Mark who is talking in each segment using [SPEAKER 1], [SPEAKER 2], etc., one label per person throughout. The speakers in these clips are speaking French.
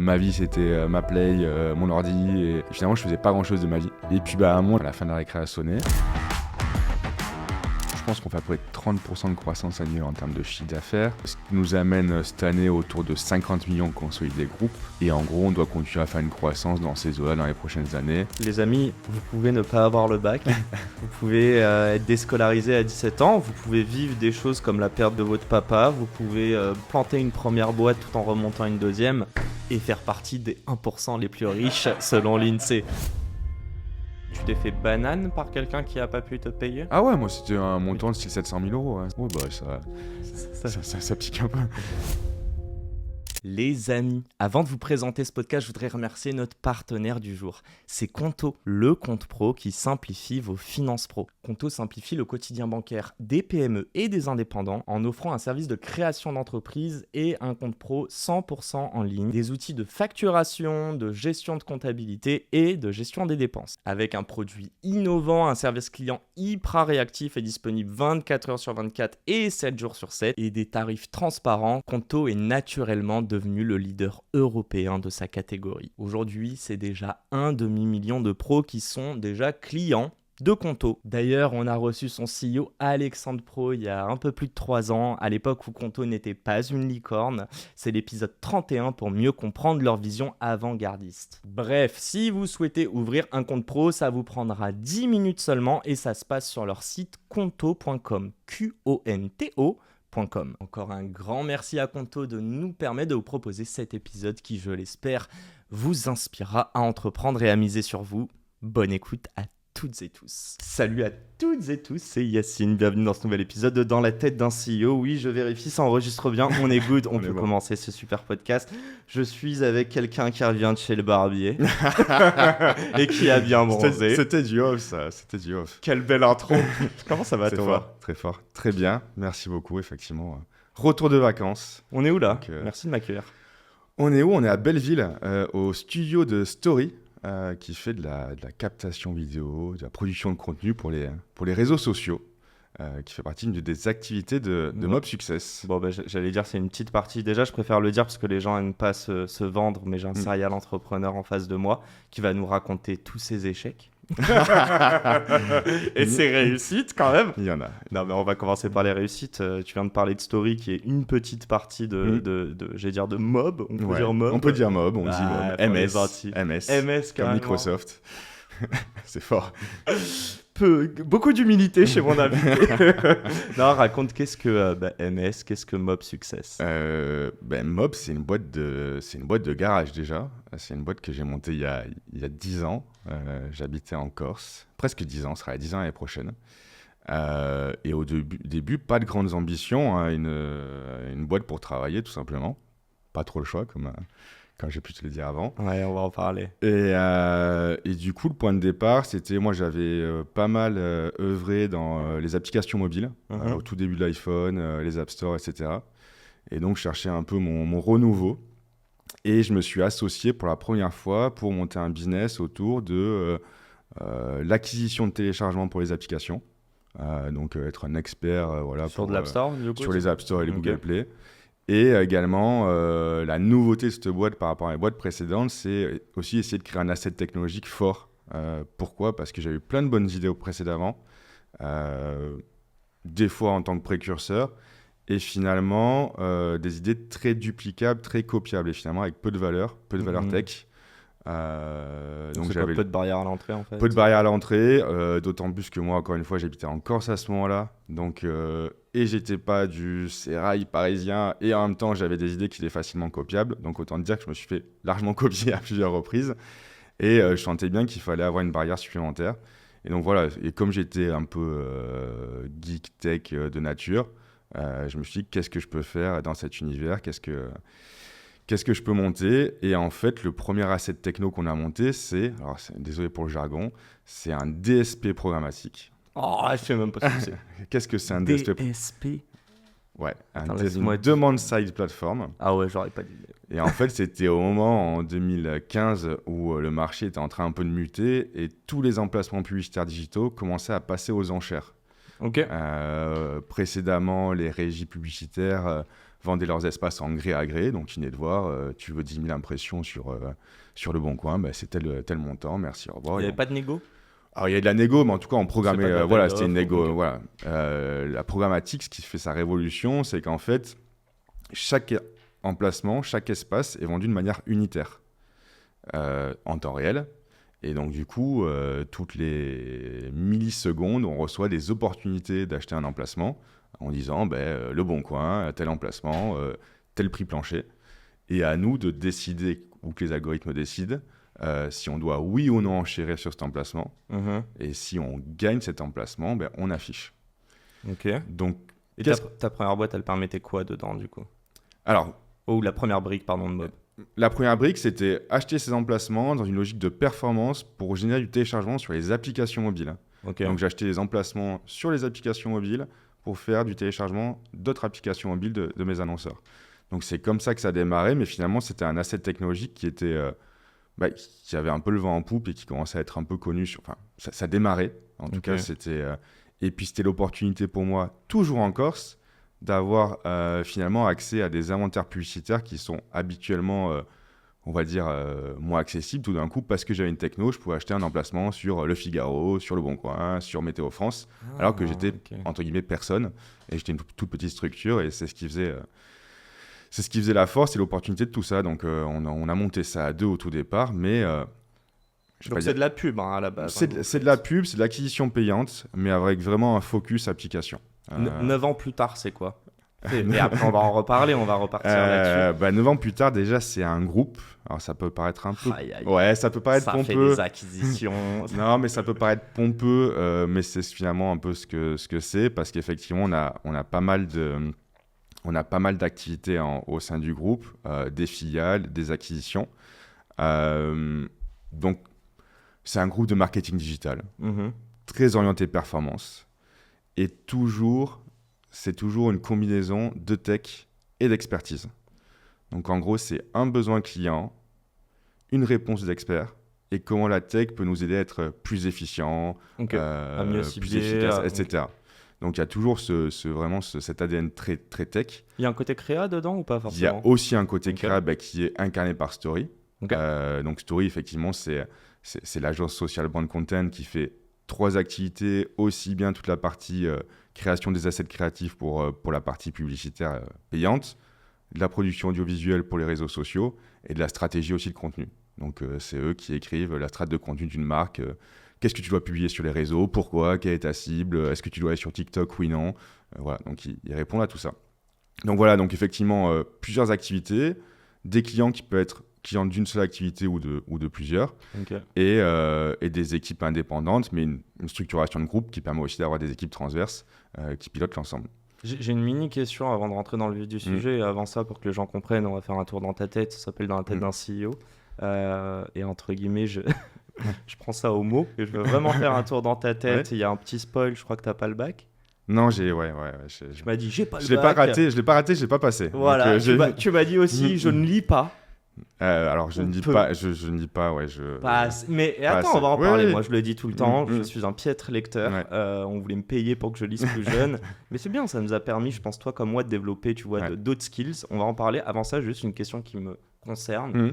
[SPEAKER 1] ma vie c'était ma play, mon ordi, et finalement je faisais pas grand chose de ma vie. Et puis à un moment, à la fin de la récré a sonné. Je pense qu'on fait à peu près 30% de croissance annuelle en termes de chiffre d'affaires, ce qui nous amène cette année autour de 50 millions consolidés groupes. Et en gros, on doit continuer à faire une croissance dans ces eaux-là dans les prochaines années.
[SPEAKER 2] Les amis, vous pouvez ne pas avoir le bac, vous pouvez être déscolarisé à 17 ans, vous pouvez vivre des choses comme la perte de votre papa, vous pouvez planter une première boîte tout en remontant une deuxième et faire partie des 1% les plus riches selon l'INSEE. Tu t'es fait banane par quelqu'un qui a pas pu te payer ?
[SPEAKER 1] Ah ouais, moi c'était un montant de 700 000 euros. Ouais, ouais bah ça pique un peu.
[SPEAKER 2] Les amis, avant de vous présenter ce podcast, je voudrais remercier notre partenaire du jour. C'est Conto, le compte pro qui simplifie vos finances pro. Conto simplifie le quotidien bancaire des PME et des indépendants en offrant un service de création d'entreprise et un compte pro 100% en ligne, des outils de facturation, de gestion de comptabilité et de gestion des dépenses. Avec un produit innovant, un service client hyper réactif et disponible 24 heures sur 24 et 7 jours sur 7 et des tarifs transparents, Conto est naturellement devenu le leader européen de sa catégorie. Aujourd'hui, c'est déjà 1 demi-million de pros qui sont déjà clients de Conto. D'ailleurs, on a reçu son CEO Alexandre Pro il y a un peu plus de 3 ans, à l'époque où Conto n'était pas une licorne. C'est l'épisode 31 pour mieux comprendre leur vision avant-gardiste. Bref, si vous souhaitez ouvrir un compte pro, ça vous prendra 10 minutes seulement et ça se passe sur leur site conto.com, Q-O-N-T-O. Encore un grand merci à Conto de nous permettre de vous proposer cet épisode qui, je l'espère, vous inspirera à entreprendre et à miser sur vous. Bonne écoute à toutes et tous. Salut à toutes et tous, c'est Yacine. Bienvenue dans ce nouvel épisode de Dans la tête d'un CEO. Oui, je vérifie, ça enregistre bien. On est good, on peut commencer ce super podcast. Je suis avec quelqu'un qui revient de chez le barbier et qui a bien bronzé.
[SPEAKER 1] C'était du off, ça. C'était du off.
[SPEAKER 2] Quelle belle intro. Comment ça va, Thomas ?
[SPEAKER 1] Très fort. Très bien. Merci beaucoup, effectivement. Retour de vacances.
[SPEAKER 2] On est où là ? Merci de m'accueillir.
[SPEAKER 1] On est où ? On est à Belleville, au studio de Story. Qui fait de la captation vidéo, de la production de contenu pour les réseaux sociaux, qui fait partie des activités de Mob Success.
[SPEAKER 2] Bon, j'allais dire c'est une petite partie. Déjà, je préfère le dire parce que les gens n'aiment pas se vendre, mais j'ai un serial entrepreneur en face de moi qui va nous raconter tous ses échecs. Et ses réussites quand même.
[SPEAKER 1] Il y en a.
[SPEAKER 2] Non, mais on va commencer par les réussites. Tu viens de parler de Story qui est une petite partie j'allais dire de Mob. On peut dire Mob.
[SPEAKER 1] On peut dire Mob, on dit Mob. MS comme Microsoft. C'est fort.
[SPEAKER 2] Beaucoup d'humilité chez mon ami. Non, raconte qu'est-ce que MS, qu'est-ce que Mob Success.
[SPEAKER 1] Mob, c'est une boîte de garage déjà. C'est une boîte que j'ai montée il y a 10 ans. J'habitais en Corse, presque 10 ans, ce sera à 10 ans l'année prochaine. Et au début, pas de grandes ambitions, hein, une boîte pour travailler tout simplement. Pas trop le choix comme j'ai pu te le dire avant.
[SPEAKER 2] Ouais, on va en parler.
[SPEAKER 1] Et du coup, le point de départ, c'était, moi j'avais pas mal œuvré dans les applications mobiles, au tout début de l'iPhone, les App Store, etc. Et donc, je cherchais un peu mon renouveau. Et je me suis associé pour la première fois pour monter un business autour de l'acquisition de téléchargements pour les applications. Donc, être un expert
[SPEAKER 2] sur de l'App Store, du coup,
[SPEAKER 1] sur les App Store et les Google Play. Et également, la nouveauté de cette boîte par rapport à les boîtes précédentes, c'est aussi essayer de créer un asset technologique fort. Pourquoi ? Parce que j'avais eu plein de bonnes idées précédemment, des fois en tant que précurseur, et finalement, des idées très duplicables, très copiables, et finalement avec peu de valeur tech.
[SPEAKER 2] Donc j'avais peu de barrières à l'entrée en fait.
[SPEAKER 1] Peu de barrières à l'entrée, d'autant plus que moi, encore une fois, j'habitais en Corse à ce moment-là. Donc, et j'étais pas du sérail parisien, et en même temps, j'avais des idées qui étaient facilement copiables. Donc autant dire que je me suis fait largement copier à plusieurs reprises. Et je sentais bien qu'il fallait avoir une barrière supplémentaire. Et donc voilà, et comme j'étais un peu geek tech de nature, je me suis dit, qu'est-ce que je peux faire dans cet univers ? Qu'est-ce que je peux monter ? Et en fait, le premier asset techno qu'on a monté, désolé pour le jargon, c'est un DSP programmatique.
[SPEAKER 2] Oh, je sais même pas ce que c'est.
[SPEAKER 1] Qu'est-ce que c'est un DSP ?
[SPEAKER 2] DSP ?
[SPEAKER 1] Ouais, une Demand-Side Platform.
[SPEAKER 2] Ah ouais, j'aurais pas d'idée.
[SPEAKER 1] Et en fait, c'était au moment, en 2015, où le marché était en train un peu de muter et tous les emplacements publicitaires digitaux commençaient à passer aux enchères.
[SPEAKER 2] Ok.
[SPEAKER 1] Précédemment, les régies publicitaires vendaient leurs espaces en gré à gré. Donc, ils venaient de voir, tu veux 10 000 impressions sur Le Bon Coin, c'est tel montant, merci, au revoir.
[SPEAKER 2] Il n'y avait pas de négo?
[SPEAKER 1] Alors, il y a de la négo, mais en tout cas, on programmait.
[SPEAKER 2] C'est pas de l'appel
[SPEAKER 1] Voilà, c'était une
[SPEAKER 2] d'offres,
[SPEAKER 1] négo.
[SPEAKER 2] ok.
[SPEAKER 1] Voilà. La programmatique, ce qui fait sa révolution, c'est qu'en fait, chaque emplacement, chaque espace est vendu de manière unitaire, en temps réel. Et donc, du coup, toutes les millisecondes, on reçoit des opportunités d'acheter un emplacement en disant Le Bon Coin, tel emplacement, tel prix plancher. Et à nous de décider, ou que les algorithmes décident, si on doit oui ou non enchérir sur cet emplacement.
[SPEAKER 2] Mhm.
[SPEAKER 1] Et si on gagne cet emplacement, on affiche.
[SPEAKER 2] Ok.
[SPEAKER 1] Donc,
[SPEAKER 2] Et ta première boîte, elle permettait quoi dedans, du coup?
[SPEAKER 1] alors,
[SPEAKER 2] Ou la première brique, pardon, de Mob.
[SPEAKER 1] la première brique, c'était acheter ces emplacements dans une logique de performance pour générer du téléchargement sur les applications mobiles.
[SPEAKER 2] Ok.
[SPEAKER 1] Donc, j'achetais des emplacements sur les applications mobiles pour faire du téléchargement d'autres applications mobiles de mes annonceurs. Donc, c'est comme ça que ça a démarré, mais finalement, c'était un asset technologique qui était, qui avait un peu le vent en poupe et qui commençait à être un peu connu. Enfin, ça démarrait. En tout
[SPEAKER 2] Ok.
[SPEAKER 1] cas, c'était... et puis, c'était l'opportunité pour moi, toujours en Corse, d'avoir finalement accès à des inventaires publicitaires qui sont habituellement, on va dire, moins accessibles tout d'un coup parce que j'avais une techno, je pouvais acheter un emplacement sur Le Figaro, sur Le Bon Coin, sur Météo France, alors que j'étais, entre guillemets, personne et j'étais une toute petite structure et c'est ce qui faisait la force et l'opportunité de tout ça. Donc, on a monté ça à 2 au tout départ, mais...
[SPEAKER 2] Donc c'est de la pub à la base.
[SPEAKER 1] C'est de la pub, c'est de l'acquisition payante, mais avec vraiment un focus application.
[SPEAKER 2] 9 ans plus tard, c'est quoi? Et après, on va en reparler, on va repartir là-dessus.
[SPEAKER 1] 9 ans plus tard, déjà, c'est un groupe. Alors, ça peut paraître un peu...
[SPEAKER 2] Aïe, aïe.
[SPEAKER 1] Ouais, ça peut paraître
[SPEAKER 2] Ça
[SPEAKER 1] pompeux.
[SPEAKER 2] fait des acquisitions.
[SPEAKER 1] Non, mais ça peut paraître pompeux, mais c'est finalement un peu ce que c'est, parce qu'effectivement, on a pas mal d'activités au sein du groupe, des filiales, des acquisitions. Donc, c'est un groupe de marketing digital,
[SPEAKER 2] Mhm.
[SPEAKER 1] très orienté performance, et c'est toujours une combinaison de tech et d'expertise. Donc, en gros, c'est un besoin client, une réponse d'expert, et comment la tech peut nous aider à être plus efficient,
[SPEAKER 2] Ok. À mieux
[SPEAKER 1] plus
[SPEAKER 2] cibler,
[SPEAKER 1] efficace,
[SPEAKER 2] ok.
[SPEAKER 1] etc. Donc, il y a toujours cet ADN très, très tech.
[SPEAKER 2] Il y a un côté créa dedans ou pas
[SPEAKER 1] Il y a
[SPEAKER 2] forcément?
[SPEAKER 1] aussi un côté
[SPEAKER 2] Ok.
[SPEAKER 1] créa qui est incarné par Story.
[SPEAKER 2] Ok.
[SPEAKER 1] Donc Story, effectivement, c'est l'agence social brand content qui fait 3 activités, aussi bien toute la partie création des assets créatifs pour la partie publicitaire payante, de la production audiovisuelle pour les réseaux sociaux et de la stratégie aussi de contenu. Donc c'est eux qui écrivent la strate de contenu d'une marque. Qu'est-ce que tu dois publier sur les réseaux? Pourquoi? Quelle est ta cible? Est-ce que tu dois aller sur TikTok? Oui, non. Voilà, donc ils répondent à tout ça. Donc voilà, donc effectivement, plusieurs activités, des clients qui peuvent être clients d'une seule activité ou de plusieurs,
[SPEAKER 2] Ok.
[SPEAKER 1] et des équipes indépendantes, mais une structuration de groupe qui permet aussi d'avoir des équipes transverses qui pilotent l'ensemble.
[SPEAKER 2] J'ai une mini question avant de rentrer dans le vif du sujet. Et avant ça, pour que les gens comprennent, on va faire un tour dans ta tête. Ça s'appelle Dans la tête d'un CEO. Et entre guillemets, je prends ça au mot. Et je veux vraiment faire un tour dans ta tête. Il y a un petit spoil, je crois que t'as pas le bac.
[SPEAKER 1] Non,
[SPEAKER 2] Tu m'as dit, j'ai pas le bac.
[SPEAKER 1] je l'ai pas raté, je l'ai pas passé.
[SPEAKER 2] Voilà,
[SPEAKER 1] Donc,
[SPEAKER 2] tu m'as dit aussi, je ne lis pas.
[SPEAKER 1] alors je ne dis pas, je ne dis pas, ouais,
[SPEAKER 2] Mais
[SPEAKER 1] pas
[SPEAKER 2] attends,
[SPEAKER 1] assez.
[SPEAKER 2] on va en
[SPEAKER 1] Oui,
[SPEAKER 2] parler.
[SPEAKER 1] oui.
[SPEAKER 2] Moi, je le dis tout le temps.
[SPEAKER 1] Mm, mm.
[SPEAKER 2] Je suis un piètre lecteur.
[SPEAKER 1] Ouais.
[SPEAKER 2] On voulait me payer pour que je lise plus jeune. Mais c'est bien, ça nous a permis, je pense, toi comme moi, de développer, tu vois,
[SPEAKER 1] Ouais.
[SPEAKER 2] d'autres skills. On va en parler. Avant ça, juste une question qui me concerne.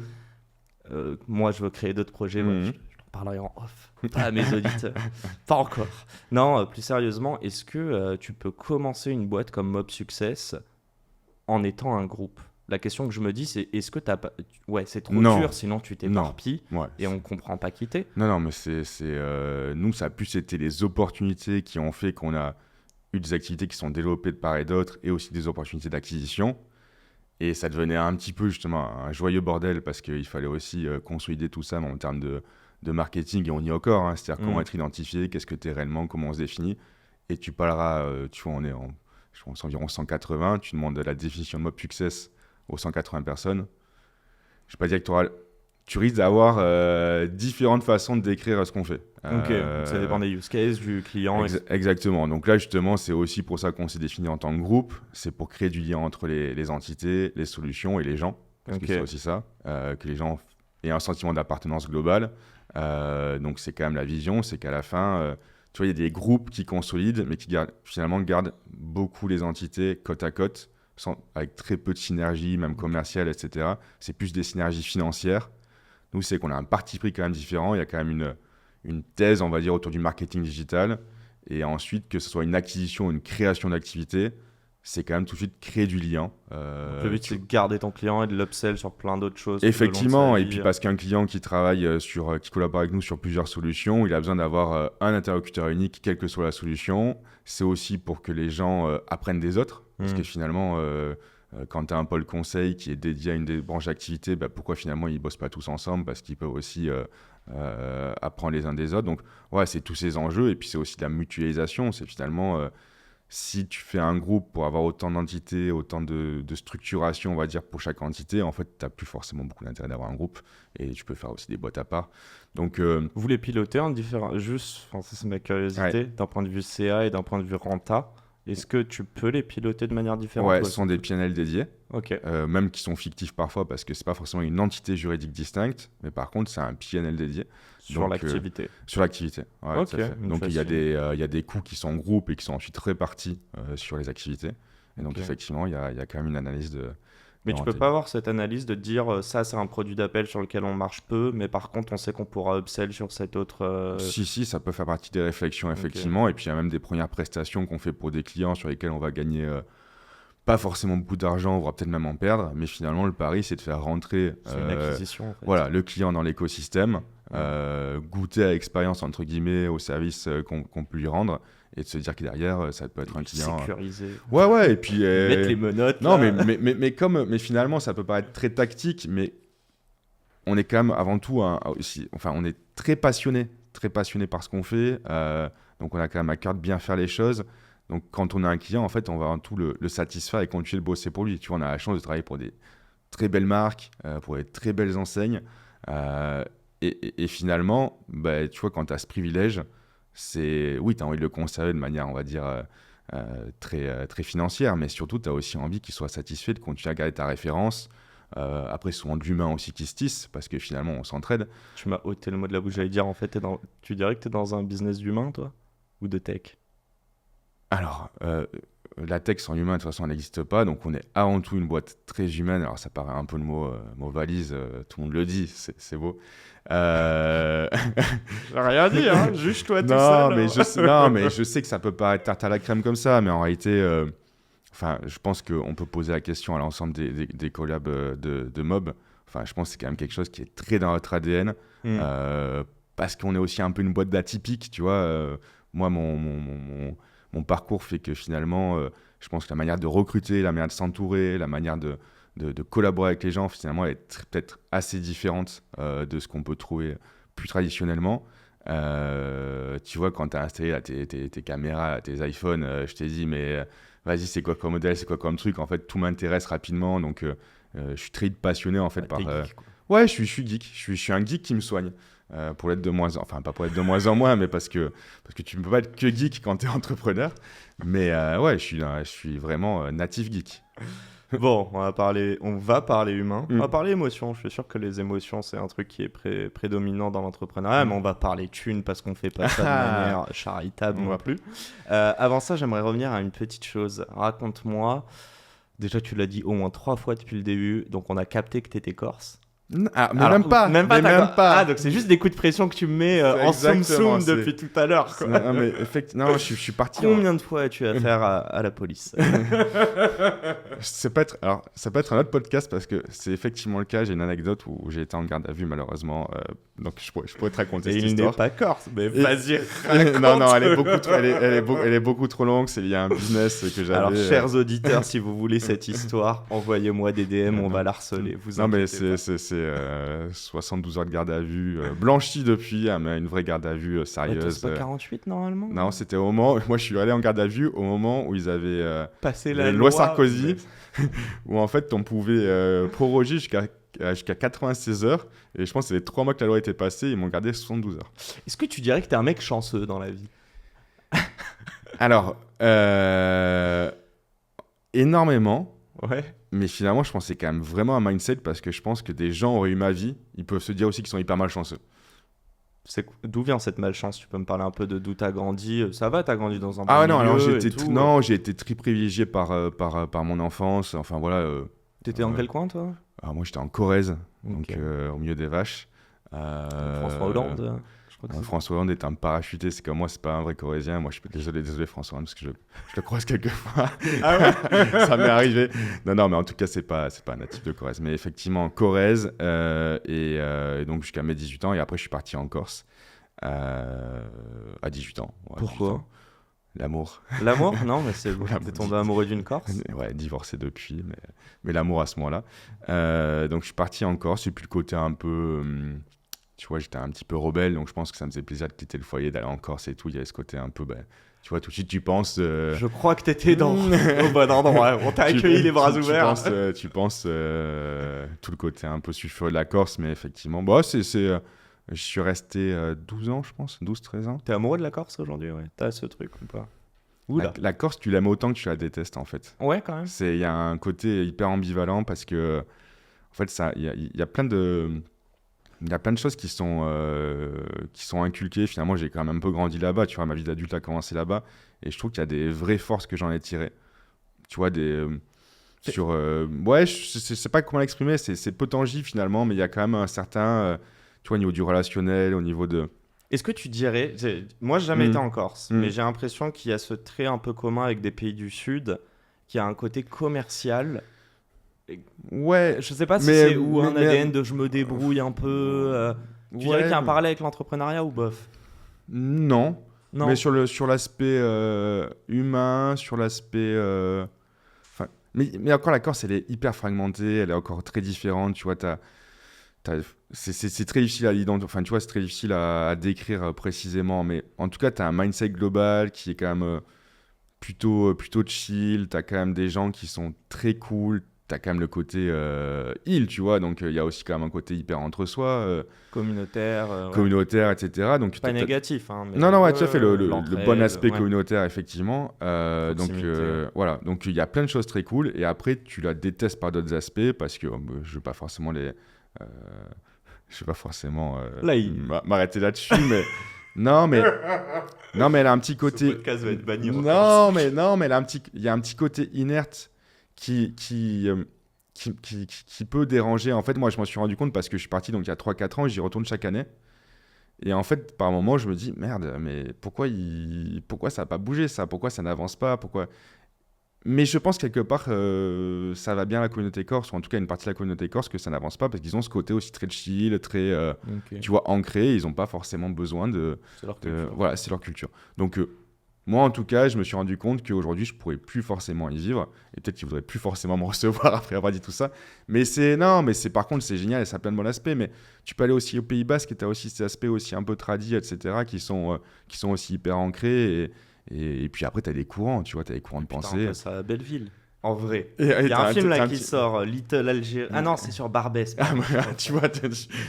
[SPEAKER 2] Moi, je veux créer d'autres projets. Ouais, je t'en parlerai en off. Pas à mes auditeurs. Pas encore. Non, plus sérieusement, est-ce que tu peux commencer une boîte comme Mob Success en étant un groupe? La question que je me dis, c'est est-ce que t'as pas... Ouais, c'est trop
[SPEAKER 1] Non.
[SPEAKER 2] dur, sinon tu t'éparpilles
[SPEAKER 1] Ouais.
[SPEAKER 2] et on comprend pas quitter.
[SPEAKER 1] Non, mais nous, ça a plus été les opportunités qui ont fait qu'on a eu des activités qui sont développées de part et d'autre et aussi des opportunités d'acquisition. Et ça devenait un petit peu justement un joyeux bordel parce qu'il fallait aussi consolider tout ça en termes de marketing et on y est encore. C'est-à-dire comment être identifié, qu'est-ce que tu es réellement, comment on se définit. Et tu parleras, tu vois, on est je pense, environ 180. Tu demandes la définition de Mob Success aux 180 personnes. Je ne vais pas dire que tu risques d'avoir différentes façons de décrire ce qu'on fait.
[SPEAKER 2] Ok, ça dépend des use cases, du client.
[SPEAKER 1] Exactement. Donc là, justement, c'est aussi pour ça qu'on s'est défini en tant que groupe. C'est pour créer du lien entre les entités, les solutions et les gens. Parce que c'est aussi ça, que les gens aient un sentiment d'appartenance globale. Donc c'est quand même la vision, c'est qu'à la fin, tu vois, il y a des groupes qui consolident, mais qui finalement gardent beaucoup les entités côte à côte avec très peu de synergie, même commerciale, etc. C'est plus des synergies financières. Nous, c'est qu'on a un parti pris quand même différent. Il y a quand même une thèse, on va dire, autour du marketing digital. Et ensuite, que ce soit une acquisition ou une création d'activité, c'est quand même tout de suite créer du lien.
[SPEAKER 2] Le but, c'est de garder ton client et de l'upsell sur plein d'autres choses.
[SPEAKER 1] Effectivement, et puis parce qu'un client qui travaille qui collabore avec nous sur plusieurs solutions, il a besoin d'avoir un interlocuteur unique, quelle que soit la solution. C'est aussi pour que les gens apprennent des autres, parce que finalement, quand tu as un pôle conseil qui est dédié à une des branches d'activité, pourquoi finalement ils ne bossent pas tous ensemble? Parce qu'ils peuvent aussi apprendre les uns des autres. Donc, ouais, c'est tous ces enjeux, et puis c'est aussi de la mutualisation. C'est finalement... si tu fais un groupe pour avoir autant d'entités, autant de structuration, on va dire, pour chaque entité, en fait, tu n'as plus forcément beaucoup d'intérêt d'avoir un groupe et tu peux faire aussi des boîtes à part. Donc,
[SPEAKER 2] vous les pilotez en différents... Juste, ça c'est ma curiosité, d'un point de vue CA et d'un point de vue renta, est-ce que tu peux les piloter de manière différente?
[SPEAKER 1] Ouais, ce sont des PNL dédiés,
[SPEAKER 2] Ok.
[SPEAKER 1] même qui sont fictifs parfois parce que ce n'est pas forcément une entité juridique distincte, mais par contre, c'est un PNL dédié.
[SPEAKER 2] Sur
[SPEAKER 1] Donc,
[SPEAKER 2] l'activité.
[SPEAKER 1] Sur l'activité, ouais,
[SPEAKER 2] Ok,
[SPEAKER 1] tout à fait. Donc il y a des coûts qui sont groupes et qui sont ensuite répartis sur les activités. Et donc effectivement, il y a quand même une analyse de...
[SPEAKER 2] Mais tu peux pas avoir cette analyse de dire ça c'est un produit d'appel sur lequel on marche peu, mais par contre on sait qu'on pourra upsell sur cet autre...
[SPEAKER 1] Si, ça peut faire partie des réflexions effectivement. Et puis il y a même des premières prestations qu'on fait pour des clients sur lesquels on va gagner... pas forcément beaucoup d'argent, voire peut-être même en perdre, mais finalement le pari c'est de faire rentrer
[SPEAKER 2] une acquisition, en fait.
[SPEAKER 1] Voilà, le client dans l'écosystème, goûter à l'expérience entre guillemets au service qu'on peut lui rendre et de se dire que derrière ça peut être un client
[SPEAKER 2] sécurisé.
[SPEAKER 1] Ouais, et puis
[SPEAKER 2] mettre les menottes
[SPEAKER 1] non
[SPEAKER 2] là.
[SPEAKER 1] mais finalement ça peut paraître très tactique, mais on est quand même avant tout aussi, enfin on est très passionné par ce qu'on fait, donc on a quand même à cœur de bien faire les choses. Donc, quand on a un client, en fait, on va avant tout le satisfaire et continuer de bosser pour lui. Tu vois, on a la chance de travailler pour des très belles marques, pour des très belles enseignes. Et finalement, tu vois, quand tu as ce privilège, oui, tu as envie de le conserver de manière, on va dire, très financière, mais surtout, tu as aussi envie qu'il soit satisfait de continuer à garder ta référence. Après, souvent de l'humain aussi qui se tisse, parce que finalement, on s'entraide.
[SPEAKER 2] Tu m'as ôté le mot de la bouche. J'allais dire, en fait, tu dirais que tu es dans un business d'humain, toi? Ou de tech?
[SPEAKER 1] Alors, la tech sans humain, de toute façon, elle n'existe pas. Donc, on est avant tout une boîte très humaine. Alors, ça paraît un peu le mot valise. Tout le monde le dit. C'est beau.
[SPEAKER 2] J'ai rien dit, hein. Juge-toi tout seul.
[SPEAKER 1] Non, mais je sais que ça peut paraître tarte à la crème comme ça. Mais en réalité, je pense qu'on peut poser la question à l'ensemble des collabs de Mob. Enfin, je pense que c'est quand même quelque chose qui est très dans notre ADN. Parce qu'on est aussi un peu une boîte d'atypique. Tu vois, moi, mon parcours fait que finalement, je pense que la manière de recruter, la manière de s'entourer, la manière de collaborer avec les gens, finalement, elle est peut-être assez différente de ce qu'on peut trouver plus traditionnellement. Tu vois, quand tu as installé là, tes caméras, tes iPhones, je t'ai dit, mais vas-y, c'est quoi comme modèle, c'est quoi comme truc? En fait, tout m'intéresse rapidement, donc je suis très passionné en fait par...
[SPEAKER 2] Geek, quoi.
[SPEAKER 1] Ouais, je suis geek, je suis un geek qui me soigne. Pour l'être de moins en... Enfin, pas pour être de moins en moins, mais parce que tu ne peux pas être que geek quand tu es entrepreneur. Mais ouais, je suis vraiment natif geek.
[SPEAKER 2] Bon, on va parler humain. On va parler émotion. Je suis sûr que les émotions, c'est un truc qui est prédominant dans l'entrepreneuriat, mais on va parler thunes parce qu'on fait pas ça de manière charitable non plus. Avant ça, j'aimerais revenir à une petite chose. Raconte-moi. Déjà, tu l'as dit au moins 3 fois depuis le début, donc on a capté que tu étais corse.
[SPEAKER 1] Même pas.
[SPEAKER 2] Ah, donc c'est juste des coups de pression que tu me mets en soum depuis tout à l'heure. Quoi.
[SPEAKER 1] Non, mais effectivement, je suis parti.
[SPEAKER 2] Combien de fois as-tu affaire à la police?
[SPEAKER 1] Ça peut être un autre podcast parce que c'est effectivement le cas. J'ai une anecdote où j'ai été en garde à vue malheureusement. Donc je pourrais te raconter cette histoire.
[SPEAKER 2] Il n'est pas corse, mais vas-y.
[SPEAKER 1] Non, elle est beaucoup trop longue. C'est lié à un business que j'avais.
[SPEAKER 2] Alors, chers auditeurs, si vous voulez cette histoire, envoyez-moi des DM, on va la harceler.
[SPEAKER 1] Non, mais c'est 72 heures de garde à vue, blanchie depuis, mais une vraie garde à vue sérieuse.
[SPEAKER 2] C'est pas 48 normalement?
[SPEAKER 1] Non, c'était au moment. Moi, je suis allé en garde à vue au moment où ils avaient
[SPEAKER 2] passé la
[SPEAKER 1] loi Sarkozy, où en fait on pouvait proroger jusqu'à 96 heures. Et je pense que c'est les 3 mois que la loi était passée, ils m'ont gardé 72 heures.
[SPEAKER 2] Est-ce que tu dirais que t'es un mec chanceux dans la vie?
[SPEAKER 1] Alors, énormément.
[SPEAKER 2] Ouais.
[SPEAKER 1] Mais finalement, je pense que c'est quand même vraiment un mindset parce que je pense que des gens auraient eu ma vie, ils peuvent se dire aussi qu'ils sont hyper malchanceux.
[SPEAKER 2] D'où vient cette malchance? Tu peux me parler un peu de d'où t'as grandi? Ça va, t'as grandi dans un
[SPEAKER 1] Ah
[SPEAKER 2] bon
[SPEAKER 1] ouais, non, alors
[SPEAKER 2] milieu et tout?
[SPEAKER 1] j'ai été très privilégié par mon enfance. Enfin voilà.
[SPEAKER 2] T'étais dans
[SPEAKER 1] euh,
[SPEAKER 2] quel coin, toi?
[SPEAKER 1] alors moi j'étais en Corrèze, donc
[SPEAKER 2] Ok.
[SPEAKER 1] au milieu des vaches.
[SPEAKER 2] François Hollande, je crois que c'est.
[SPEAKER 1] François Hollande est un parachuté, c'est comme moi, c'est pas un vrai Corrézien. Moi je suis désolé François Hollande, parce que je le croise quelquefois.
[SPEAKER 2] Ah ouais?
[SPEAKER 1] Ça m'est arrivé. Non, mais en tout cas, c'est pas un natif de Corrèze. Mais effectivement, Corrèze, et donc jusqu'à mes 18 ans, et après je suis parti en Corse à 18 ans. Ouais, 18
[SPEAKER 2] Pourquoi?
[SPEAKER 1] ans. L'amour.
[SPEAKER 2] L'amour? Non, mais c'est
[SPEAKER 1] Voilà,
[SPEAKER 2] t'es tombé amoureux d'une Corse?
[SPEAKER 1] Ouais, divorcé depuis, mais l'amour à ce moment-là. Donc je suis parti en Corse, et puis le côté un peu. Tu vois, j'étais un petit peu rebelle, donc je pense que ça me faisait plaisir de quitter le foyer, d'aller en Corse et tout. Il y avait ce côté un peu. Tu vois, tout de suite, tu penses.
[SPEAKER 2] Je crois que t'étais au bon endroit. On t'a accueilli les bras ouverts.
[SPEAKER 1] Tu penses tout le côté un peu sulfureux de la Corse, mais effectivement, je suis resté 12 ans, je pense, 12-13 ans.
[SPEAKER 2] T'es amoureux de la Corse aujourd'hui, ouais. T'as ce truc ou pas?
[SPEAKER 1] La,
[SPEAKER 2] Oula.
[SPEAKER 1] la Corse, tu l'aimes autant que tu la détestes, en fait.
[SPEAKER 2] Ouais, quand même.
[SPEAKER 1] Il y a un côté hyper ambivalent parce que, en fait, il y a plein de. Il y a plein de choses qui sont inculquées. Finalement, j'ai quand même un peu grandi là-bas. Tu vois, ma vie d'adulte a commencé là-bas. Et je trouve qu'il y a des vraies forces que j'en ai tirées. Tu vois, ouais, je sais pas comment l'exprimer. C'est peu tangible finalement, mais il y a quand même un certain. Tu vois, au niveau du relationnel, au niveau de.
[SPEAKER 2] Est-ce que tu dirais, moi j'ai jamais
[SPEAKER 1] Mm.
[SPEAKER 2] été en Corse,
[SPEAKER 1] Mm.
[SPEAKER 2] mais j'ai l'impression qu'il y a ce trait un peu commun avec des pays du Sud, qui a un côté commercial.
[SPEAKER 1] Ouais,
[SPEAKER 2] Je sais pas si
[SPEAKER 1] mais-
[SPEAKER 2] c'est ou un
[SPEAKER 1] mais-
[SPEAKER 2] ADN de je me débrouille un peu. Tu dirais qu'il y a un
[SPEAKER 1] ouais,
[SPEAKER 2] parallèle avec l'entrepreneuriat ou bof?
[SPEAKER 1] non.
[SPEAKER 2] Non.
[SPEAKER 1] Mais sur l'aspect humain, sur l'aspect. Mais encore, la Corse, elle est hyper fragmentée, elle est encore très différente. Tu vois, c'est très difficile à l'identifier. Enfin, tu vois, c'est très difficile à décrire précisément. Mais en tout cas, tu as un mindset global qui est quand même plutôt chill. Tu as quand même des gens qui sont très cool. Tu as quand même le côté île, tu vois. Donc, il y a aussi quand même un côté hyper entre soi,
[SPEAKER 2] Communautaire. Ouais.
[SPEAKER 1] communautaire, etc. Donc,
[SPEAKER 2] Pas négatif, hein. Mais
[SPEAKER 1] non, ouais, tout à fait, le
[SPEAKER 2] l'entraide,
[SPEAKER 1] bon aspect
[SPEAKER 2] ouais.
[SPEAKER 1] communautaire, effectivement. Donc,
[SPEAKER 2] Proximité.
[SPEAKER 1] voilà. Donc, il y a plein de choses très cool. Et après, tu la détestes par d'autres aspects parce que je ne vais pas forcément je vais pas forcément
[SPEAKER 2] Là,
[SPEAKER 1] m'arrêter là-dessus, mais. Non, mais elle a un petit côté.
[SPEAKER 2] Ce podcast va être banni.
[SPEAKER 1] Non, mais il y a un petit côté inerte qui peut déranger. En fait, moi, je m'en suis rendu compte parce que je suis parti donc il y a 3-4 ans et j'y retourne chaque année. Et en fait, par moment, je me dis, merde, mais pourquoi ça n'a pas bougé, ça? Pourquoi ça n'avance pas? Mais je pense quelque part, ça va bien à la communauté corse, ou en tout cas une partie de la communauté corse, que ça n'avance pas parce qu'ils ont ce côté aussi très chill, très,
[SPEAKER 2] Ok.
[SPEAKER 1] tu vois, ancré. Ils n'ont pas forcément besoin
[SPEAKER 2] C'est leur culture.
[SPEAKER 1] voilà, c'est leur culture. Donc, moi, en tout cas, je me suis rendu compte qu'aujourd'hui, je pourrais plus forcément y vivre. Et peut-être qu'ils voudraient plus forcément me recevoir après avoir dit tout ça. Non, par contre, c'est génial et ça a plein de bons aspects. Mais tu peux aller aussi au Pays Basque et tu as aussi ces aspects aussi un peu tradis, etc., qui sont aussi hyper ancrés. Et puis après, tu as des courants, tu vois, tu as des courants de
[SPEAKER 2] Putain,
[SPEAKER 1] pensée.
[SPEAKER 2] un peu ça à Belleville. En vrai.
[SPEAKER 1] Et
[SPEAKER 2] Il y a un film là
[SPEAKER 1] t'as
[SPEAKER 2] qui sort, Little Algérie. Ah non, c'est sur Barbès.
[SPEAKER 1] Ah,
[SPEAKER 2] pardon.
[SPEAKER 1] tu vois,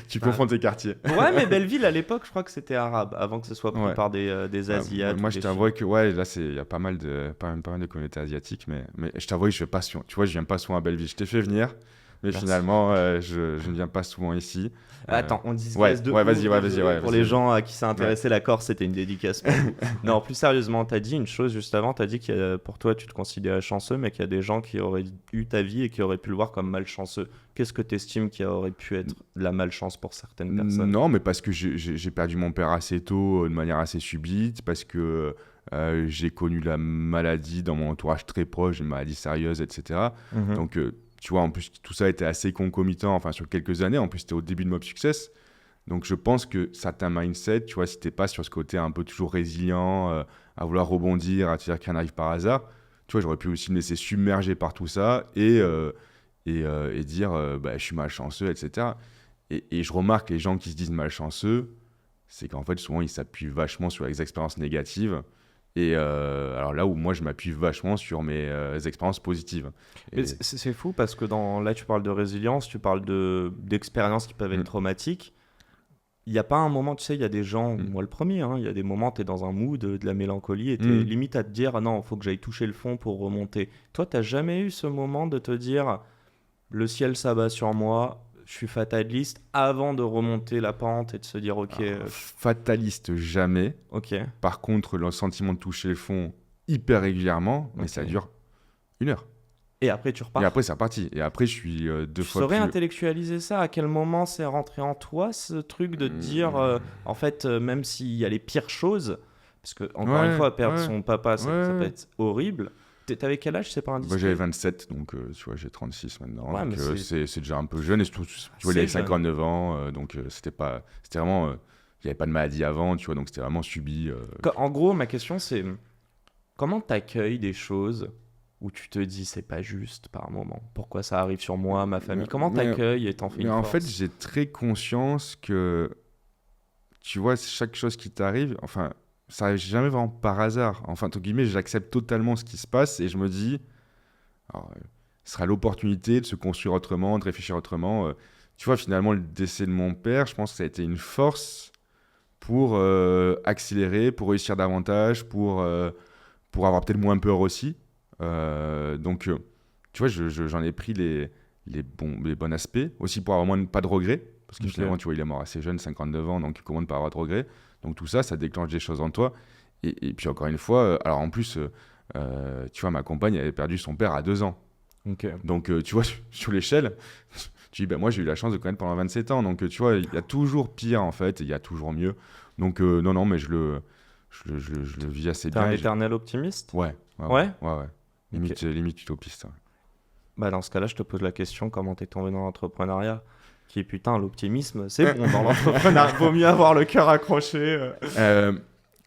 [SPEAKER 1] tu confonds tes quartiers.
[SPEAKER 2] Ouais, mais Belleville à l'époque, je crois que c'était arabe, avant que ce soit pris
[SPEAKER 1] Ouais.
[SPEAKER 2] par des Asiates.
[SPEAKER 1] Moi,
[SPEAKER 2] ou
[SPEAKER 1] je
[SPEAKER 2] des
[SPEAKER 1] t'avoue que ouais, là, il y a pas mal de communautés asiatiques, mais je t'avoue que je vais pas souvent. Tu vois, je viens pas souvent à Belleville. Je t'ai fait venir, mais
[SPEAKER 2] Merci.
[SPEAKER 1] finalement, je ne viens pas souvent ici.
[SPEAKER 2] Attends, on digresse
[SPEAKER 1] ouais,
[SPEAKER 2] de
[SPEAKER 1] ouais,
[SPEAKER 2] ouf,
[SPEAKER 1] vas-y,
[SPEAKER 2] désolé
[SPEAKER 1] ouais,
[SPEAKER 2] pour
[SPEAKER 1] vas-y.
[SPEAKER 2] les gens à qui ça intéressait la Corse, c'était une dédicace pour vous. Non, plus sérieusement, t'as dit une chose juste avant, t'as dit que pour toi, tu te considérais chanceux, mais qu'il y a des gens qui auraient eu ta vie et qui auraient pu le voir comme malchanceux. Qu'est-ce que t'estimes qui aurait pu être de la malchance pour certaines personnes?
[SPEAKER 1] Non, mais parce que j'ai perdu mon père assez tôt, de manière assez subite, parce que j'ai connu la maladie dans mon entourage très proche, une maladie sérieuse, etc.
[SPEAKER 2] Mhm.
[SPEAKER 1] Donc, tu vois, en plus, tout ça était assez concomitant, enfin, sur quelques années. En plus, c'était au début de Mob Success. Donc, je pense que certains mindset, tu vois, si t'es pas sur ce côté un peu toujours résilient, à vouloir rebondir, à te dire qu'il rien n'arrive par hasard, tu vois, j'aurais pu aussi me laisser submerger par tout ça et dire je suis malchanceux, etc. Et je remarque les gens qui se disent malchanceux, c'est qu'en fait, souvent, ils s'appuient vachement sur les expériences négatives. Et alors là où moi, je m'appuie vachement sur mes expériences positives.
[SPEAKER 2] Mais c'est fou parce que là, tu parles de résilience, tu parles d'expériences qui peuvent être
[SPEAKER 1] Mm.
[SPEAKER 2] traumatiques. Il n'y a pas un moment, tu sais, il y a des gens,
[SPEAKER 1] Mm.
[SPEAKER 2] moi le premier, hein, il y a des moments, tu es dans un mood, de la mélancolie, et tu
[SPEAKER 1] Mm.
[SPEAKER 2] limite à te dire, ah non, il faut que j'aille toucher le fond pour remonter. Toi, tu jamais eu ce moment de te dire, le ciel s'abat sur moi, je suis fataliste avant de remonter la pente et de se dire ok,
[SPEAKER 1] Fataliste jamais.
[SPEAKER 2] ok.
[SPEAKER 1] Par contre, le sentiment de toucher le fond hyper régulièrement, mais
[SPEAKER 2] Ok.
[SPEAKER 1] ça dure 1 heure.
[SPEAKER 2] Et après tu repars.
[SPEAKER 1] Et après, c'est reparti. Et après, je suis deux
[SPEAKER 2] Tu
[SPEAKER 1] fois
[SPEAKER 2] saurais
[SPEAKER 1] plus...
[SPEAKER 2] intellectualiser ça? À quel moment c'est rentré en toi ce truc de te dire, en fait, même s'il y a les pires choses, parce que encore une
[SPEAKER 1] Ouais,
[SPEAKER 2] fois, perdre
[SPEAKER 1] ouais,
[SPEAKER 2] son papa, ça peut
[SPEAKER 1] ouais.
[SPEAKER 2] être horrible. T'avais quel âge, c'est pas
[SPEAKER 1] Bah,
[SPEAKER 2] indiscret?
[SPEAKER 1] j'avais 27, donc tu vois, j'ai 36 maintenant.
[SPEAKER 2] Ouais,
[SPEAKER 1] donc
[SPEAKER 2] mais
[SPEAKER 1] c'est déjà un peu jeune. Et surtout, tu vois, il
[SPEAKER 2] c'est
[SPEAKER 1] avait
[SPEAKER 2] jeune.
[SPEAKER 1] 59 ans, donc c'était pas... C'était vraiment... il n'y avait pas de maladie avant, tu vois, donc c'était vraiment subi.
[SPEAKER 2] En gros, ma question c'est comment t'accueilles des choses où tu te dis c'est pas juste par moment? Pourquoi ça arrive sur moi, ma famille? Comment t'accueilles et t'en fais
[SPEAKER 1] Mais
[SPEAKER 2] une
[SPEAKER 1] en
[SPEAKER 2] force?
[SPEAKER 1] fait, j'ai très conscience que, tu vois, chaque chose qui t'arrive, enfin, ça arrive jamais vraiment par hasard. Enfin, entre guillemets, j'accepte totalement ce qui se passe et je me dis, alors, ce sera l'opportunité de se construire autrement, de réfléchir autrement. Tu vois, finalement, le décès de mon père, je pense que ça a été une force pour accélérer, pour réussir davantage, pour avoir peut-être moins peur aussi. Donc, tu vois, j'en ai pris les bons aspects, aussi pour avoir moins pas de regrets, parce que
[SPEAKER 2] Ok.
[SPEAKER 1] finalement, tu vois, il est mort assez jeune, 59 ans, donc comment ne pas avoir de regrets. Donc tout ça, ça déclenche des choses en toi. Et puis encore une fois, alors en plus, tu vois, ma compagne avait perdu son père à 2 ans.
[SPEAKER 2] Ok.
[SPEAKER 1] Donc tu vois, sur l'échelle, tu dis, ben, moi j'ai eu la chance de connaître pendant 27 ans, donc tu vois, il y a toujours pire en fait, et il y a toujours mieux. Donc non, mais je le vis assez
[SPEAKER 2] T'es
[SPEAKER 1] bien.
[SPEAKER 2] un
[SPEAKER 1] et
[SPEAKER 2] éternel optimiste?
[SPEAKER 1] Ouais.
[SPEAKER 2] Ouais?
[SPEAKER 1] Limite, limite utopiste. Ouais.
[SPEAKER 2] Bah dans ce cas-là, je te pose la question, comment t'es tombé dans l'entrepreneuriat? Qui est putain, l'optimisme, c'est bon dans l'entrepreneuriat. Vaut mieux avoir le cœur accroché.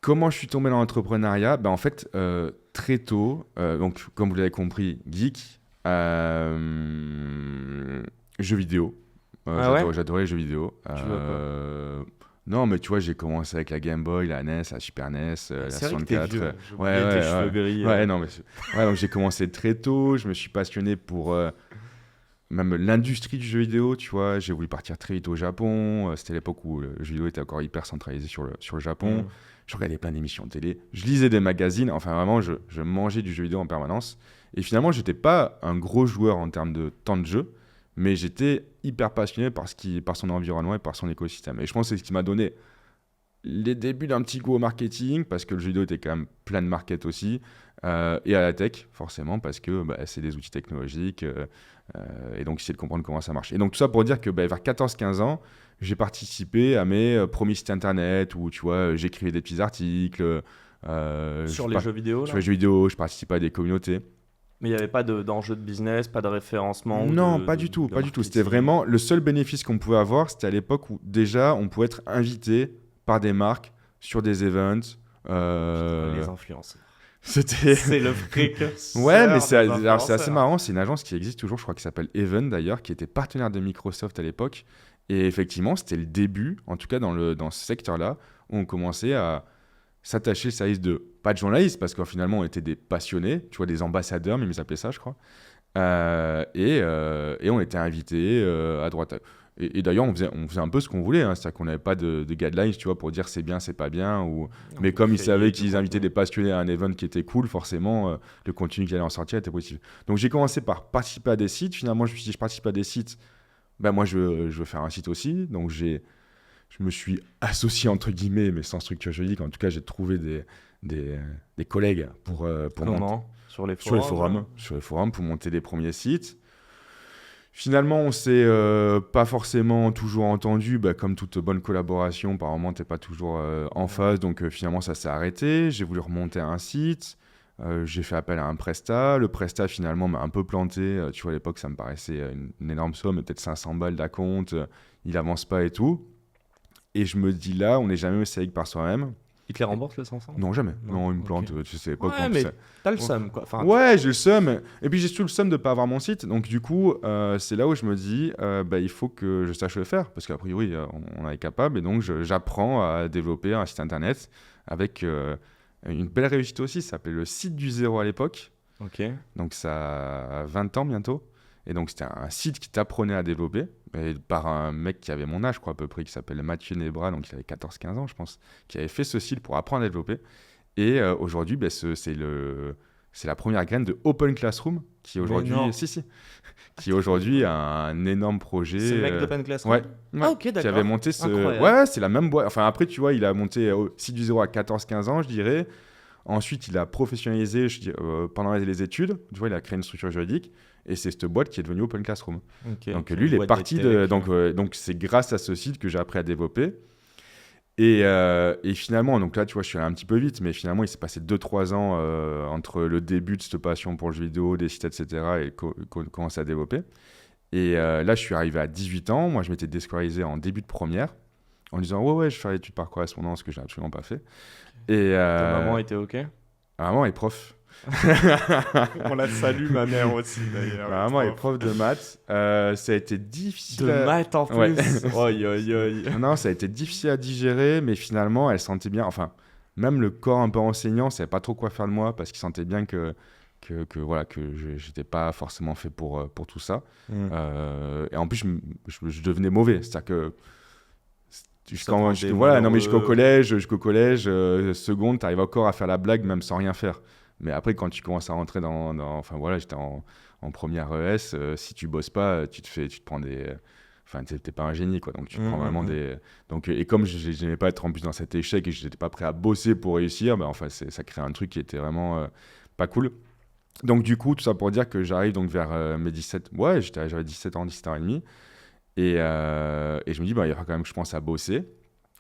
[SPEAKER 1] Comment je suis tombé dans l'entrepreneuriat? Ben, en fait, très tôt, donc comme vous l'avez compris, geek, jeux vidéo.
[SPEAKER 2] Ah ouais?
[SPEAKER 1] J'adorais les jeux vidéo.
[SPEAKER 2] Tu vois quoi?
[SPEAKER 1] Non, mais tu vois, j'ai commencé avec la Game Boy, la NES, la Super NES, la
[SPEAKER 2] C'est vrai que t'es
[SPEAKER 1] 64.
[SPEAKER 2] vieux. J'ai oublié
[SPEAKER 1] Ouais,
[SPEAKER 2] tes
[SPEAKER 1] ouais,
[SPEAKER 2] cheveux
[SPEAKER 1] ouais.
[SPEAKER 2] gris.
[SPEAKER 1] Ouais, non, mais ouais, donc j'ai commencé très tôt. Je me suis passionné pour même l'industrie du jeu vidéo, tu vois. J'ai voulu partir très vite au Japon. C'était l'époque où le jeu vidéo était encore hyper centralisé sur le Japon.
[SPEAKER 2] Mm.
[SPEAKER 1] Je regardais plein d'émissions de télé. Je lisais des magazines. Enfin, vraiment, je mangeais du jeu vidéo en permanence. Et finalement, j'étais pas un gros joueur en termes de temps de jeu, mais j'étais hyper passionné par son environnement et par son écosystème. Et je pense que c'est ce qui m'a donné les débuts d'un petit goût au marketing, parce que le jeu vidéo était quand même plein de market aussi, et à la tech, forcément, parce que c'est des outils technologiques, et donc essayer de comprendre comment ça marche. Et donc tout ça pour dire que vers 14-15 ans, j'ai participé à mes premiers sites internet, où tu vois, j'écrivais des petits articles.
[SPEAKER 2] Sur les jeux vidéo,
[SPEAKER 1] sur
[SPEAKER 2] là?
[SPEAKER 1] les jeux vidéo, je participais à des communautés.
[SPEAKER 2] Mais il n'y avait pas d'enjeu de business, pas de référencement ou
[SPEAKER 1] Non,
[SPEAKER 2] de,
[SPEAKER 1] pas
[SPEAKER 2] de-
[SPEAKER 1] du tout,
[SPEAKER 2] de
[SPEAKER 1] pas du tout. C'était
[SPEAKER 2] marketing.
[SPEAKER 1] vraiment le seul bénéfice qu'on pouvait avoir, c'était à l'époque où déjà on pouvait être invité par des marques sur des events.
[SPEAKER 2] Les influenceurs.
[SPEAKER 1] C'était
[SPEAKER 2] C'est le fric.
[SPEAKER 1] ouais, mais alors, c'est assez marrant. C'est une agence qui existe toujours, je crois, qui s'appelle Even d'ailleurs, qui était partenaire de Microsoft à l'époque. Et effectivement, c'était le début, en tout cas dans ce secteur-là, où on commençait à s'attacher au service de, pas de journalistes, parce que finalement on était des passionnés, tu vois, des ambassadeurs, même ils appelaient ça, je crois. Et on était invités à droite. Et d'ailleurs, on faisait un peu ce qu'on voulait, hein. C'est-à-dire qu'on n'avait pas de guidelines, tu vois, pour dire c'est bien, c'est pas bien. Mais comme ils savaient qu'ils invitaient des passionnés à un event qui était cool, forcément, le contenu qui allait en sortir était positif. Donc j'ai commencé par participer à des sites. Finalement, je me suis dit, je participe à des sites, ben moi je veux faire un site aussi. Donc je me suis associé, entre guillemets, mais sans structure juridique. En tout cas, j'ai trouvé des collègues pour monter.
[SPEAKER 2] Comment? Sur les
[SPEAKER 1] Sur les forums pour monter les premiers sites. Finalement, on s'est pas forcément toujours entendu, comme toute bonne collaboration, par moment, t'es pas toujours en phase, donc finalement, ça s'est arrêté. J'ai voulu remonter un site, j'ai fait appel à un prestat. Le prestat, finalement, m'a un peu planté. Tu vois, à l'époque, ça me paraissait une énorme somme, peut-être 500 balles d'acompte, il avance pas et tout. Et je me dis là, on n'est jamais aussi avec par soi-même.
[SPEAKER 2] Il te les rembourse les 500?
[SPEAKER 1] Non, jamais. Non, il me
[SPEAKER 2] ok.
[SPEAKER 1] plante, tu sais pas
[SPEAKER 2] Ouais,
[SPEAKER 1] comment
[SPEAKER 2] mais
[SPEAKER 1] ça.
[SPEAKER 2] t'as le seum, quoi. Enfin,
[SPEAKER 1] Ouais, j'ai le seum. Et puis j'ai surtout le seum de ne pas avoir mon site. Donc du coup, c'est là où je me dis, il faut que je sache le faire. Parce qu'a priori, on en est capable. Et donc j'apprends à développer un site internet avec une belle réussite aussi. Ça s'appelait le site du zéro à l'époque.
[SPEAKER 2] ok.
[SPEAKER 1] Donc ça a 20 ans bientôt. Et donc c'était un site qui t'apprenait à développer. Et par un mec qui avait mon âge, je crois à peu près, qui s'appelle Mathieu Nebra. Donc il avait 14-15 ans, je pense. Qui avait fait ce site pour apprendre à développer. Et aujourd'hui, c'est la première graine de Open Classroom, qui aujourd'hui,
[SPEAKER 2] non.
[SPEAKER 1] qui est aujourd'hui un énorme projet.
[SPEAKER 2] C'est le mec d'Open Classroom.
[SPEAKER 1] Ouais.
[SPEAKER 2] Ah, ok,
[SPEAKER 1] Qui
[SPEAKER 2] d'accord.
[SPEAKER 1] avait monté ce.
[SPEAKER 2] Incroyable.
[SPEAKER 1] Ouais, c'est la même boîte. Enfin, après, tu vois, il a monté aussi du 0 à 14-15 ans, je dirais. Ensuite, il a professionnalisé pendant les études. Tu vois, il a créé une structure juridique. Et c'est cette boîte qui est devenue Open Classroom.
[SPEAKER 2] Ok,
[SPEAKER 1] Donc,
[SPEAKER 2] c'est
[SPEAKER 1] lui,
[SPEAKER 2] une
[SPEAKER 1] il est
[SPEAKER 2] boîte
[SPEAKER 1] parti
[SPEAKER 2] de
[SPEAKER 1] de.
[SPEAKER 2] tech.
[SPEAKER 1] Donc, c'est grâce à ce site que j'ai appris à développer. Et finalement, donc là, tu vois, je suis allé un petit peu vite, mais finalement, il s'est passé 2-3 ans entre le début de cette passion pour le jeu vidéo, des sites, etc., et commencer à développer. Et là, je suis arrivé à 18 ans. Moi, je m'étais déscolarisé en début de première, en disant, ouais, je vais faire l'étude par correspondance, que je n'ai absolument pas fait. Et
[SPEAKER 2] Ta maman était ok?
[SPEAKER 1] maman est prof.
[SPEAKER 2] On la salue, ma mère aussi, d'ailleurs.
[SPEAKER 1] Ma maman est prof de maths. Ça a été difficile.
[SPEAKER 2] De maths en plus.
[SPEAKER 1] Ouais.
[SPEAKER 2] Oi, oi, oi.
[SPEAKER 1] Non, ça a été difficile à digérer, mais finalement, elle sentait bien. Enfin, même le corps un peu enseignant, ne savait pas trop quoi faire de moi parce qu'il sentait bien que voilà, que je n'étais pas forcément fait pour tout ça. Et en plus, je devenais mauvais. C'est-à-dire que voilà, non, mais jusqu'au collège, seconde, tu arrives encore à faire la blague même sans rien faire. Mais après, quand tu commences à rentrer enfin voilà, j'étais en première ES, si tu bosses pas, tu te prends des. Enfin, t'es pas un génie, quoi. Donc, tu prends vraiment des. Donc, et comme je n'aimais pas être en plus dans cet échec et que je n'étais pas prêt à bosser pour réussir, enfin, ça crée un truc qui était vraiment pas cool. Donc, du coup, tout ça pour dire que j'arrive donc vers mes 17. Ouais, j'avais 17 ans, 17 ans et demi. Et je me dis, il va quand même que je pense à bosser.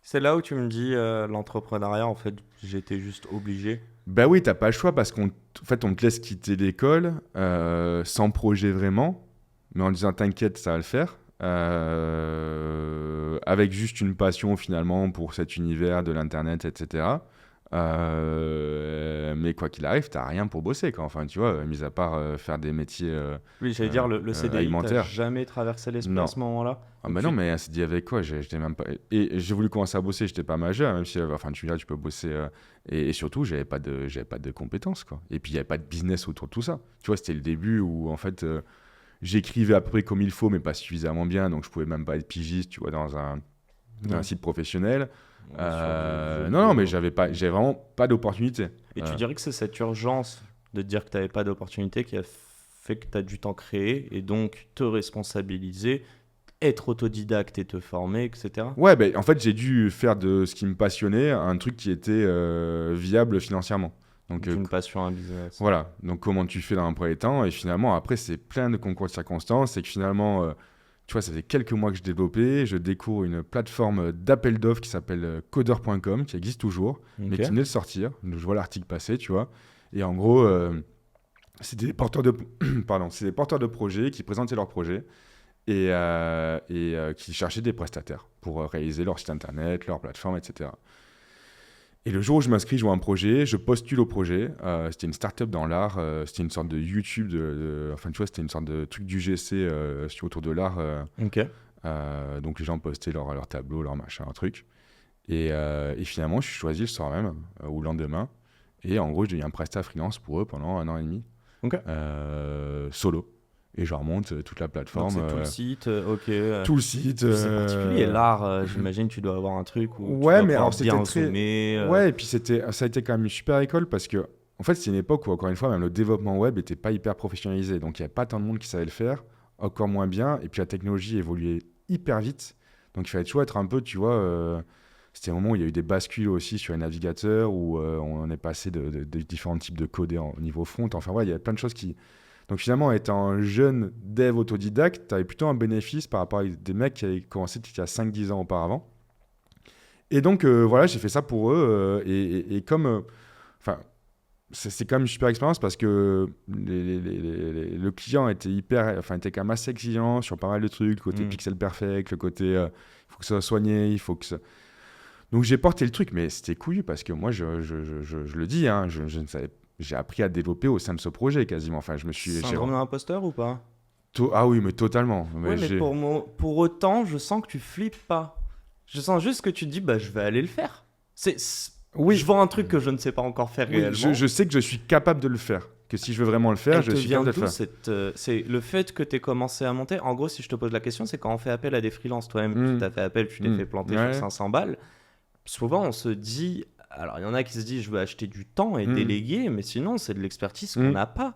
[SPEAKER 2] C'est là où tu me dis l'entrepreneuriat, en fait, j'étais juste obligé.
[SPEAKER 1] Bah oui, t'as pas le choix parce qu'en fait, on te laisse quitter l'école sans projet vraiment, mais en disant t'inquiète, ça va le faire. Avec juste une passion finalement pour cet univers de l'internet, etc. Mais quoi qu'il arrive, t'as rien pour bosser, quoi. Enfin, tu vois, mis à part faire des métiers
[SPEAKER 2] Oui, j'allais dire, le CDI, t'as
[SPEAKER 1] alimentaires.
[SPEAKER 2] jamais traversé l'esprit
[SPEAKER 1] Non.
[SPEAKER 2] à ce moment-là?
[SPEAKER 1] Ah bah non, mais un CDI avec quoi? J'étais même pas. Et j'ai voulu commencer à bosser, j'étais pas majeur, même si, enfin, tu me diras, tu peux bosser. Et surtout, j'avais pas de compétences, quoi. Et puis, il y avait pas de business autour de tout ça. Tu vois, c'était le début où, en fait, j'écrivais à peu près comme il faut, mais pas suffisamment bien, donc je pouvais même pas être pigiste, tu vois, dans un site professionnel. Non, mais j'avais vraiment pas d'opportunité.
[SPEAKER 2] Et tu dirais que c'est cette urgence de te dire que tu n'avais pas d'opportunité qui a fait que tu as dû t'en créer et donc te responsabiliser, être autodidacte et te former, etc.
[SPEAKER 1] Ouais, ben en fait, j'ai dû faire de ce qui me passionnait un truc qui était viable financièrement. Donc,
[SPEAKER 2] D'une passion à un business.
[SPEAKER 1] Voilà, donc comment tu fais dans un premier temps. Et finalement, après, c'est plein de concours de circonstances. C'est que finalement, tu vois, ça fait quelques mois que je développais. Je découvre une plateforme d'appel d'offres qui s'appelle coder.com, qui existe toujours, mais qui venait de sortir. Donc, je vois l'article passer, tu vois. Et en gros, c'est des porteurs de... c'est des porteurs de projets qui présentaient leurs projets et qui cherchaient des prestataires pour réaliser leur site internet, leur plateforme, etc. Et le jour où je m'inscris, je vois un projet, je postule au projet. C'était une start-up dans l'art, c'était une sorte de YouTube, enfin tu vois, c'était une sorte de truc du GC autour de l'art. Donc les gens postaient leur tableau, leur machin, un truc. Et finalement, je suis choisi le soir même, ou le lendemain. Et en gros, je deviens prestat freelance pour eux pendant 1 an et demi. Solo. Et je remonte toute la plateforme.
[SPEAKER 2] Donc c'est tout le site,
[SPEAKER 1] Tout le site.
[SPEAKER 2] C'est particulier, l'art, j'imagine tu dois avoir un truc où tu
[SPEAKER 1] ouais,
[SPEAKER 2] dois
[SPEAKER 1] mais alors
[SPEAKER 2] bien
[SPEAKER 1] c'était
[SPEAKER 2] zoomer.
[SPEAKER 1] Ouais, et puis ça a été quand même une super école parce que, en fait, c'est une époque où, encore une fois, même le développement web n'était pas hyper professionnalisé. Donc, il n'y avait pas tant de monde qui savait le faire, encore moins bien. Et puis, la technologie évoluait hyper vite. Donc, il fallait toujours être un peu, tu vois... C'était un moment où il y a eu des bascules aussi sur les navigateurs, où on est passé de différents types de codés au niveau front. Enfin, ouais, il y avait plein de choses qui... Donc finalement, étant un jeune dev autodidacte, tu avais plutôt un bénéfice par rapport à des mecs qui avaient commencé il y a 5-10 ans auparavant. Et donc, voilà, j'ai fait ça pour eux. Et comme... Enfin, c'est quand même une super expérience parce que le client était était quand même assez exigeant sur pas mal de trucs, le côté pixel perfect, le côté... il faut que ça soit soigné, il faut que ça... Donc j'ai porté le truc, mais c'était couillu parce que moi, je le dis, hein, je ne savais pas. J'ai appris à développer au sein de ce projet quasiment. Enfin,
[SPEAKER 2] Syndrome d'imposteur ou pas?
[SPEAKER 1] Ah oui, mais totalement.
[SPEAKER 2] Mais pour autant, je sens que tu flippes pas. Je sens juste que tu te dis, bah, je vais aller le faire.
[SPEAKER 1] Oui.
[SPEAKER 2] Je vois un truc que je ne sais pas encore faire réellement.
[SPEAKER 1] Je sais que je suis capable de le faire. Que si je veux vraiment le faire, je suis capable de le faire.
[SPEAKER 2] C'est le fait que tu aies commencé à monter. En gros, si je te pose la question, c'est quand on fait appel à des freelances. Toi-même, tu t'as fait appel, tu t'es fait planter sur 500 balles. Souvent, on se dit Alors, il y en a qui se disent, je veux acheter du temps et déléguer, mais sinon, c'est de l'expertise qu'on n'a pas.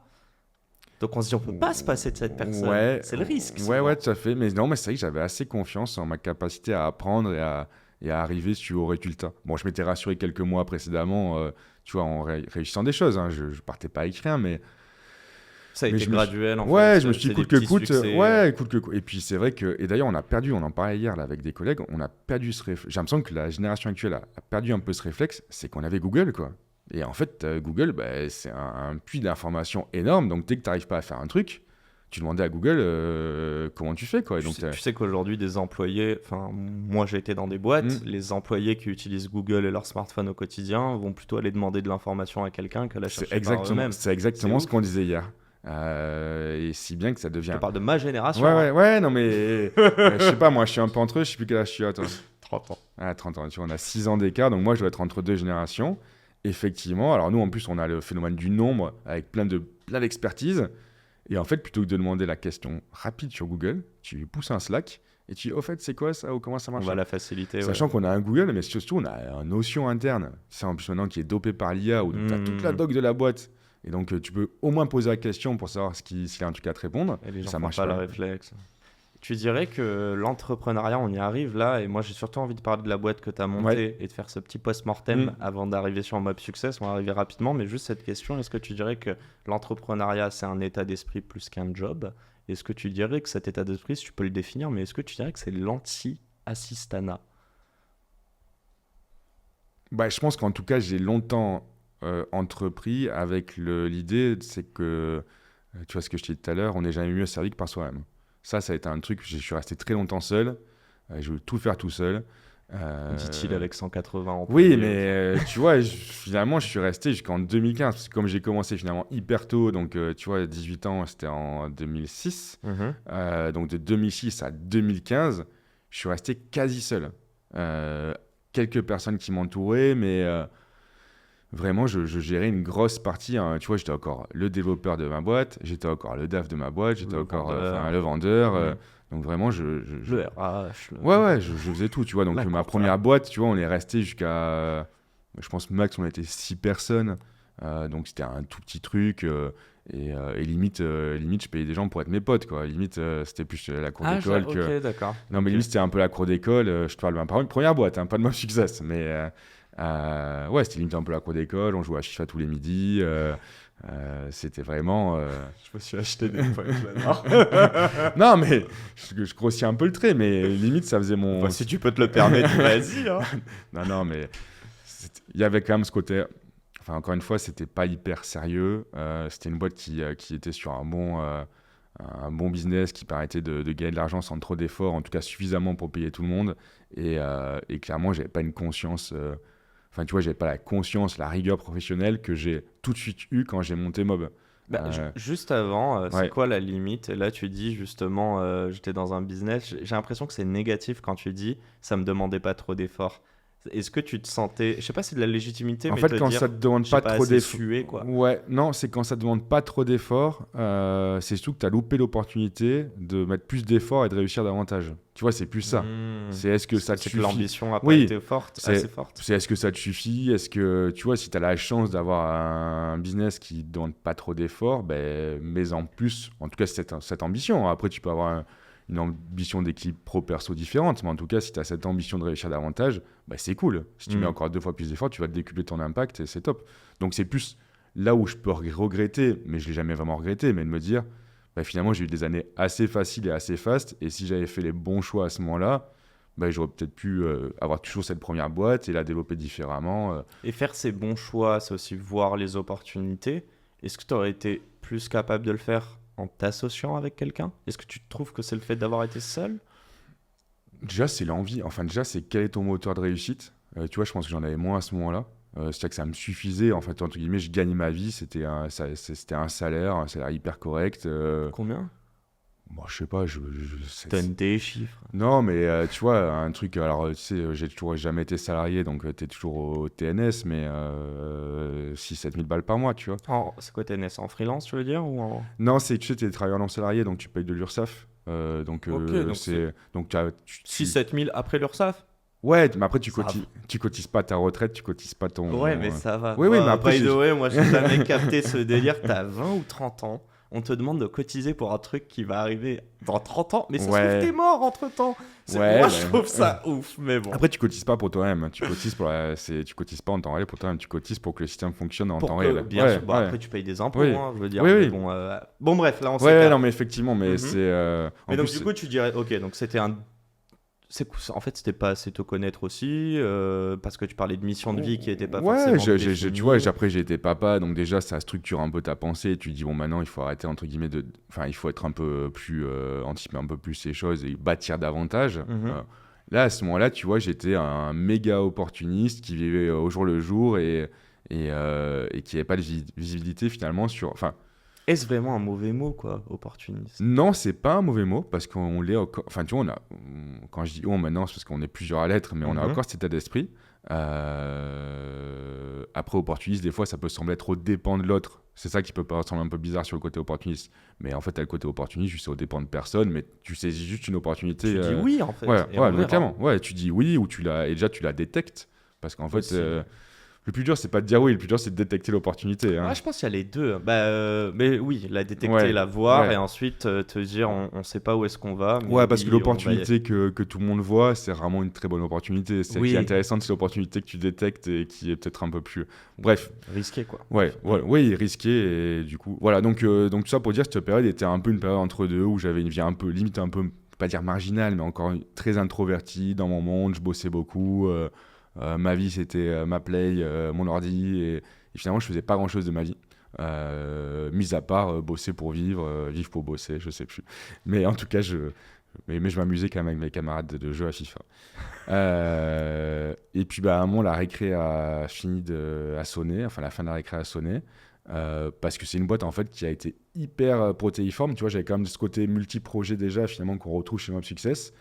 [SPEAKER 2] Donc, on se dit, on peut pas se passer de cette personne.
[SPEAKER 1] Ouais,
[SPEAKER 2] c'est le risque.
[SPEAKER 1] Ouais, tout à fait. Mais non, mais c'est vrai que j'avais assez confiance en ma capacité à apprendre et à arriver au résultat. Bon, je m'étais rassuré quelques mois précédemment, tu vois, en réussissant des choses. Hein. Je partais pas avec rien, mais...
[SPEAKER 2] Ça a été graduel, en fait.
[SPEAKER 1] Ouais, je me suis dit, coûte que coûte.
[SPEAKER 2] Succès.
[SPEAKER 1] Coûte que coûte. Et puis, c'est vrai que... Et d'ailleurs, on en parlait hier là, avec des collègues, on a perdu ce réflexe. J'ai l'impression que la génération actuelle a perdu un peu ce réflexe, c'est qu'on avait Google, quoi. Et en fait, Google, bah, c'est un puits d'informations énorme. Donc, dès que tu n'arrives pas à faire un truc, tu demandais à Google comment tu fais, quoi. Et donc,
[SPEAKER 2] Tu sais qu'aujourd'hui, des employés, enfin, moi j'ai été dans des boîtes, les employés qui utilisent Google et leur smartphone au quotidien vont plutôt aller demander de l'information à quelqu'un que la chercher par eux-mêmes.
[SPEAKER 1] C'est exactement ce qu'on disait hier. Et si bien que ça devient...
[SPEAKER 2] Je te parle de ma génération.
[SPEAKER 1] Ouais, non mais... je sais pas, moi je suis un peu entre eux, je sais plus quel âge je suis, attends.
[SPEAKER 2] 30 ans.
[SPEAKER 1] Ah, 30 ans, tu vois, on a 6 ans d'écart, donc moi je dois être entre deux générations. Effectivement, alors nous en plus on a le phénomène du nombre avec plein d'expertise. Et en fait, plutôt que de demander la question rapide sur Google, tu pousses un Slack et tu dis, au fait, c'est quoi ça ou comment ça marche?
[SPEAKER 2] On va la faciliter.
[SPEAKER 1] Sachant qu'on a un Google, mais surtout, on a un Notion interne. C'est en plus maintenant qui est dopé par l'IA, où tu as toute la doc de la boîte. Et donc, tu peux au moins poser la question pour savoir s'il y a un truc à te répondre.
[SPEAKER 2] Et les gens
[SPEAKER 1] ça
[SPEAKER 2] font
[SPEAKER 1] marche
[SPEAKER 2] pas le réflexe. Tu dirais que l'entrepreneuriat, on y arrive là, et moi j'ai surtout envie de parler de la boîte que tu as montée et de faire ce petit post-mortem avant d'arriver sur Mob Success. On va arriver rapidement, mais juste cette question, est-ce que tu dirais que l'entrepreneuriat c'est un état d'esprit plus qu'un job? Est-ce que tu dirais que cet état d'esprit, si tu peux le définir, mais est-ce que tu dirais que c'est l'anti-assistana?
[SPEAKER 1] Bah, je pense qu'en tout cas, j'ai longtemps entrepris avec l'idée, c'est que, tu vois ce que je t'ai dit tout à l'heure, on n'est jamais mieux servi que par soi-même. Ça a été un truc, je suis resté très longtemps seul, je veux tout faire tout seul.
[SPEAKER 2] Dit-il avec 180 ans.
[SPEAKER 1] Oui, mais tu vois, finalement, je suis resté jusqu'en 2015, parce que comme j'ai commencé finalement hyper tôt, donc tu vois, 18 ans, c'était en 2006, donc de 2006 à 2015, je suis resté quasi seul. Quelques personnes qui m'entouraient, mais vraiment, je gérais une grosse partie. Hein. Tu vois, j'étais encore le développeur de ma boîte, j'étais encore le DAF de ma boîte, j'étais encore le vendeur. Donc vraiment,
[SPEAKER 2] le RH.
[SPEAKER 1] Ouais, je faisais tout, tu vois. Donc ma première boîte, tu vois, on est resté jusqu'à... Je pense max, on était 6 personnes. Donc c'était un tout petit truc. Et limite, je payais des gens pour être mes potes, quoi. Limite, c'était plus la cour d'école que...
[SPEAKER 2] Ok, d'accord.
[SPEAKER 1] Non, mais limite, c'était un peu la cour d'école. Je te parle par une première boîte, hein, pas de Mob Success. Mais ouais, c'était limite un peu la cour d'école. On jouait à FIFA tous les midis. C'était vraiment...
[SPEAKER 2] Je me suis acheté des points là.
[SPEAKER 1] Non, mais je grossis un peu le trait, mais limite, ça faisait mon...
[SPEAKER 2] Bah, si tu peux te le permettre, vas-y. Hein.
[SPEAKER 1] Non, mais il y avait quand même ce côté... Enfin, encore une fois, c'était pas hyper sérieux. C'était une boîte qui était sur un bon business, qui permettait de gagner de l'argent sans trop d'efforts, en tout cas suffisamment pour payer tout le monde. Et clairement, j'avais pas une conscience... Enfin, tu vois, j'avais pas la conscience, la rigueur professionnelle que j'ai tout de suite eu quand j'ai monté Mob.
[SPEAKER 2] Juste avant, c'est quoi la limite? Et là, tu dis justement, j'étais dans un business. J'ai l'impression que c'est négatif quand tu dis ça me demandait pas trop d'efforts. Est-ce que tu te sentais, je sais pas si c'est de la légitimité,
[SPEAKER 1] en
[SPEAKER 2] mais
[SPEAKER 1] fait, quand ça te demande pas trop
[SPEAKER 2] d'efforts, quoi.
[SPEAKER 1] Ouais, non, c'est quand ça te demande pas trop d'efforts, c'est surtout que tu as loupé l'opportunité de mettre plus d'efforts et de réussir davantage. Tu vois, c'est plus ça. C'est est-ce que ça te suffit?
[SPEAKER 2] Que l'ambition a pas été assez forte.
[SPEAKER 1] C'est est-ce que ça te suffit? Est-ce que, tu vois, si tu as la chance d'avoir un business qui ne demande pas trop d'efforts, ben, mets en plus, en tout cas, cette ambition. Après, tu peux avoir une ambition d'équilibre pro-perso différente, mais en tout cas, si tu as cette ambition de réussir davantage, bah, c'est cool. Si tu mets encore 2 fois plus d'efforts, tu vas décupler ton impact et c'est top. Donc, c'est plus là où je peux regretter, mais je ne l'ai jamais vraiment regretté, mais de me dire, bah, finalement, j'ai eu des années assez faciles et assez fastes, et si j'avais fait les bons choix à ce moment-là, bah, j'aurais peut-être pu avoir toujours cette première boîte et la développer différemment.
[SPEAKER 2] Et faire ces bons choix, c'est aussi voir les opportunités. Est-ce que tu aurais été plus capable de le faire en t'associant avec quelqu'un? Est-ce que tu trouves que c'est le fait d'avoir été seul?
[SPEAKER 1] Déjà, c'est l'envie. Enfin, déjà, c'est quel est ton moteur de réussite? Tu vois, je pense que j'en avais moins à ce moment-là. C'est-à-dire que ça me suffisait. En fait, entre guillemets, je gagnais ma vie. C'était un salaire hyper correct.
[SPEAKER 2] Combien?
[SPEAKER 1] Bon, je sais pas.
[SPEAKER 2] Donne des chiffres.
[SPEAKER 1] Non, mais tu vois, un truc... Alors, tu sais, j'ai toujours jamais été salarié, donc tu es toujours au TNS, mais 6-7 000 balles par mois, tu vois.
[SPEAKER 2] C'est quoi TNS? En freelance, tu veux dire ou
[SPEAKER 1] Non, c'est que tu sais, tu es travailleur non salarié, donc tu payes de l'URSSAF. Donc,
[SPEAKER 2] donc tu as
[SPEAKER 1] 6-7
[SPEAKER 2] 6-7 000 après l'URSSAF?
[SPEAKER 1] Ouais, mais après,
[SPEAKER 2] Ça va.
[SPEAKER 1] tu cotises pas ta retraite, tu cotises pas ton.
[SPEAKER 2] Ouais, mais ça va.
[SPEAKER 1] Oui, oui, mais après,
[SPEAKER 2] by the way, moi, j'ai jamais capté ce délire. T'as 20 ou 30 ans, on te demande de cotiser pour un truc qui va arriver dans 30 ans, mais ça se trouve,
[SPEAKER 1] Ouais.
[SPEAKER 2] t'es mort entre-temps.
[SPEAKER 1] Ouais,
[SPEAKER 2] Moi,
[SPEAKER 1] bah,
[SPEAKER 2] je trouve ça ouf, mais bon.
[SPEAKER 1] Après, tu cotises pas pour toi-même. Tu cotises tu cotises pas en temps réel pour toi-même. Tu cotises pour que le système fonctionne en
[SPEAKER 2] Pour
[SPEAKER 1] temps
[SPEAKER 2] que,
[SPEAKER 1] réel.
[SPEAKER 2] bien
[SPEAKER 1] Ouais,
[SPEAKER 2] sûr, bon,
[SPEAKER 1] ouais.
[SPEAKER 2] après, tu payes des impôts,
[SPEAKER 1] Oui.
[SPEAKER 2] hein, je veux dire.
[SPEAKER 1] Oui,
[SPEAKER 2] mais
[SPEAKER 1] oui.
[SPEAKER 2] bon, bref, là, on
[SPEAKER 1] Ouais,
[SPEAKER 2] s'écarte.
[SPEAKER 1] non, mais effectivement, mais
[SPEAKER 2] Mhm.
[SPEAKER 1] c'est.
[SPEAKER 2] Mais
[SPEAKER 1] En
[SPEAKER 2] donc,
[SPEAKER 1] plus,
[SPEAKER 2] du coup, tu dirais, ok, donc c'était un. En fait, c'était pas assez te connaître aussi, parce que tu parlais de mission de vie qui était pas
[SPEAKER 1] ouais,
[SPEAKER 2] forcément définie.
[SPEAKER 1] tu vois, après j'ai été papa, donc déjà ça structure un peu ta pensée. Tu te dis bon, maintenant il faut arrêter entre guillemets enfin il faut être un peu plus anticiper un peu plus ces choses et bâtir davantage.
[SPEAKER 2] Mhm.
[SPEAKER 1] Là à ce moment-là, tu vois, j'étais un méga opportuniste qui vivait au jour le jour et qui n'avait pas de visibilité finalement sur. Enfin,
[SPEAKER 2] Est-ce vraiment un mauvais mot, quoi, opportuniste?
[SPEAKER 1] non, c'est pas un mauvais mot parce qu'on l'est encore. Enfin, tu vois, quand je dis on maintenant, c'est parce qu'on est plusieurs à l'être, mais on a
[SPEAKER 2] Mhm.
[SPEAKER 1] encore cet état d'esprit. Après, opportuniste, des fois, ça peut sembler trop dépend de l'autre. C'est ça qui peut sembler un peu bizarre sur le côté opportuniste. Mais en fait, t'as le côté opportuniste, juste au dépend de personne, mais tu saisis juste une opportunité.
[SPEAKER 2] Tu dis oui, en fait.
[SPEAKER 1] Ouais,
[SPEAKER 2] et on verra.
[SPEAKER 1] clairement. Ouais, tu dis oui ou et déjà tu la détectes. Parce qu'en fait,
[SPEAKER 2] Aussi.
[SPEAKER 1] le plus dur, c'est pas de dire oui, le plus dur, c'est de détecter l'opportunité. Hein.
[SPEAKER 2] Ouais, je pense qu'il y a les deux. Mais oui, la détecter,
[SPEAKER 1] Ouais,
[SPEAKER 2] la voir,
[SPEAKER 1] ouais.
[SPEAKER 2] et ensuite te dire on sait pas où est-ce qu'on va. Mais
[SPEAKER 1] Ouais, parce
[SPEAKER 2] oui,
[SPEAKER 1] que
[SPEAKER 2] on va y aller.
[SPEAKER 1] l'opportunité que tout le monde voit, c'est vraiment une très bonne opportunité. Celle
[SPEAKER 2] Oui.
[SPEAKER 1] qui est intéressante, c'est l'opportunité que tu détectes et qui est peut-être un peu plus. Bref,
[SPEAKER 2] Risqué, quoi.
[SPEAKER 1] ouais, oui, risqué. Et du coup, voilà. Donc tout ça pour dire que cette période était un peu une période entre deux où j'avais une vie un peu, limite un peu, pas dire marginale, mais encore très introvertie dans mon monde. Je bossais beaucoup. Ma vie, c'était ma play, mon ordi. Et finalement, je faisais pas grand chose de ma vie. Mis à part bosser pour vivre, vivre pour bosser, je sais plus. Mais en tout cas, mais je m'amusais quand même avec mes camarades de jeu à FIFA. Et puis, à un moment, la récré a fini à sonner, enfin, la fin de la récré a sonné. Parce que c'est une boîte en fait qui a été hyper protéiforme. Tu vois, j'avais quand même ce côté multi-projet déjà, finalement, qu'on retrouve chez Mob Success.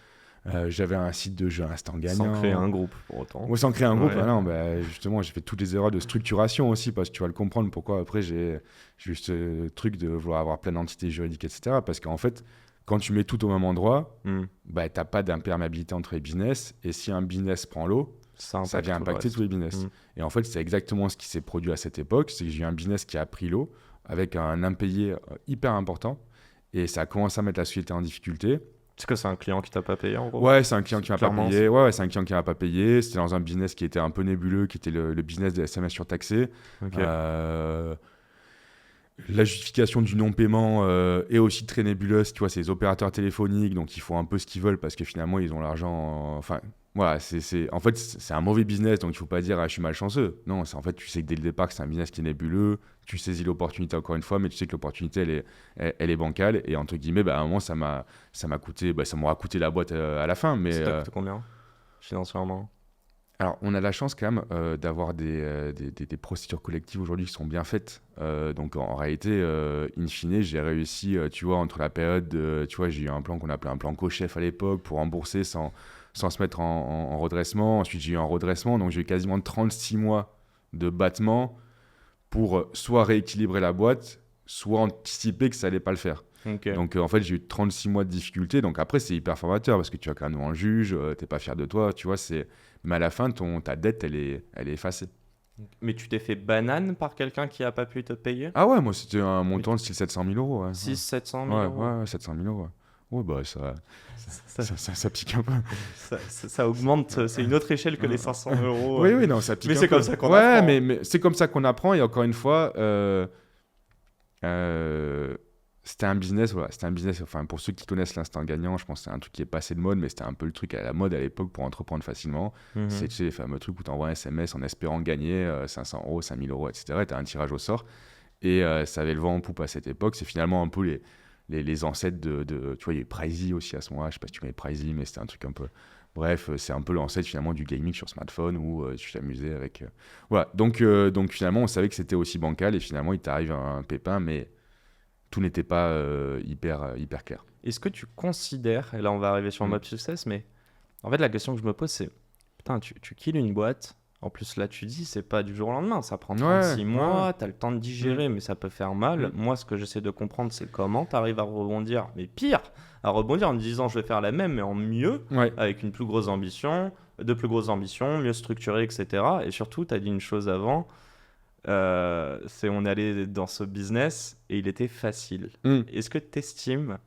[SPEAKER 1] J'avais un site de jeu instant gagnant.
[SPEAKER 2] Sans créer un groupe, pour autant.
[SPEAKER 1] Ouais, sans créer un groupe,
[SPEAKER 2] Ouais.
[SPEAKER 1] non, justement, j'ai fait toutes les erreurs de structuration aussi, parce que tu vas le comprendre pourquoi après j'ai eu ce truc de vouloir avoir plein d'entités juridiques, etc. Parce qu'en fait, quand tu mets tout au même endroit,
[SPEAKER 2] Hmm.
[SPEAKER 1] t'as pas d'imperméabilité entre les business, et si un business prend l'eau, ça
[SPEAKER 2] impacte
[SPEAKER 1] vient
[SPEAKER 2] tout le
[SPEAKER 1] impacter
[SPEAKER 2] reste.
[SPEAKER 1] tous les business.
[SPEAKER 2] Hmm.
[SPEAKER 1] Et en fait, c'est exactement ce qui s'est produit à cette époque, c'est que j'ai eu un business qui a pris l'eau, avec un impayé hyper important, et ça a commencé à mettre la société en difficulté.
[SPEAKER 2] Est-ce que c'est un client qui t'a pas payé, en gros?
[SPEAKER 1] Ouais, c'est un client qui m'a pas
[SPEAKER 2] Clairement,
[SPEAKER 1] payé. Ouais, c'est un client qui m'a pas payé. C'était dans un business qui était un peu nébuleux, qui était le business des SMS surtaxés.
[SPEAKER 2] Ok.
[SPEAKER 1] La justification du non-paiement est aussi très nébuleuse. Tu vois, c'est les opérateurs téléphoniques, donc ils font un peu ce qu'ils veulent parce que finalement, ils ont l'argent. Enfin, voilà, en fait, c'est un mauvais business, donc il faut pas dire ah, je suis malchanceux. Non, en fait, tu sais que dès le départ, que c'est un business qui est nébuleux. Tu saisis l'opportunité encore une fois, mais tu sais que l'opportunité, elle est bancale. Et entre guillemets, à un moment, ça m'aura coûté la boîte à la fin. Mais
[SPEAKER 2] Ça t'a coûté combien, financièrement?
[SPEAKER 1] alors, on a la chance quand même d'avoir des procédures collectives aujourd'hui qui sont bien faites. Donc, en réalité, in fine, j'ai réussi, tu vois, entre la période, tu vois, j'ai eu un plan qu'on appelait un plan co-chef à l'époque pour rembourser sans se mettre en redressement. Ensuite, j'ai eu un redressement, donc j'ai eu quasiment 36 mois de battement pour soit rééquilibrer la boîte, soit anticiper que ça allait pas le faire.
[SPEAKER 2] Ok.
[SPEAKER 1] Donc en fait, j'ai eu 36 mois de difficulté. Donc après, c'est hyper formateur parce que tu vas quand même devant un juge, t'es pas fier de toi, tu vois. Mais à la fin, ta dette, elle est effacée.
[SPEAKER 2] Mais tu t'es fait banane par quelqu'un qui a pas pu te payer?
[SPEAKER 1] Ah ouais, moi, c'était un montant de style 700 000 euros. Ouais.
[SPEAKER 2] 600-700 000
[SPEAKER 1] Ouais,
[SPEAKER 2] euros.
[SPEAKER 1] ouais, 700 000 euros. Ouais, bah ça pique un peu.
[SPEAKER 2] Ça augmente, c'est une autre échelle que les 500 euros.
[SPEAKER 1] Oui, non, ça pique
[SPEAKER 2] Mais
[SPEAKER 1] un
[SPEAKER 2] c'est
[SPEAKER 1] peu.
[SPEAKER 2] comme ça qu'on
[SPEAKER 1] ouais,
[SPEAKER 2] apprend.
[SPEAKER 1] mais c'est comme ça qu'on apprend. Et encore une fois, c'était un business, voilà. C'était un business, enfin, pour ceux qui connaissent l'instant gagnant, je pense que c'est un truc qui est passé de mode, mais c'était un peu le truc à la mode à l'époque pour entreprendre facilement.
[SPEAKER 2] Mhm.
[SPEAKER 1] C'est, tu sais, les fameux trucs où tu envoies un SMS en espérant gagner 500 euros, 5000 euros, etc. Et tu as un tirage au sort. Et ça avait le vent en poupe à cette époque. C'est finalement un peu les ancêtres tu vois, il y a eu Pricey aussi à ce moment-là. Je sais pas si tu connais Pricey, mais c'était un truc un peu. Bref, c'est un peu l'ancêtre finalement du gaming sur smartphone où tu t'amusais avec. Voilà. Donc finalement, on savait que c'était aussi bancal et finalement, il t'arrive un pépin, mais tout n'était pas hyper clair.
[SPEAKER 2] Est-ce que tu considères, et là on va arriver sur le Mob Success, mais en fait la question que je me pose c'est, putain, tu kills une boîte, en plus là tu dis c'est pas du jour au lendemain, ça prend 36 mois, t'as le temps de digérer, mais ça peut faire mal. Moi ce que j'essaie de comprendre c'est comment t'arrives à rebondir, mais pire, à rebondir en me disant je vais faire la même mais en mieux,
[SPEAKER 1] Ouais.
[SPEAKER 2] avec une plus grosse ambition, de plus grosses ambitions, mieux structuré, etc. Et surtout, tu as dit une chose avant, c'est on allait dans ce business et il était facile.
[SPEAKER 1] Mm.
[SPEAKER 2] Est-ce que tu estimes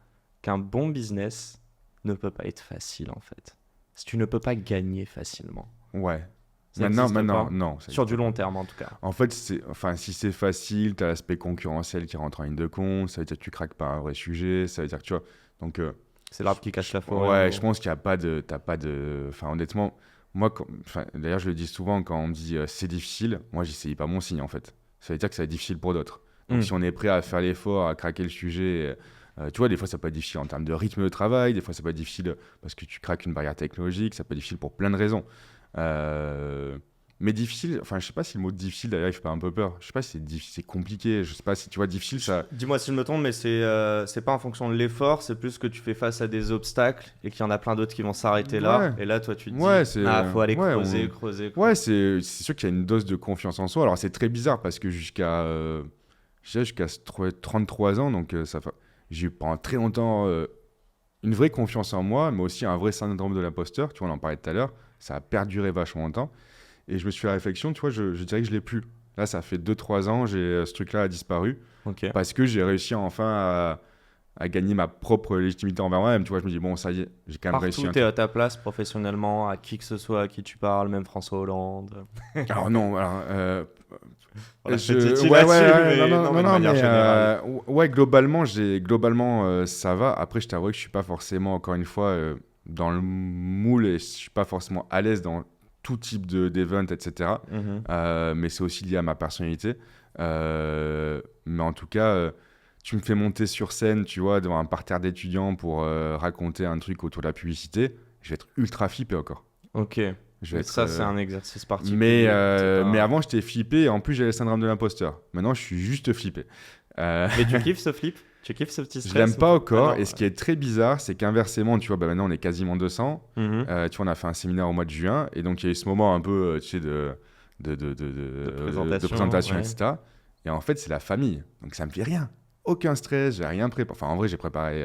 [SPEAKER 2] qu'un bon business ne peut pas être facile en fait? Si tu ne peux pas gagner facilement.
[SPEAKER 1] Ouais.
[SPEAKER 2] Ça
[SPEAKER 1] Maintenant,
[SPEAKER 2] existe pas
[SPEAKER 1] non. Ça
[SPEAKER 2] Sur
[SPEAKER 1] existe
[SPEAKER 2] du
[SPEAKER 1] pas.
[SPEAKER 2] long terme en tout cas.
[SPEAKER 1] En fait, si c'est facile, tu as l'aspect concurrentiel qui rentre en ligne de compte, ça veut dire que tu craques pas un vrai sujet, ça veut dire que tu vois. Donc,
[SPEAKER 2] C'est l'arbre qui cache la forêt. en
[SPEAKER 1] ouais,
[SPEAKER 2] gros.
[SPEAKER 1] je pense qu'il n'y a pas de. Enfin, honnêtement, moi, d'ailleurs, je le dis souvent quand on me dit c'est difficile, moi, j'essaye pas mon signe en fait. Ça veut dire que ça va être difficile pour d'autres. Donc,
[SPEAKER 2] Mm.
[SPEAKER 1] si on est prêt à faire l'effort, à craquer le sujet, tu vois, des fois, ça peut être difficile en termes de rythme de travail, des fois, ça peut être difficile parce que tu craques une barrière technologique, ça peut être difficile pour plein de raisons. Mais difficile, enfin, je sais pas si le mot difficile d'ailleurs, il fait pas un peu peur. Je sais pas si c'est compliqué, je sais pas si tu vois, difficile, ça.
[SPEAKER 2] Dis-moi si je me trompe, mais c'est pas en fonction de l'effort, c'est plus que tu fais face à des obstacles et qu'il y en a plein d'autres qui vont s'arrêter là.
[SPEAKER 1] Ouais.
[SPEAKER 2] Et là, toi, tu te dis,
[SPEAKER 1] Ouais, c'est.
[SPEAKER 2] faut aller
[SPEAKER 1] ouais,
[SPEAKER 2] creuser.
[SPEAKER 1] Ouais, c'est sûr qu'il y a une dose de confiance en soi. Alors, c'est très bizarre parce que jusqu'à 33 ans, donc j'ai eu pendant très longtemps une vraie confiance en moi, mais aussi un vrai syndrome de l'imposteur. Tu vois, on en parlait tout à l'heure. Ça a perduré vachement longtemps. Et je me suis fait la réflexion, tu vois, je dirais que je l'ai plus. Là, ça fait 2-3 ans, ce truc-là a disparu
[SPEAKER 2] Ok.
[SPEAKER 1] parce que j'ai réussi enfin à gagner ma propre légitimité envers moi-même. Tu vois, je me dis, bon, ça y est, j'ai quand même réussi
[SPEAKER 2] Partout,
[SPEAKER 1] un
[SPEAKER 2] tu es
[SPEAKER 1] truc.
[SPEAKER 2] à ta place professionnellement, à qui que ce soit à qui tu parles, même François Hollande.
[SPEAKER 1] Alors non, alors,
[SPEAKER 2] Voilà,
[SPEAKER 1] je-
[SPEAKER 2] c'est titi
[SPEAKER 1] ouais,
[SPEAKER 2] là-dessus, mais
[SPEAKER 1] non,
[SPEAKER 2] de manière
[SPEAKER 1] mais,
[SPEAKER 2] générale.
[SPEAKER 1] ouais, globalement, ça va. Après, je t'avoue que je suis pas forcément, encore une fois, dans le moule et je suis pas forcément à l'aise dans tout type d'event, etc.
[SPEAKER 2] Mhm.
[SPEAKER 1] Mais c'est aussi lié à ma personnalité. Mais en tout cas, tu me fais monter sur scène, tu vois, devant un parterre d'étudiants pour raconter un truc autour de la publicité, je vais être ultra flippé encore.
[SPEAKER 2] Ok.
[SPEAKER 1] Je vais
[SPEAKER 2] Mais
[SPEAKER 1] être,
[SPEAKER 2] ça, c'est un exercice particulier.
[SPEAKER 1] mais
[SPEAKER 2] etc.
[SPEAKER 1] avant, j'étais flippé et en plus, j'avais le syndrome de l'imposteur. Maintenant, je suis juste flippé.
[SPEAKER 2] Mais tu kiffes ce flip? Tu kiffes ce petit
[SPEAKER 1] Je
[SPEAKER 2] stress?
[SPEAKER 1] l'aime pas encore.
[SPEAKER 2] Ah non,
[SPEAKER 1] Et ce qui est très bizarre, c'est qu'inversement, tu vois, bah maintenant, on est quasiment 200.
[SPEAKER 2] Mhm.
[SPEAKER 1] Tu vois, on a fait un séminaire au mois de juin. Et donc, il y a eu ce moment un peu, tu sais, de présentation,
[SPEAKER 2] ouais.
[SPEAKER 1] etc. Et en fait, c'est la famille. Donc, ça me fait rien. Aucun stress, j'ai rien préparé. Enfin, en vrai, j'ai préparé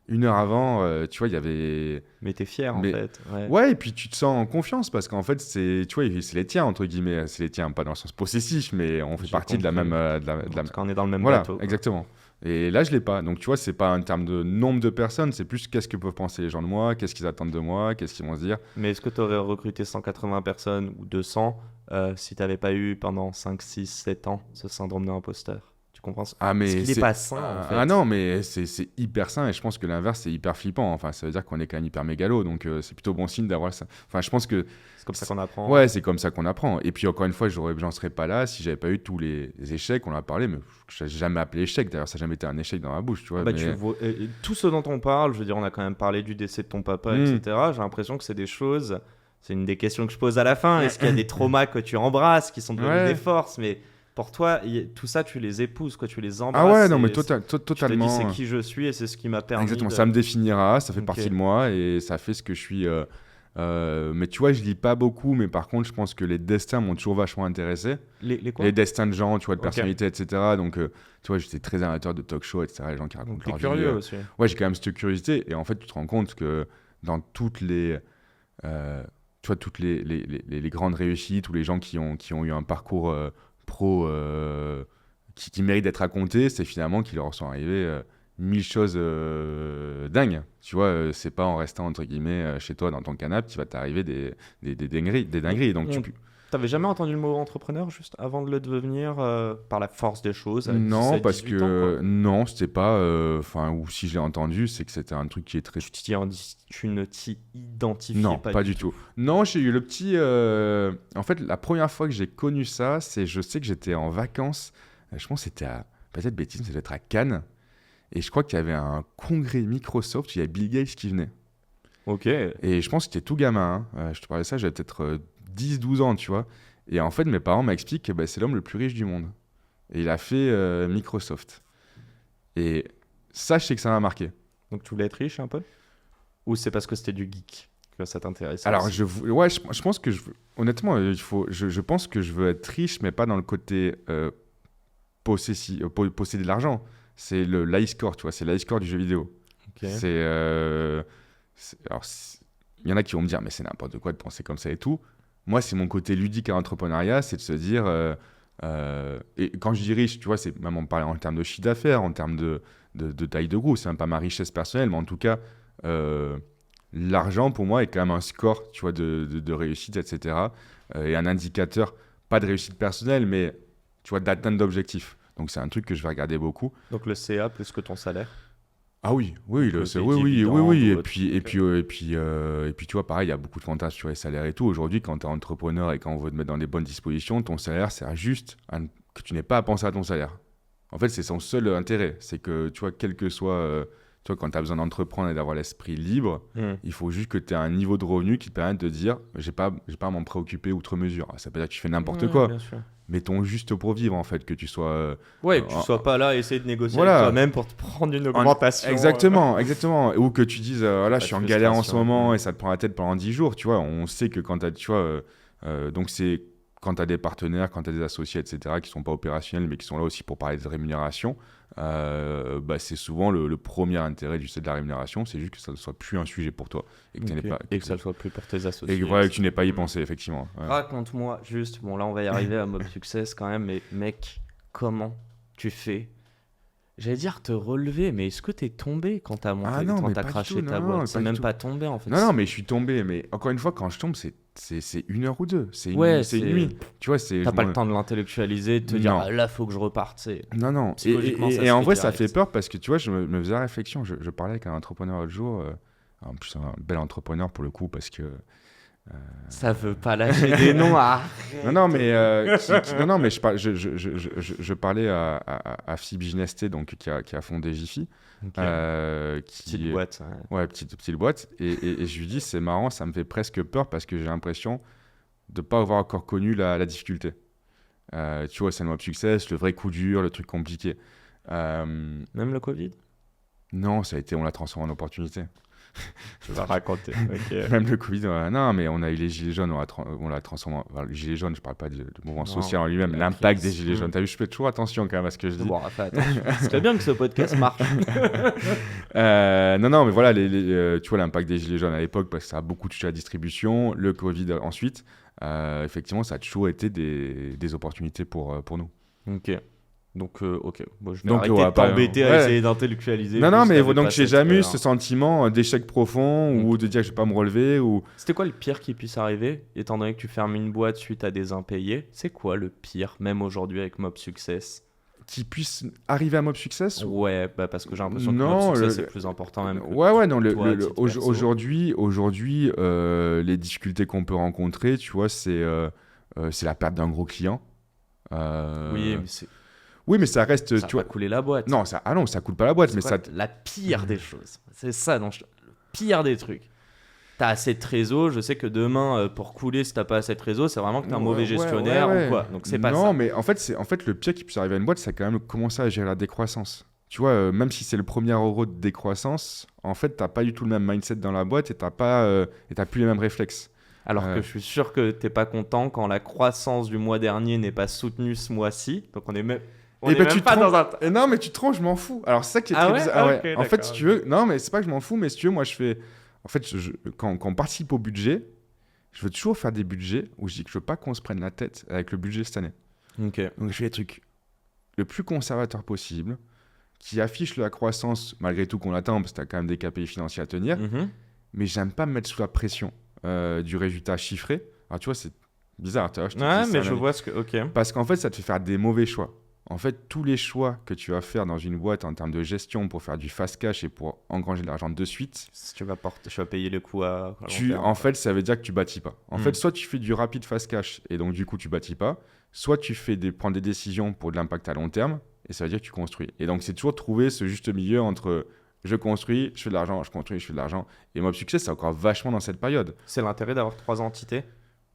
[SPEAKER 1] 1 heure avant. Tu vois, il y avait.
[SPEAKER 2] Mais t'es fier en
[SPEAKER 1] Mais-
[SPEAKER 2] fait. Ouais.
[SPEAKER 1] Ouais, et puis tu te sens en confiance parce qu'en fait, tu vois, c'est les tiens, entre guillemets. C'est les tiens, pas dans le sens possessif, mais on fait
[SPEAKER 2] J'ai
[SPEAKER 1] partie de la
[SPEAKER 2] compris.
[SPEAKER 1] même.
[SPEAKER 2] En tout cas, on est dans le même
[SPEAKER 1] Voilà,
[SPEAKER 2] bateau. quoi.
[SPEAKER 1] exactement. Et là, je l'ai pas. Donc, tu vois, c'est pas un terme de nombre de personnes, c'est plus qu'est-ce que peuvent penser les gens de moi, qu'est-ce qu'ils attendent de moi, qu'est-ce qu'ils vont se dire.
[SPEAKER 2] Mais est-ce que tu aurais recruté 180 personnes ou 200 si tu n'avais pas eu pendant 5, 6, 7 ans ce syndrome de l'imposteur? Tu comprends?
[SPEAKER 1] Ah, mais
[SPEAKER 2] Parce qu'il est pas sain en fait.
[SPEAKER 1] Ah non, mais c'est hyper sain et je pense que l'inverse, c'est hyper flippant. Enfin, ça veut dire qu'on est quand même hyper mégalo, donc c'est plutôt bon signe d'avoir ça. Enfin, je pense que
[SPEAKER 2] C'est comme ça qu'on apprend.
[SPEAKER 1] ouais, c'est comme ça qu'on apprend. Et puis encore une fois, j'en serais pas là si j'avais pas eu tous les échecs. On en a parlé, mais je n'ai jamais appelé échec. D'ailleurs, ça n'a jamais été un échec dans ma bouche, tu vois.
[SPEAKER 2] Bah,
[SPEAKER 1] mais-
[SPEAKER 2] tu vois, tout ce dont on parle, je veux dire, on a quand même parlé du décès de ton papa, etc. J'ai l'impression que c'est des choses. C'est une des questions que je pose à la fin. Est-ce qu'il y a des traumas que tu embrasses qui sont devenus
[SPEAKER 1] Ouais.
[SPEAKER 2] des forces? Mais pour toi, tout ça, tu les épouses, quoi, tu les embrasses.
[SPEAKER 1] Ah ouais, non,
[SPEAKER 2] et
[SPEAKER 1] mais
[SPEAKER 2] tu te
[SPEAKER 1] totalement.
[SPEAKER 2] dis, c'est qui je suis et c'est ce qui m'a permis.
[SPEAKER 1] Exactement,
[SPEAKER 2] de-
[SPEAKER 1] ça me définira, ça fait
[SPEAKER 2] Ok.
[SPEAKER 1] partie de moi et ça fait ce que je suis. Mais tu vois, je lis pas beaucoup, mais par contre, je pense que les destins m'ont toujours vachement intéressé.
[SPEAKER 2] Les quoi?
[SPEAKER 1] Les destins de gens, tu vois, de
[SPEAKER 2] Ok.
[SPEAKER 1] personnalités, etc. Donc, tu vois, j'étais très amateur de talk show, etc. Les gens qui racontent
[SPEAKER 2] Donc, t'es
[SPEAKER 1] leur vie,
[SPEAKER 2] curieux aussi.
[SPEAKER 1] Ouais, j'ai quand même cette curiosité. Et en fait, tu te rends compte que dans toutes les. Tu vois, toutes les grandes réussites ou les gens qui ont eu un parcours pro qui méritent d'être racontés, c'est finalement qu'ils leur sont arrivés 1000 choses dingues. Tu vois, c'est pas en restant, entre guillemets, chez toi dans ton canapé qu'il va t'arriver des dingueries. Des dingueries. Donc,
[SPEAKER 2] T'avais jamais entendu le mot entrepreneur juste avant de le devenir par la force des choses à
[SPEAKER 1] non,
[SPEAKER 2] 17,
[SPEAKER 1] parce
[SPEAKER 2] 18
[SPEAKER 1] que
[SPEAKER 2] ans, quoi.
[SPEAKER 1] non, c'était pas. Enfin, ou si je l'ai entendu, c'est que c'était un truc qui est très.
[SPEAKER 2] Tu ne t'y identifiais
[SPEAKER 1] Non,
[SPEAKER 2] pas,
[SPEAKER 1] pas du tout. Non, j'ai eu le petit. En fait, la première fois que j'ai connu ça, je sais que j'étais en vacances. Je pense que c'était à. Peut-être bêtise, mais ça devait être à Cannes. Et je crois qu'il y avait un congrès Microsoft, il y avait Bill Gates qui venait.
[SPEAKER 2] Ok.
[SPEAKER 1] Et je pense que j'étais tout gamin. Je te parlais de ça, j'avais peut-être 10-12 ans, tu vois. Et en fait, mes parents m'expliquent que bah, c'est l'homme le plus riche du monde. Et il a fait Microsoft. Et ça, je sais que ça m'a marqué.
[SPEAKER 2] Donc tu voulais être riche un peu? Ou c'est parce que c'était du geek que ça t'intéressait?
[SPEAKER 1] Alors,
[SPEAKER 2] aussi
[SPEAKER 1] ouais, je pense que honnêtement, je pense que je veux être riche, mais pas dans le côté posséder de l'argent. C'est l'high score, tu vois, c'est l'high score du jeu vidéo.
[SPEAKER 2] Ok.
[SPEAKER 1] Alors, il y en a qui vont me dire, mais c'est n'importe quoi de penser comme ça et tout. Moi, c'est mon côté ludique à l'entrepreneuriat, c'est de se dire, et quand je dis riche, tu vois, c'est même en termes de chiffre d'affaires, en termes de taille de groupe, c'est même pas ma richesse personnelle, mais en tout cas, l'argent pour moi est quand même un score, tu vois, de réussite, etc. Et un indicateur, pas de réussite personnelle, mais tu vois, d'atteinte d'objectifs. Donc c'est un truc que je vais regarder beaucoup.
[SPEAKER 2] Donc le CA plus que ton salaire.
[SPEAKER 1] Ah oui, oui,
[SPEAKER 2] Côté
[SPEAKER 1] oui, oui,
[SPEAKER 2] dividende
[SPEAKER 1] oui.
[SPEAKER 2] ou
[SPEAKER 1] Et
[SPEAKER 2] autre.
[SPEAKER 1] puis, et
[SPEAKER 2] Ok.
[SPEAKER 1] puis, et puis, tu vois, pareil, il y a beaucoup de fantasmes sur les salaires et tout. Aujourd'hui, quand tu es entrepreneur et quand on veut te mettre dans les bonnes dispositions, ton salaire sert juste que tu n'aies pas à penser à ton salaire. En fait, c'est son seul intérêt. C'est que, tu vois, quel que soit, tu vois, quand tu as besoin d'entreprendre et d'avoir l'esprit libre, il faut juste que tu aies un niveau de revenu qui te permette de dire, j'ai pas à m'en préoccuper outre mesure. Ça peut dire que tu fais n'importe
[SPEAKER 2] Ouais,
[SPEAKER 1] quoi,
[SPEAKER 2] bien sûr.
[SPEAKER 1] mais ton juste pour vivre, en fait, que tu sois.
[SPEAKER 2] Ouais, que tu sois pas là à essayer de négocier
[SPEAKER 1] Voilà.
[SPEAKER 2] avec toi-même pour te prendre une augmentation.
[SPEAKER 1] Exactement, exactement. Ou que tu dises, voilà,
[SPEAKER 2] Pas
[SPEAKER 1] je
[SPEAKER 2] de
[SPEAKER 1] suis en galère en ce
[SPEAKER 2] frustration.
[SPEAKER 1] moment et ça te prend la tête pendant 10 jours, tu vois. On sait que quand tu as, tu vois, donc c'est quand tu as des partenaires, quand tu as des associés, etc., qui sont pas opérationnels, mais qui sont là aussi pour parler de rémunération, bah, c'est souvent le premier intérêt de la rémunération, c'est juste que ça ne soit plus un sujet pour toi. Et que,
[SPEAKER 2] Ok.
[SPEAKER 1] n'aies pas,
[SPEAKER 2] Et que ça le soit plus pour tes associés.
[SPEAKER 1] et que, voilà, que
[SPEAKER 2] etc.
[SPEAKER 1] tu n'aies pas y pensé, effectivement. Ouais.
[SPEAKER 2] Raconte-moi juste, bon là on va y arriver à Mob Success quand même, mais mec, comment tu fais? J'allais dire te relever, mais est-ce que t'es tombé quand t'as monté,
[SPEAKER 1] Ah non,
[SPEAKER 2] quand
[SPEAKER 1] mais
[SPEAKER 2] t'as
[SPEAKER 1] pas du
[SPEAKER 2] craché
[SPEAKER 1] tout,
[SPEAKER 2] ta
[SPEAKER 1] non,
[SPEAKER 2] boîte?
[SPEAKER 1] pas
[SPEAKER 2] C'est
[SPEAKER 1] du
[SPEAKER 2] même
[SPEAKER 1] tout.
[SPEAKER 2] pas tombé en fait.
[SPEAKER 1] Non, mais je suis tombé. Mais encore une fois, quand je tombe, c'est 1 heure ou 2. C'est
[SPEAKER 2] Ouais,
[SPEAKER 1] une nuit. Tu vois, c'est.
[SPEAKER 2] T'as
[SPEAKER 1] je
[SPEAKER 2] pas
[SPEAKER 1] m'en-
[SPEAKER 2] le temps de l'intellectualiser, de te dire
[SPEAKER 1] Non.
[SPEAKER 2] ah, là faut que je reparte.
[SPEAKER 1] Non, non.
[SPEAKER 2] Psychologiquement, ça
[SPEAKER 1] Et
[SPEAKER 2] se
[SPEAKER 1] en
[SPEAKER 2] fait
[SPEAKER 1] vrai, ça
[SPEAKER 2] direct.
[SPEAKER 1] fait peur parce que tu vois, je me faisais la réflexion. Je parlais avec un entrepreneur l'autre jour. En plus, un bel entrepreneur pour le coup parce que.
[SPEAKER 2] Ça veut pas lâcher des noms.
[SPEAKER 1] Non, non, mais, non, mais je parlais à Phi Business T, donc, qui a fondé Jiffy.
[SPEAKER 2] Petite boîte. Ouais.
[SPEAKER 1] Ouais, petite boîte. Et je lui dis, c'est marrant, ça me fait presque peur parce que j'ai l'impression de ne pas avoir encore connu la difficulté. Tu vois, c'est le Mob Success, le vrai coup dur, le truc compliqué.
[SPEAKER 2] Même le Covid.
[SPEAKER 1] Non, on l'a transformé en opportunité.
[SPEAKER 2] Tu vas raconter. Ok.
[SPEAKER 1] Même le Covid, non, mais on a eu les gilets jaunes, on l'a transformé. Enfin, les gilets jaunes, je parle pas du mouvement
[SPEAKER 2] Non,
[SPEAKER 1] social en lui-même,
[SPEAKER 2] la
[SPEAKER 1] l'impact des
[SPEAKER 2] crise.
[SPEAKER 1] gilets jaunes. T'as vu, je fais toujours attention quand même à ce que je dis.
[SPEAKER 2] Bon, fais attention. Ce serait bien que ce podcast marche.
[SPEAKER 1] Non, mais voilà, tu vois l'impact des gilets jaunes à l'époque parce que ça a beaucoup touché la distribution, le Covid ensuite. Effectivement, ça a toujours été des opportunités pour nous.
[SPEAKER 2] Ok. Donc, ok. Bon, je vais
[SPEAKER 1] Donc,
[SPEAKER 2] arrêter
[SPEAKER 1] on va
[SPEAKER 2] de
[SPEAKER 1] pas-
[SPEAKER 2] t'embêter à
[SPEAKER 1] ouais.
[SPEAKER 2] essayer d'intellectualiser.
[SPEAKER 1] Non,
[SPEAKER 2] plus,
[SPEAKER 1] mais
[SPEAKER 2] t'avais
[SPEAKER 1] donc
[SPEAKER 2] pas
[SPEAKER 1] j'ai
[SPEAKER 2] cette,
[SPEAKER 1] jamais eu ce sentiment d'échec profond ou
[SPEAKER 2] Ok.
[SPEAKER 1] de dire que je vais pas me relever ou.
[SPEAKER 2] C'était quoi le pire qui puisse arriver, étant donné que tu fermes une boîte suite à des impayés? C'est quoi le pire, même aujourd'hui avec Mob Success?
[SPEAKER 1] Qui puisse arriver à Mob Success.
[SPEAKER 2] Ouais, bah parce que j'ai l'impression que
[SPEAKER 1] Non,
[SPEAKER 2] Mob Success est plus important même que
[SPEAKER 1] Ouais, non,
[SPEAKER 2] toi, à titre perso.
[SPEAKER 1] aujourd'hui, les difficultés qu'on peut rencontrer, tu vois, c'est la perte d'un gros client.
[SPEAKER 2] Oui, mais c'est
[SPEAKER 1] Oui, mais ça reste,
[SPEAKER 2] ça
[SPEAKER 1] tu
[SPEAKER 2] va
[SPEAKER 1] vois.
[SPEAKER 2] couler la boîte.
[SPEAKER 1] Non, ça coule pas la boîte,
[SPEAKER 2] C'est
[SPEAKER 1] mais
[SPEAKER 2] quoi
[SPEAKER 1] ça.
[SPEAKER 2] la pire des choses. C'est ça, le pire des trucs. T'as assez de trésor, je sais que demain, pour couler, si t'as pas assez de trésor, c'est vraiment que t'es un mauvais gestionnaire
[SPEAKER 1] ouais.
[SPEAKER 2] ou quoi. Donc c'est pas
[SPEAKER 1] non,
[SPEAKER 2] ça.
[SPEAKER 1] mais en fait, le pire qui puisse arriver à une boîte, c'est quand même commencer à gérer la décroissance. Tu vois, même si c'est le premier euro de décroissance, en fait, t'as pas du tout le même mindset dans la boîte et t'as plus les mêmes réflexes.
[SPEAKER 2] Alors que je suis sûr que t'es pas content quand la croissance du mois dernier n'est pas soutenue ce mois-ci. Donc on est même, on
[SPEAKER 1] Et
[SPEAKER 2] est
[SPEAKER 1] ben,
[SPEAKER 2] même
[SPEAKER 1] tu te
[SPEAKER 2] pas
[SPEAKER 1] trompes.
[SPEAKER 2] dans un...
[SPEAKER 1] Et non, mais tu te trompes, je m'en fous. Alors, c'est ça qui est
[SPEAKER 2] Ah
[SPEAKER 1] très
[SPEAKER 2] ouais.
[SPEAKER 1] bizarre.
[SPEAKER 2] Ah,
[SPEAKER 1] Ouais.
[SPEAKER 2] ok,
[SPEAKER 1] En fait,
[SPEAKER 2] d'accord,
[SPEAKER 1] si tu veux, non, mais c'est pas que je m'en fous, mais si tu veux, moi, je fais. En fait, quand on participe au budget, je veux toujours faire des budgets où je dis que je veux pas qu'on se prenne la tête avec le budget cette année.
[SPEAKER 2] Ok.
[SPEAKER 1] Donc, je fais des trucs le plus conservateur possible, qui affiche la croissance, malgré tout qu'on attend, parce que tu as quand même des KPI financiers à tenir.
[SPEAKER 2] Mhm.
[SPEAKER 1] Mais j'aime pas me mettre sous la pression du résultat chiffré. Alors, tu vois, c'est bizarre. Tu vois, je te
[SPEAKER 2] Ouais,
[SPEAKER 1] dis
[SPEAKER 2] mais
[SPEAKER 1] ça,
[SPEAKER 2] je vois ce que. Ok.
[SPEAKER 1] parce qu'en fait, ça te fait faire des mauvais choix. En fait, tous les choix que tu vas faire dans une boîte en termes de gestion pour faire du fast cash et pour engranger de l'argent de suite,
[SPEAKER 2] Si tu vas payer les coûts à long terme.
[SPEAKER 1] en fait, ça veut dire que tu bâtis pas. En
[SPEAKER 2] Mm.
[SPEAKER 1] fait, soit tu fais du rapide fast cash et donc du coup, tu bâtis pas, soit tu prends des décisions pour de l'impact à long terme et ça veut dire que tu construis. Et donc, c'est toujours trouver ce juste milieu entre je construis, je fais de l'argent, je construis, je fais de l'argent. Et Mob Success, c'est encore vachement dans cette période.
[SPEAKER 2] C'est l'intérêt d'avoir 3 entités.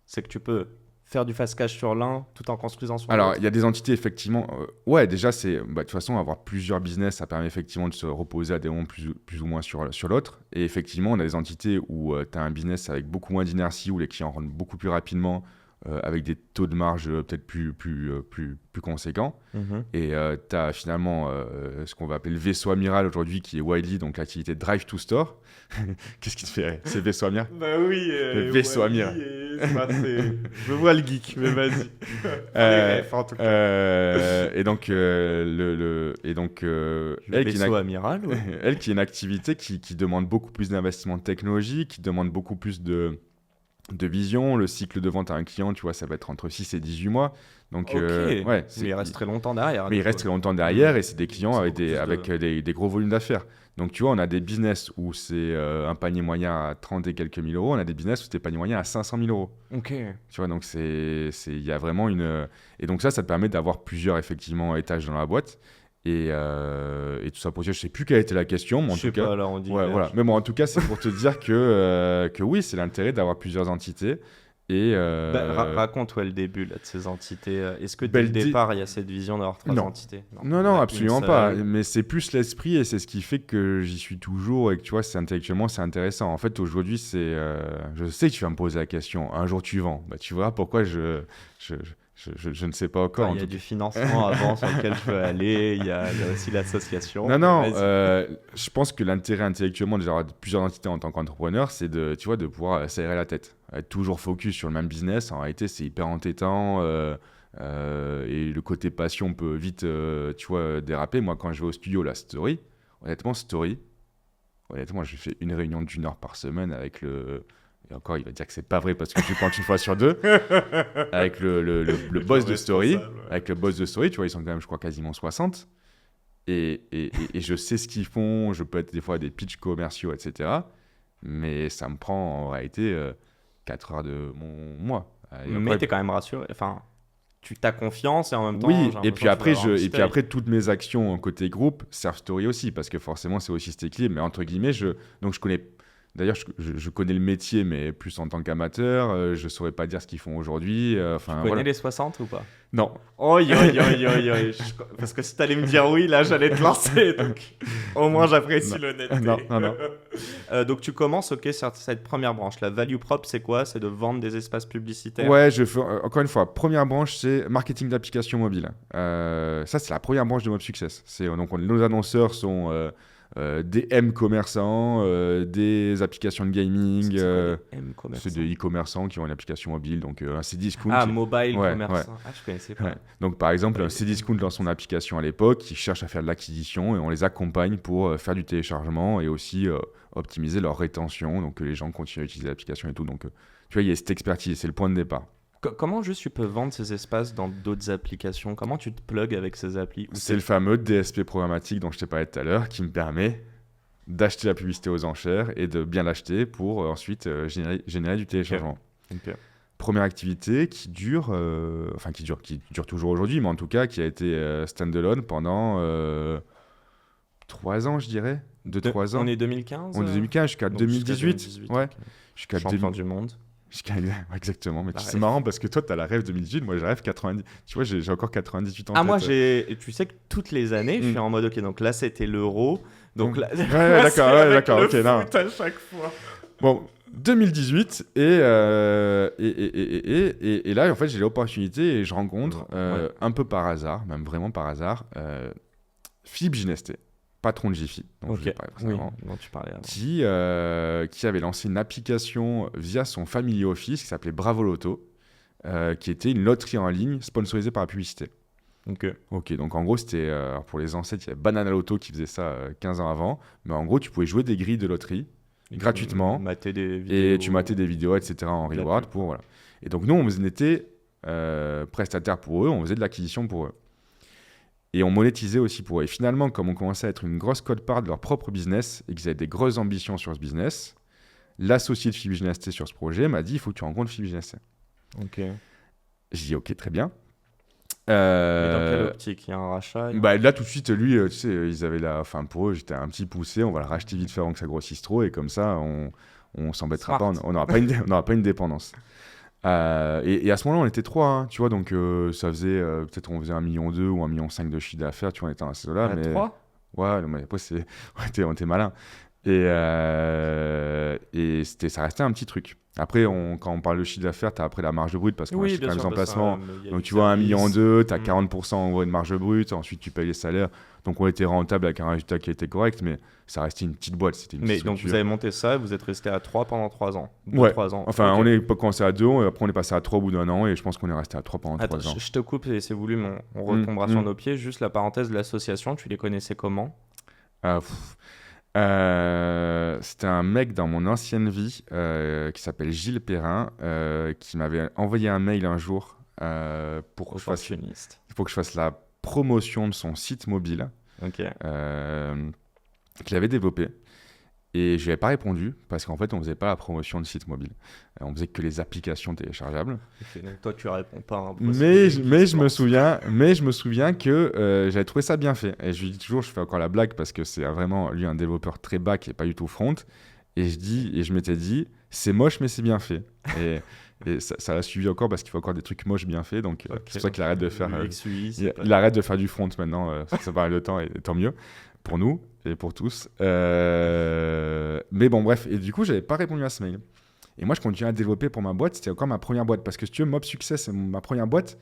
[SPEAKER 2] C'est que tu peux faire du fast cash sur l'un tout en construisant sur
[SPEAKER 1] Alors,
[SPEAKER 2] l'autre.
[SPEAKER 1] il y a des entités, effectivement. Ouais, déjà, de toute façon, avoir plusieurs business, ça permet effectivement de se reposer à des moments plus ou moins sur l'autre. Et effectivement, on a des entités où tu as un business avec beaucoup moins d'inertie, où les clients rentrent beaucoup plus rapidement, avec des taux de marge peut-être plus conséquents. Et tu as finalement ce qu'on va appeler le vaisseau amiral aujourd'hui, qui est Wiley, donc l'activité Drive to Store. Qu'est-ce qui te fait rire? C'est vaisseau amiral?
[SPEAKER 2] Bah oui,
[SPEAKER 1] le vaisseau amiral.
[SPEAKER 2] Je vois le geek, mais vas-y. En tout cas.
[SPEAKER 1] Et donc, le
[SPEAKER 2] vaisseau amiral, ouais.
[SPEAKER 1] elle qui est une activité qui demande beaucoup plus d'investissement technologique, qui demande beaucoup plus de vision. Le cycle de vente à un client, tu vois, ça va être entre 6 et 18 mois. Donc,
[SPEAKER 2] mais
[SPEAKER 1] ouais,
[SPEAKER 2] il reste très longtemps derrière.
[SPEAKER 1] Mais il reste très longtemps derrière et c'est des clients avec des gros volumes d'affaires. Donc, tu vois, on a des business où c'est un panier moyen à 30 et quelques mille euros. On a des business où c'est des paniers moyens à 500 000 euros.
[SPEAKER 2] Ok.
[SPEAKER 1] Tu vois, donc il y a vraiment une... Et donc ça te permet d'avoir plusieurs, effectivement, étages dans la boîte. Et tout ça pour dire, je sais plus quelle était la question, mais en tout cas...
[SPEAKER 2] pas, là, on dit...
[SPEAKER 1] Ouais, voilà. Mais bon, en tout cas, c'est pour te dire que oui, c'est l'intérêt d'avoir plusieurs entités. Et
[SPEAKER 2] raconte le début là, de ces entités. Est-ce que dès le départ, il y a cette vision d'avoir 3 entités?
[SPEAKER 1] Non, absolument pas. Mais c'est plus l'esprit et c'est ce qui fait que j'y suis toujours et que tu vois, intellectuellement, c'est intéressant. En fait, aujourd'hui, je sais que tu vas me poser la question. Un jour, tu vends. Bah, tu vois pourquoi je ne sais pas encore.
[SPEAKER 2] Il y a du financement avant sur lequel je veux aller. Il y a aussi l'association.
[SPEAKER 1] Non. Je pense que l'intérêt intellectuellement d'avoir plusieurs entités en tant qu'entrepreneur, c'est de pouvoir s'aérer la tête. Être toujours focus sur le même business. En réalité, c'est hyper entêtant. Et le côté passion peut vite déraper. Moi, quand je vais au studio, honnêtement, je fais une réunion d'1 heure par semaine avec le... Et encore, il va dire que c'est pas vrai parce que je compte une fois sur deux. Avec le boss de Story. Avec le boss de Story, tu vois, ils sont quand même, je crois, quasiment 60. Et je sais ce qu'ils font. Je peux être des fois à des pitchs commerciaux, etc. Mais ça me prend en réalité 4 heures de mon mois.
[SPEAKER 2] Mais tu es quand même rassuré. Enfin, tu t'as confiance et en même temps...
[SPEAKER 1] Oui, et puis après, toutes mes actions côté groupe servent Story aussi. Parce que forcément, c'est aussi cet équilibre. Mais entre guillemets, donc je connais... D'ailleurs, je connais le métier, mais plus en tant qu'amateur. Je ne saurais pas dire ce qu'ils font aujourd'hui.
[SPEAKER 2] Tu connais les 60 ou pas?
[SPEAKER 1] Non.
[SPEAKER 2] Oi. Parce que si tu allais me dire oui, là, j'allais te lancer. Donc, au moins, j'apprécie l'honnêteté.
[SPEAKER 1] Non.
[SPEAKER 2] Donc, tu commences sur cette première branche. La value prop, c'est quoi? C'est de vendre des espaces publicitaires?
[SPEAKER 1] Ouais, encore une fois, première branche, c'est marketing d'applications mobiles. Ça, c'est la première branche de Mob Success. Donc, nos annonceurs sont... des M-commerçants, des applications de gaming, c'est des e-commerçants qui ont une application mobile, donc un Cdiscount.
[SPEAKER 2] Ah, mobile commerçant.
[SPEAKER 1] Ouais.
[SPEAKER 2] Ah, je connaissais pas.
[SPEAKER 1] Ouais. Donc par exemple, un Cdiscount dans son application à l'époque, ils cherchent à faire de l'acquisition et on les accompagne pour faire du téléchargement et aussi optimiser leur rétention, donc que les gens continuent à utiliser l'application et tout. Donc tu vois, il y a cette expertise, c'est le point de départ.
[SPEAKER 2] Comment juste tu peux vendre ces espaces dans d'autres applications? Comment tu te plugs avec ces applis?
[SPEAKER 1] C'est le fameux DSP programmatique dont je t'ai parlé tout à l'heure qui me permet d'acheter la publicité aux enchères et de bien l'acheter pour ensuite générer du téléchargement.
[SPEAKER 2] Okay.
[SPEAKER 1] Première activité qui dure toujours aujourd'hui, mais en tout cas qui a été standalone pendant 3 ans, je dirais. 2-3 ans.
[SPEAKER 2] On est 2015?
[SPEAKER 1] On est 2015 jusqu'à 2018.
[SPEAKER 2] Jusqu'à 2018.
[SPEAKER 1] Ouais.
[SPEAKER 2] Okay.
[SPEAKER 1] Jusqu'à
[SPEAKER 2] champion du monde.
[SPEAKER 1] Exactement, mais c'est marrant parce que toi t'as la rêve 2018, moi j'ai la rêve 90. Tu vois, j'ai encore 98 ans.
[SPEAKER 2] Moi tu sais que toutes les années je suis en mode ok, donc là c'était l'euro, donc là
[SPEAKER 1] d'accord, ok, non.
[SPEAKER 2] À chaque fois.
[SPEAKER 1] Bon, 2018 et là en fait j'ai l'opportunité et je rencontre un peu par hasard, même vraiment par hasard, Philippe Ginesté, patron de Jiffy, dont je parlais précédemment, qui avait lancé une application via son family office qui s'appelait Bravo Loto, qui était une loterie en ligne sponsorisée par la publicité. Ok, donc en gros, c'était pour les ancêtres, il y avait Banana Loto qui faisait ça 15 ans avant, mais en gros, tu pouvais jouer des grilles de loterie gratuitement et tu matais des vidéos, etc. en reward pour voilà. Et donc nous, on était prestataire pour eux, on faisait de l'acquisition pour eux. Et on monétisait aussi pour eux. Et finalement, comme on commençait à être une grosse quote-part de leur propre business et qu'ils avaient des grosses ambitions sur ce business, l'associé de Philippe Ginesté sur ce projet m'a dit, il faut que tu rencontres Philippe Ginesté.
[SPEAKER 2] Ok.
[SPEAKER 1] J'ai dit, ok, très bien.
[SPEAKER 2] Et dans quelle optique? Il y a un rachat?
[SPEAKER 1] Là, tout de suite, lui, tu sais, ils avaient pour eux, j'étais un petit poussé, on va le racheter vite fait avant que ça grossisse trop, et comme ça, on s'embêtera pas, on n'aura pas une dépendance. Et à ce moment-là, on était 3, hein, tu vois, donc ça faisait, peut-être on faisait 1,2 million ou 1,5 million de chiffre d'affaires, tu vois, on était dans ces là mais
[SPEAKER 2] 3
[SPEAKER 1] ouais, mais après, on était malin. Ça restait un petit truc. Après, quand on parle de chiffre d'affaires, tu as après la marge brute parce qu'on a
[SPEAKER 2] Oui,
[SPEAKER 1] quand
[SPEAKER 2] bien
[SPEAKER 1] même des
[SPEAKER 2] sûr, parce que,
[SPEAKER 1] emplacements.
[SPEAKER 2] il y a
[SPEAKER 1] Donc
[SPEAKER 2] du
[SPEAKER 1] tu vois, 1,2
[SPEAKER 2] service.
[SPEAKER 1] million, tu as 40% en gros de marge brute. Ensuite, tu payes les salaires. Donc on était rentable avec un résultat qui était correct, mais ça restait une petite boîte. C'était une
[SPEAKER 2] Mais
[SPEAKER 1] petite
[SPEAKER 2] donc vous
[SPEAKER 1] structure.
[SPEAKER 2] avez monté ça et vous êtes resté à 3 pendant 3 ans.
[SPEAKER 1] Ouais.
[SPEAKER 2] 3 ans.
[SPEAKER 1] Enfin,
[SPEAKER 2] Ok.
[SPEAKER 1] on est pas commencé à 2, après on est passé à 3 au bout d'1 an et je pense qu'on est resté à 3 pendant
[SPEAKER 2] Attends,
[SPEAKER 1] 3 ans.
[SPEAKER 2] je te coupe, c'est voulu, mais on retombera sur
[SPEAKER 1] Mm.
[SPEAKER 2] nos pieds. Juste la parenthèse de l'association, tu les connaissais comment?
[SPEAKER 1] Ah, pff. C'était un mec dans mon ancienne vie qui s'appelle Gilles Perrin qui m'avait envoyé un mail un jour pour
[SPEAKER 2] Opportuniste.
[SPEAKER 1] que je fasse la promotion de son site mobile
[SPEAKER 2] Ok.
[SPEAKER 1] qu'il avait développé. Et je lui avais pas répondu parce qu'en fait, on faisait pas la promotion de site mobile. On faisait que les applications téléchargeables.
[SPEAKER 2] Ok, donc toi, tu réponds pas. Hein,
[SPEAKER 1] Mais je me souviens que j'avais trouvé ça bien fait. Et je lui dis toujours, je fais encore la blague parce que c'est vraiment lui un développeur très back et pas du tout front. Et je m'étais dit, c'est moche mais c'est bien fait. Et ça l'a suivi encore parce qu'il faut encore des trucs moches bien faits. Donc c'est pour ça qu'il arrête de faire. Il arrête de faire du front maintenant. Parce que ça paraît le temps et tant mieux pour nous et pour tous. Mais bon bref. Et du coup, j'avais pas répondu à ce mail. Et moi, je continuais à développer pour ma boîte. C'était encore ma première boîte. Parce que si tu veux, Mob Success, c'est ma première boîte.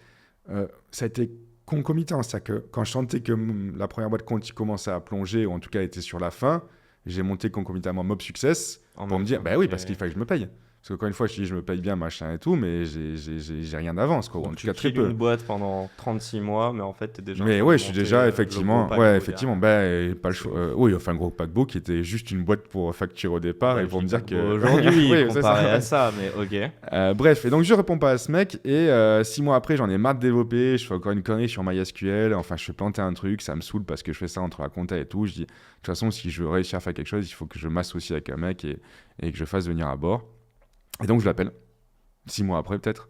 [SPEAKER 1] Ça a été concomitant. C'est-à-dire que quand je sentais que la première boîte commençait à plonger, ou en tout cas était sur la fin, j'ai monté concomitamment Mob Success pour me dire, bah oui, parce qu'il fallait que je me paye. Parce qu'encore une fois, je dis, je me paye bien, machin et tout, mais j'ai rien d'avance, quoi.
[SPEAKER 2] Donc
[SPEAKER 1] En tout
[SPEAKER 2] tu
[SPEAKER 1] cas, très
[SPEAKER 2] killes
[SPEAKER 1] peu.
[SPEAKER 2] une boîte pendant 36 mois, mais en fait, t'es déjà.
[SPEAKER 1] Mais ouais, je suis déjà, effectivement, pas le
[SPEAKER 2] C'est
[SPEAKER 1] choix. Oui, enfin, gros paquebot qui était juste une boîte pour facturer au départ et pour me dire que.
[SPEAKER 2] Aujourd'hui,
[SPEAKER 1] Oui, c'est
[SPEAKER 2] comparé
[SPEAKER 1] ça.
[SPEAKER 2] à ça, mais ok.
[SPEAKER 1] Bref, et donc je réponds pas à ce mec et 6 mois après j'en ai marre de développer, je fais encore une connerie sur MySQL, enfin je fais planter un truc, ça me saoule parce que je fais ça entre la compta et tout, je dis de toute façon si je veux réussir à faire quelque chose il faut que je m'associe avec un mec et que je fasse venir à bord. Et donc je l'appelle, 6 mois après peut-être,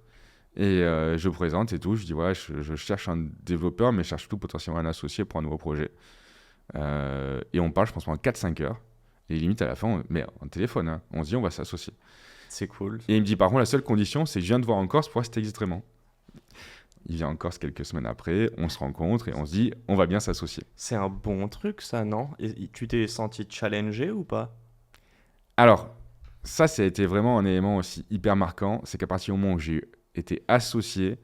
[SPEAKER 1] et je présente et tout, je dis voilà je cherche un développeur mais je cherche tout potentiellement un associé pour un nouveau projet. Et on parle je pense pendant 4-5 heures et limite à la fin, mais en téléphone, hein, on se dit on va s'associer.
[SPEAKER 2] C'est cool.
[SPEAKER 1] Et il me dit par contre la seule condition c'est que je viens de voir en Corse pour voir si t'existes vraiment. Il vient en Corse quelques semaines après, on se rencontre et on se dit on va bien s'associer.
[SPEAKER 2] C'est un bon truc ça, non? Et tu t'es senti challengé ou pas?
[SPEAKER 1] Alors ça a été vraiment un élément aussi hyper marquant, c'est qu'à partir du moment où j'ai été associé,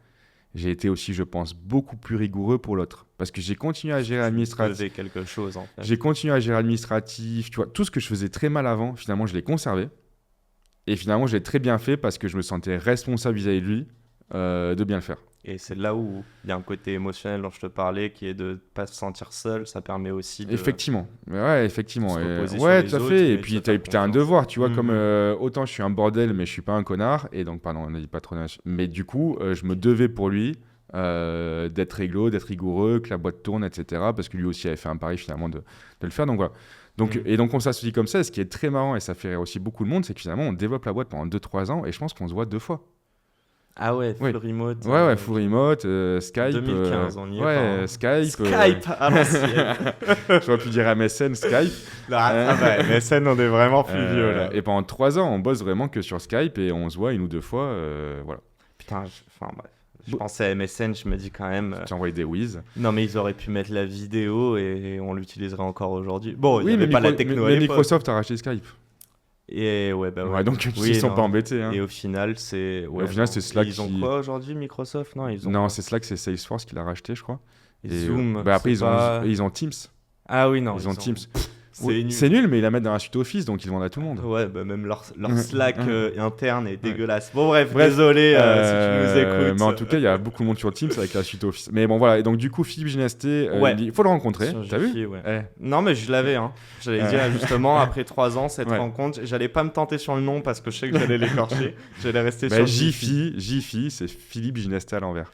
[SPEAKER 1] j'ai été aussi je pense beaucoup plus rigoureux pour l'autre. Parce que j'ai continué à gérer l'administratif.
[SPEAKER 2] Tu faisais quelque chose en fait.
[SPEAKER 1] J'ai continué à gérer l'administratif, tu vois, tout ce que je faisais très mal avant, finalement je l'ai conservé. Et finalement, je l'ai très bien fait parce que je me sentais responsable vis-à-vis de lui de bien le faire.
[SPEAKER 2] Et c'est là où il y a un côté émotionnel dont je te parlais qui est de ne pas se sentir seul. Ça permet aussi de.
[SPEAKER 1] Effectivement. Ouais, effectivement.
[SPEAKER 2] Se reposer sur
[SPEAKER 1] Ouais,
[SPEAKER 2] les
[SPEAKER 1] tout à
[SPEAKER 2] autres,
[SPEAKER 1] fait.
[SPEAKER 2] mais
[SPEAKER 1] Et
[SPEAKER 2] de
[SPEAKER 1] puis,
[SPEAKER 2] se
[SPEAKER 1] t'as
[SPEAKER 2] faire
[SPEAKER 1] un
[SPEAKER 2] confiance.
[SPEAKER 1] devoir, tu vois,
[SPEAKER 2] Mhm.
[SPEAKER 1] comme autant je suis un bordel, mais je suis pas un connard. Et donc, pardon, on a dit patronage. Mais du coup, je me devais pour lui d'être réglo, d'être rigoureux, que la boîte tourne, etc. Parce que lui aussi avait fait un pari finalement de le faire. Donc voilà. Donc, Et donc on s'associe comme ça. Et ce qui est très marrant, et ça fait rire aussi beaucoup de monde, c'est que finalement on développe la boîte pendant 2-3 ans. Et je pense qu'on se voit 2 fois.
[SPEAKER 2] Ah ouais,
[SPEAKER 1] Oui.
[SPEAKER 2] full remote.
[SPEAKER 1] Ouais, full remote, Skype.
[SPEAKER 2] 2015, on y est
[SPEAKER 1] ouais,
[SPEAKER 2] pas, hein.
[SPEAKER 1] Skype.
[SPEAKER 2] Skype à l'ancienne.
[SPEAKER 1] J'aurais pu dire MSN, Skype.
[SPEAKER 2] Ah ouais, mais scène, on est vraiment plus vieux là.
[SPEAKER 1] Et pendant 3 ans, on bosse vraiment que sur Skype et on se voit 1 ou 2 fois. Voilà.
[SPEAKER 2] Putain, enfin bref. Je pensais à MSN, je me dis quand même.
[SPEAKER 1] J'ai envoyé des whiz.
[SPEAKER 2] Non, mais ils auraient pu mettre la vidéo et on l'utiliserait encore aujourd'hui. Bon, il n'y avait pas la techno à
[SPEAKER 1] mais
[SPEAKER 2] l'époque.
[SPEAKER 1] Microsoft a racheté Skype.
[SPEAKER 2] Et ouais, bah ouais.
[SPEAKER 1] Ouais, donc
[SPEAKER 2] Oui,
[SPEAKER 1] ils sont
[SPEAKER 2] non.
[SPEAKER 1] pas embêtés. Hein.
[SPEAKER 2] Et au final, c'est. Ouais,
[SPEAKER 1] au final,
[SPEAKER 2] non.
[SPEAKER 1] c'est Slack
[SPEAKER 2] Et ils ont
[SPEAKER 1] qui-
[SPEAKER 2] quoi aujourd'hui, Microsoft? Non, ils ont.
[SPEAKER 1] Non, c'est Slack, c'est Salesforce qui l'a racheté, je crois.
[SPEAKER 2] Et
[SPEAKER 1] Et,
[SPEAKER 2] Zoom.
[SPEAKER 1] après,
[SPEAKER 2] c'est pas-
[SPEAKER 1] ils ont Teams.
[SPEAKER 2] Ah oui, non.
[SPEAKER 1] ils ont Teams.
[SPEAKER 2] C'est
[SPEAKER 1] Oui,
[SPEAKER 2] nul.
[SPEAKER 1] c'est nul, mais ils la mettent dans la suite Office, donc ils le vendent à tout le monde.
[SPEAKER 2] Ouais, bah même leur
[SPEAKER 1] Ouais.
[SPEAKER 2] Slack
[SPEAKER 1] Ouais.
[SPEAKER 2] interne est dégueulasse. Bon, bref,
[SPEAKER 1] Bref,
[SPEAKER 2] désolé si tu nous écoutes.
[SPEAKER 1] Mais en tout cas, il y a beaucoup de monde sur Teams avec la suite Office. Mais bon, voilà. Et donc, du coup, Philippe Ginasté,
[SPEAKER 2] Ouais.
[SPEAKER 1] il faut le rencontrer.
[SPEAKER 2] Sur
[SPEAKER 1] T'as vu
[SPEAKER 2] Jiffy, ouais.
[SPEAKER 1] Eh.
[SPEAKER 2] Non, mais je l'avais. Hein. J'allais dire justement, après 3 ans, cette
[SPEAKER 1] Ouais.
[SPEAKER 2] rencontre, j'allais pas me tenter sur le nom parce que je sais que j'allais l'écorcher. J'allais rester
[SPEAKER 1] Bah,
[SPEAKER 2] sur Jiffy.
[SPEAKER 1] Jiffy, c'est Philippe Ginasté à l'envers.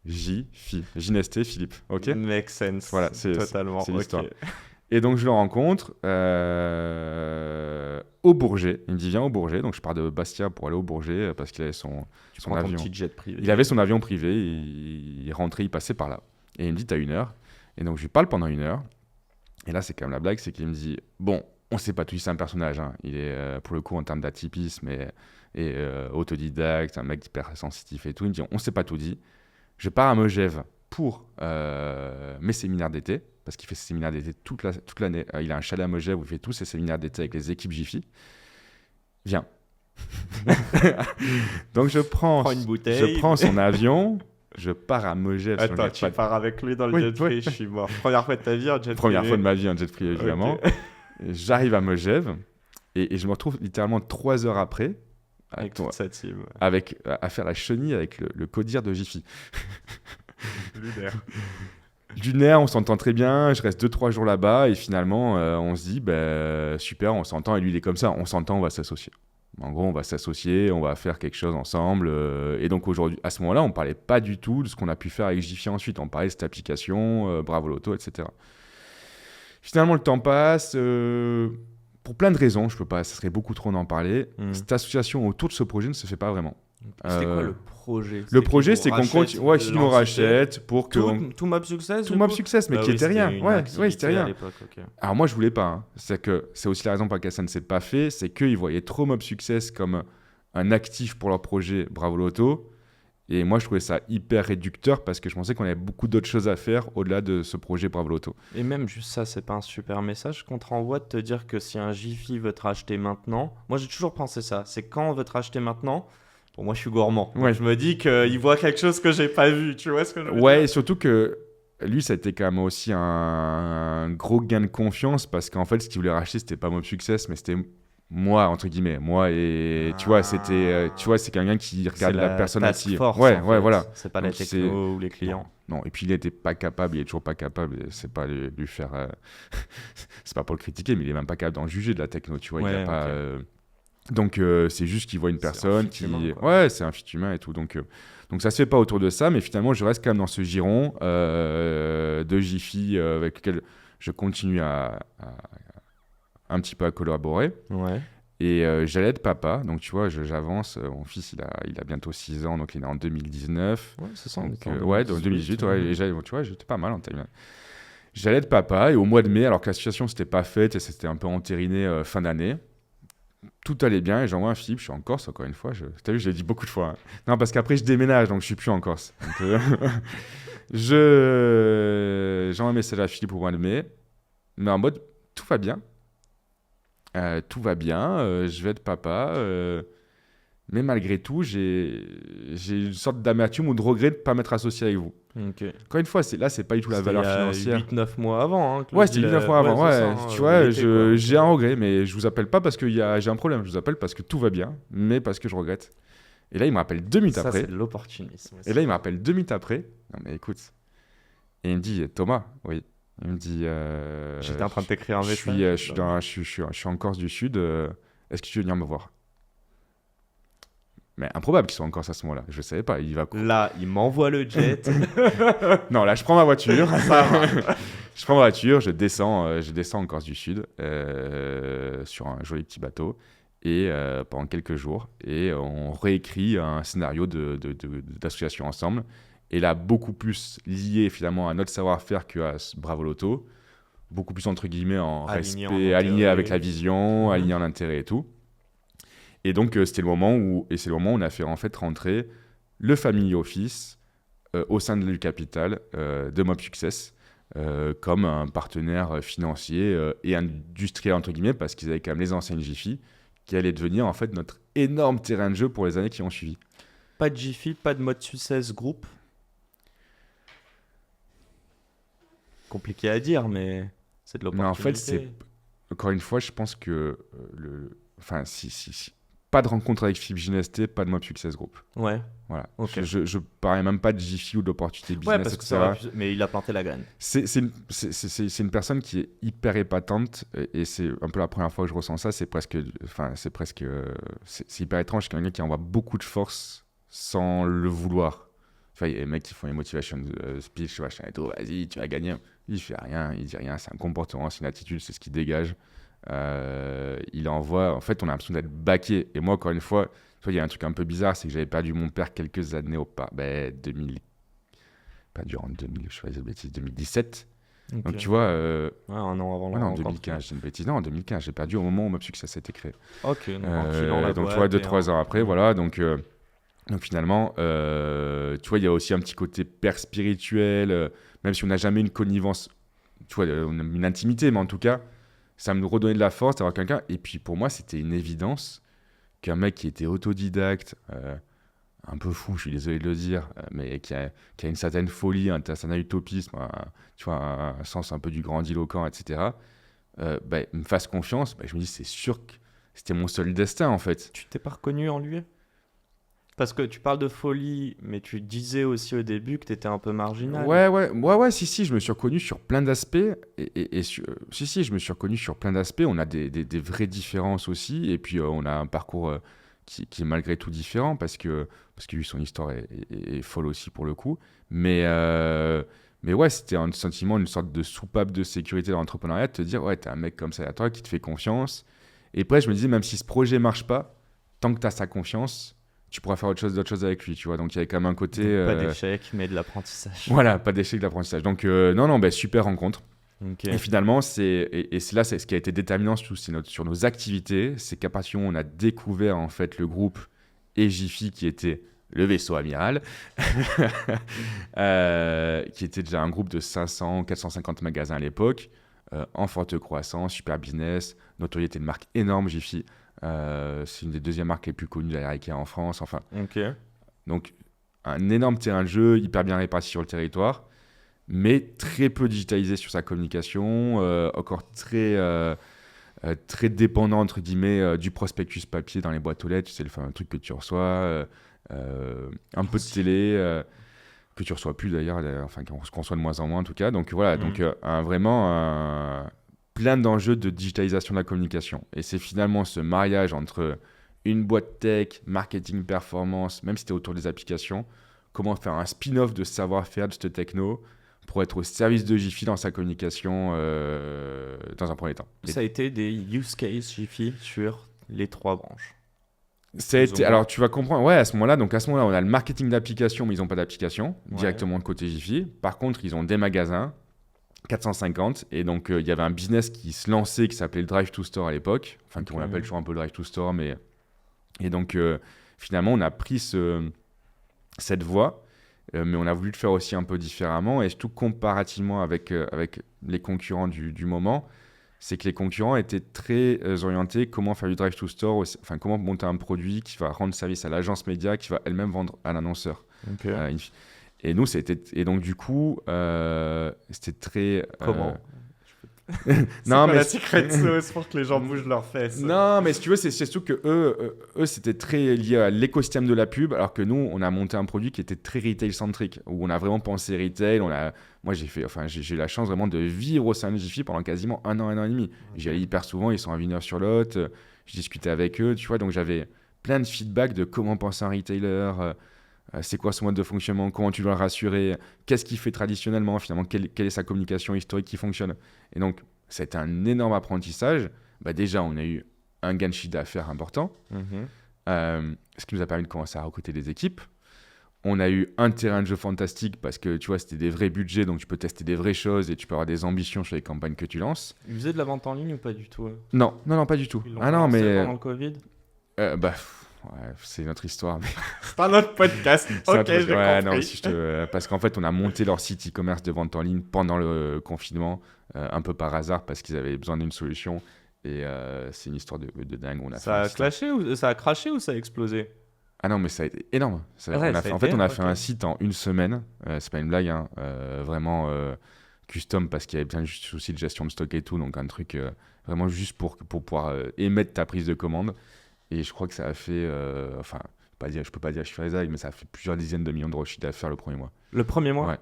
[SPEAKER 1] Jiffy. Ginasté, Philippe. Ok.
[SPEAKER 2] Make sense.
[SPEAKER 1] Voilà, c'est
[SPEAKER 2] totalement.
[SPEAKER 1] c'est
[SPEAKER 2] ok.
[SPEAKER 1] l'histoire. Et donc, je le rencontre au Bourget. Il me dit, viens au Bourget. Donc, je pars de Bastia pour aller au Bourget parce qu'il avait son
[SPEAKER 2] Prends ton
[SPEAKER 1] avion.
[SPEAKER 2] petit jet privé.
[SPEAKER 1] Il avait son avion privé. Il rentrait, il passait par là. Et il me dit, t'as 1 heure. Et donc, je lui parle pendant 1 heure. Et là, c'est quand même la blague, c'est qu'il me dit, bon, on sait pas tout, c'est un personnage. Hein. Il est, pour le coup, en termes d'atypisme et autodidacte, un mec hyper sensitif et tout. Il me dit, on s'est pas tout dit. Je pars à Megève pour mes séminaires d'été, parce qu'il fait ses séminaires d'été toute l'année. Il a un chalet à Megève où il fait tous ses séminaires d'été avec les équipes Jiffy. Viens. Donc je prends
[SPEAKER 2] une bouteille.
[SPEAKER 1] Je prends son avion, je pars à Megève.
[SPEAKER 2] Attends, tu pars avec lui dans le jet privé, je suis mort. Première fois de ta vie en jet privé.
[SPEAKER 1] Première fois de ma vie en jet privé, évidemment.
[SPEAKER 2] Okay.
[SPEAKER 1] J'arrive à Megève et je me retrouve littéralement 3 heures après
[SPEAKER 2] avec toute sa team.
[SPEAKER 1] À faire la chenille avec le codir de Jiffy. Lunaire, on s'entend très bien, je reste 2-3 jours là-bas et finalement on se dit super, on s'entend et lui il est comme ça, on s'entend, on va s'associer. En gros, on va s'associer, on va faire quelque chose ensemble. Et donc aujourd'hui, à ce moment-là, on ne parlait pas du tout de ce qu'on a pu faire avec Jiffy ensuite. On parlait de cette application, Bravo Loto, etc. Finalement, le temps passe. Pour plein de raisons, je peux pas, ça serait beaucoup trop d'en parler. Cette association autour de ce projet ne se fait pas vraiment.
[SPEAKER 2] C'était quoi le projet?
[SPEAKER 1] Le projet, c'est qu'on continue. Ouais, si nous rachète pour que.
[SPEAKER 2] Tout Mob Success.
[SPEAKER 1] Tout Mob Success, mais qui était rien. Ouais, c'était rien.
[SPEAKER 2] Okay.
[SPEAKER 1] Alors moi, je voulais pas. Hein. C'est aussi la raison pour laquelle ça ne s'est pas fait. C'est qu'ils voyaient trop Mob Success comme un actif pour leur projet Bravo Loto. Et moi, je trouvais ça hyper réducteur parce que je pensais qu'on avait beaucoup d'autres choses à faire au-delà de ce projet Bravo Loto.
[SPEAKER 2] Et même juste ça, c'est pas un super message qu'on te renvoie de te dire que si un Jiffy veut te racheter maintenant, moi j'ai toujours pensé ça, c'est quand on veut te racheter maintenant. Bon, moi je suis gourmand.
[SPEAKER 1] Ouais.
[SPEAKER 2] Je me dis qu'il voit quelque chose que j'ai pas vu, tu vois ce que je veux dire ?
[SPEAKER 1] Ouais, et surtout que lui, ça a été quand même aussi un gros gain de confiance parce qu'en fait, ce qu'il voulait racheter, c'était pas Mob Success, mais c'était moi, entre guillemets. Moi, et tu vois, c'était, tu vois, c'est quelqu'un qui regarde la personne aussi.
[SPEAKER 2] Ouais,
[SPEAKER 1] voilà.
[SPEAKER 2] C'est pas la techno ou les clients.
[SPEAKER 1] Non, et puis il était pas capable, il est toujours pas capable, c'est pas lui faire. C'est pas pour le critiquer, mais il est même pas capable d'en juger de la techno, tu vois.
[SPEAKER 2] Ouais,
[SPEAKER 1] il a pas. Donc, c'est juste qu'il voit une personne qui. Ouais, c'est un fit humain et tout. Donc, ça se fait pas autour de ça, mais finalement, je reste quand même dans ce giron de Jiffy avec lequel je continue un petit peu à collaborer.
[SPEAKER 2] Ouais.
[SPEAKER 1] Et j'allais être papa, donc tu vois, j'avance. Mon fils, il a bientôt 6 ans, donc il est en 2019.
[SPEAKER 2] Ouais, c'est ça.
[SPEAKER 1] Donc, ouais, en 2018, ouais. Et tu vois, j'étais pas mal en timeline. J'allais être papa, et au mois de mai, alors que la situation s'était pas faite et c'était un peu entériné fin d'année, tout allait bien et j'envoie un Philippe, je suis en Corse encore une fois. T'as vu, je l'ai dit beaucoup de fois. Hein. Non, parce qu'après je déménage, donc je suis plus en Corse. Donc, j'envoie un message à Philippe au mois de mai, mais en mode tout va bien. Tout va bien, je vais être papa, mais malgré tout, j'ai une sorte d'amertume ou de regret de ne pas m'être associé avec vous.
[SPEAKER 2] Okay.
[SPEAKER 1] Encore une fois, là, c'est pas du tout la valeur financière.
[SPEAKER 2] C'était 8-9 mois avant. Hein,
[SPEAKER 1] ouais, c'était 8-9 mois avant. Ouais, ça, tu vois, j'ai un regret, mais je vous appelle pas parce que j'ai un problème. Je vous appelle parce que tout va bien, mais parce que je regrette. Et là, il me rappelle 2 minutes après.
[SPEAKER 2] Ça, c'est de l'opportunisme.
[SPEAKER 1] Et là, il me rappelle 2 minutes après. Non, mais écoute. Et il me dit, Thomas, oui. Il me dit.
[SPEAKER 2] J'étais en train de t'écrire un message.
[SPEAKER 1] Je suis en Corse du Sud. Est-ce que tu veux venir me voir? Mais improbable qu'il soit en Corse à ce moment-là. Je ne savais pas. Il va.
[SPEAKER 2] Là, il m'envoie le jet.
[SPEAKER 1] Non, là, je prends ma voiture. Je prends ma voiture, je descends en Corse du Sud sur un joli petit bateau et pendant quelques jours. Et on réécrit un scénario d'association ensemble. Et là, beaucoup plus lié finalement à notre savoir-faire qu'à Bravo Loto, beaucoup plus entre guillemets en respect, aligné avec la vision, aligné en intérêt et tout. Et donc, c'est le moment où on a fait en fait rentrer le Family Office au sein du capital de Mob Success comme un partenaire financier et industriel entre guillemets parce qu'ils avaient quand même les anciennes Jiffy qui allaient devenir en fait notre énorme terrain de jeu pour les années qui ont suivi.
[SPEAKER 2] Pas de Jiffy, pas de Mob Success Group. Compliqué à dire, mais c'est de l'opportunité.
[SPEAKER 1] Mais en fait, encore une fois, je pense que pas de rencontre avec Philippe Ginesté, pas de Mob Success Group.
[SPEAKER 2] Ouais.
[SPEAKER 1] Voilà. Okay. Je parlais même pas de Jiffy ou d'opportunité business.
[SPEAKER 2] Ouais, parce que ça mais il a planté la graine.
[SPEAKER 1] C'est une personne qui est hyper épatante et c'est un peu la première fois que je ressens ça. C'est hyper étrange. C'est quelqu'un qui envoie beaucoup de force sans le vouloir. Enfin, il y a des mecs qui font les motivation speech, machin et tout. Vas-y, tu vas gagner. Il fait rien, il dit rien. C'est un comportement, c'est une attitude, c'est ce qu'il dégage. Il envoie. En fait, on a l'impression d'être baqué. Et moi, encore une fois, il y a un truc un peu bizarre, c'est que j'avais perdu mon père quelques années auparavant. 2000. Pas durant 2000, je fais des bêtises, 2017. Okay. Donc, tu vois.
[SPEAKER 2] Un an avant.
[SPEAKER 1] Ouais, non, en 2015, j'ai une bêtise. Non, en 2015, j'ai perdu au moment où Mob Success ça s'est créé.
[SPEAKER 2] Ok.
[SPEAKER 1] Donc, tu vois, 2-3 ans après, voilà. Donc finalement, Tu vois, il y a aussi un petit côté père spirituel, même si on n'a jamais une connivence, tu vois, on a une intimité, mais en tout cas, ça me redonnait de la force d'avoir quelqu'un. Et puis pour moi, c'était une évidence qu'un mec qui était autodidacte, un peu fou, je suis désolé de le dire, mais qui a une certaine folie, un certain utopisme, tu vois, un sens un peu du grandiloquent, etc., me fasse confiance. Je me dis, c'est sûr que c'était mon seul destin, en fait.
[SPEAKER 2] Tu t'es pas reconnu en lui? Parce que tu parles de folie, mais tu disais aussi au début que tu étais un peu marginal.
[SPEAKER 1] Ouais, si, je me suis reconnu sur plein d'aspects. Si, je me suis reconnu sur plein d'aspects. On a des vraies différences aussi. Et puis, on a un parcours qui est malgré tout différent parce que lui, son histoire est folle aussi pour le coup. Mais ouais, c'était un sentiment, une sorte de soupape de sécurité dans l'entrepreneuriat, de te dire, ouais, t'es un mec comme ça à toi qui te fait confiance. Et après, je me disais, même si ce projet marche pas, tant que t'as sa confiance, tu pourras faire d'autres choses avec lui, tu vois. Donc, il y avait quand même un côté...
[SPEAKER 2] Donc, pas d'échec, mais de l'apprentissage.
[SPEAKER 1] Voilà, pas d'échec d'apprentissage. Donc, non, super rencontre.
[SPEAKER 2] Okay.
[SPEAKER 1] Et finalement, c'est là, c'est ce qui a été déterminant sur nos activités, c'est qu'à partir du moment où on a découvert, en fait, le groupe et Jiffy, qui était le vaisseau amiral, qui était déjà un groupe de 500, 450 magasins à l'époque, en forte croissance, super business, notoriété de marque énorme, Jiffy. C'est une des deuxièmes marques les plus connues derrière Ikea en France. Enfin, donc, un énorme terrain de jeu, hyper bien réparti sur le territoire, mais très peu digitalisé sur sa communication, encore très dépendant, entre guillemets, du prospectus papier dans les boîtes aux lettres. C'est le fameux truc que tu reçois, un peu de télé, que tu reçois plus d'ailleurs, enfin qu'on reçoit de moins en moins en tout cas. Donc voilà, donc vraiment plein d'enjeux de digitalisation de la communication. Et c'est finalement ce mariage entre une boîte tech, marketing performance, même si c'était autour des applications, comment faire un spin-off de savoir-faire de cette techno pour être au service de Jiffy dans sa communication dans un premier temps.
[SPEAKER 2] Ça a été des use cases Jiffy sur les 3 branches.
[SPEAKER 1] Alors tu vas comprendre, ouais, à ce moment-là, on a le marketing d'application, mais ils n'ont pas d'application directement de côté Jiffy. Par contre, ils ont des magasins, 450, et donc il y avait un business qui se lançait qui s'appelait le Drive to Store à l'époque, enfin qu'on appelle toujours un peu le Drive to Store, mais et donc finalement on a pris cette voie, mais on a voulu le faire aussi un peu différemment, et surtout comparativement avec les concurrents du moment. C'est que les concurrents étaient très orientés comment faire du drive to store, enfin comment monter un produit qui va rendre service à l'agence média, qui va elle-même vendre à l'annonceur. Et nous, et donc du coup, c'était très...
[SPEAKER 2] Comment
[SPEAKER 1] non, mais
[SPEAKER 2] la secret sauce pour que les gens bougent leurs fesses.
[SPEAKER 1] Non, mais si tu veux, c'est surtout que eux, c'était très lié à l'écosystème de la pub, alors que nous, on a monté un produit qui était très retail-centrique, où on a vraiment pensé retail. Moi, j'ai eu la chance vraiment de vivre au sein de Jiffy pendant quasiment un an et demi. J'y allais hyper souvent, ils sont à Villeneuve-sur-Lot, je discutais avec eux, tu vois, donc j'avais plein de feedback de comment penser un retailer, c'est quoi son mode de fonctionnement, comment tu dois le rassurer, qu'est-ce qu'il fait traditionnellement, finalement, quelle est sa communication historique qui fonctionne. Et donc, ça a été un énorme apprentissage. Déjà, on a eu un gain de chiffre d'affaires important, ce qui nous a permis de commencer à recruter des équipes. On a eu un terrain de jeu fantastique parce que, tu vois, c'était des vrais budgets, donc tu peux tester des vraies choses et tu peux avoir des ambitions sur les campagnes que tu lances.
[SPEAKER 2] Ils faisaient de la vente en ligne ou pas du tout
[SPEAKER 1] Non, pas du tout.
[SPEAKER 2] Ils l'ont lancé pendant le Covid
[SPEAKER 1] c'est notre histoire. Mais...
[SPEAKER 2] c'est pas notre podcast. Ok, j'ai compris.
[SPEAKER 1] Non, parce qu'en fait, on a monté leur site e-commerce de vente en ligne pendant le confinement, un peu par hasard, parce qu'ils avaient besoin d'une solution. Et c'est une histoire de dingue.
[SPEAKER 2] Ça a craché ou ça a explosé?
[SPEAKER 1] Ah non, mais ça a été énorme. On a fait un site en une semaine. C'est pas une blague, hein, vraiment custom, parce qu'il y avait bien juste souci de gestion de stock et tout. Donc un truc vraiment juste pour pouvoir émettre ta prise de commande. Et je crois que ça a fait, je peux pas dire chiffre exact, mais ça a fait plusieurs dizaines de millions d'euros de chiffre d'affaires le premier mois.
[SPEAKER 2] Le premier mois?
[SPEAKER 1] Ouais.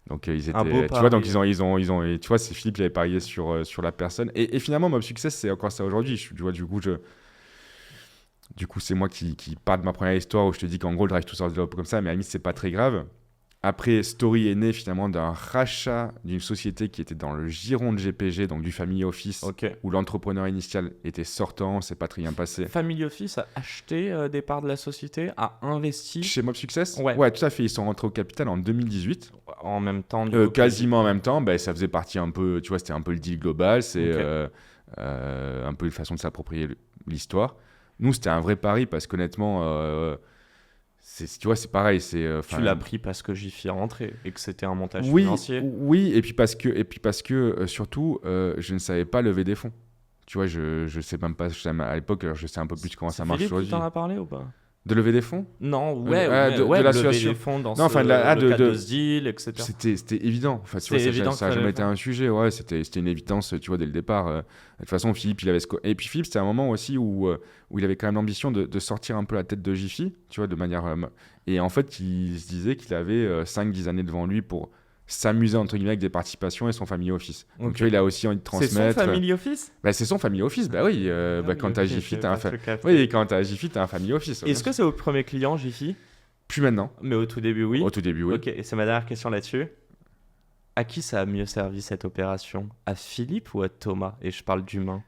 [SPEAKER 1] Donc ils étaient, tu vois, donc ils ont, et tu vois, c'est Philippe qui avait parié sur la personne. Et finalement, Mob Success, c'est encore ça aujourd'hui. Tu vois, du coup, c'est moi qui parle de ma première histoire où je te dis qu'en gros, le Drive to Store se développe comme ça, mais à la limite, c'est pas très grave. Après, Story est né finalement d'un rachat d'une société qui était dans le giron de GPG, donc du Family Office, où l'entrepreneur initial était sortant, c'est pas très bien passé.
[SPEAKER 2] Family Office a acheté des parts de la société, a investi.
[SPEAKER 1] Chez Mob Success ?
[SPEAKER 2] Ouais,
[SPEAKER 1] tout à fait. Ils sont rentrés au capital en 2018.
[SPEAKER 2] En même temps
[SPEAKER 1] quasiment en même temps. Ça faisait partie un peu, tu vois, c'était un peu le deal global. C'est un peu une façon de s'approprier l'histoire. Nous, c'était un vrai pari parce qu'honnêtement, tu vois, c'est pareil.
[SPEAKER 2] Tu l'as pris parce que Jiffy est rentré et que c'était un montage
[SPEAKER 1] Oui,
[SPEAKER 2] financier.
[SPEAKER 1] oui, et puis parce que surtout, je ne savais pas lever des fonds. Tu vois, je sais même pas, à l'époque, alors je sais un peu plus comment ça marche
[SPEAKER 2] Philippe qui
[SPEAKER 1] aujourd'hui.
[SPEAKER 2] t'en a parlé ou pas?
[SPEAKER 1] De lever des fonds?
[SPEAKER 2] Non,
[SPEAKER 1] De
[SPEAKER 2] de
[SPEAKER 1] l'association.
[SPEAKER 2] lever des fonds dans
[SPEAKER 1] Non, enfin,
[SPEAKER 2] le cadre de ce deal, etc.
[SPEAKER 1] C'était évident. Enfin, tu
[SPEAKER 2] C'était
[SPEAKER 1] vois,
[SPEAKER 2] évident
[SPEAKER 1] ça n'a
[SPEAKER 2] qu'il fallait
[SPEAKER 1] jamais
[SPEAKER 2] le
[SPEAKER 1] été
[SPEAKER 2] faire.
[SPEAKER 1] un sujet. Ouais, c'était une évidence, tu vois, dès le départ. De toute façon, Philippe, il avait et puis Philippe, c'était un moment aussi où il avait quand même l'ambition de sortir un peu la tête de Jiffy, tu vois, de manière. Et en fait, il se disait qu'il avait 5-10 années devant lui pour s'amuser, entre guillemets, avec des participations et son family office. Donc,
[SPEAKER 2] Ok.
[SPEAKER 1] tu vois, il a aussi envie de
[SPEAKER 2] C'est
[SPEAKER 1] transmettre.
[SPEAKER 2] son family office?
[SPEAKER 1] Bah, c'est son family office, bah oui. Quand t'as Jiffy, t'as un family office.
[SPEAKER 2] Est-ce que c'est au premier client, Jiffy?
[SPEAKER 1] Plus maintenant.
[SPEAKER 2] Mais au tout début, oui.
[SPEAKER 1] Au tout début, oui.
[SPEAKER 2] Ok, et c'est ma dernière question là-dessus. À qui ça a mieux servi cette opération? À Philippe ou à Thomas? Et je parle d'humain.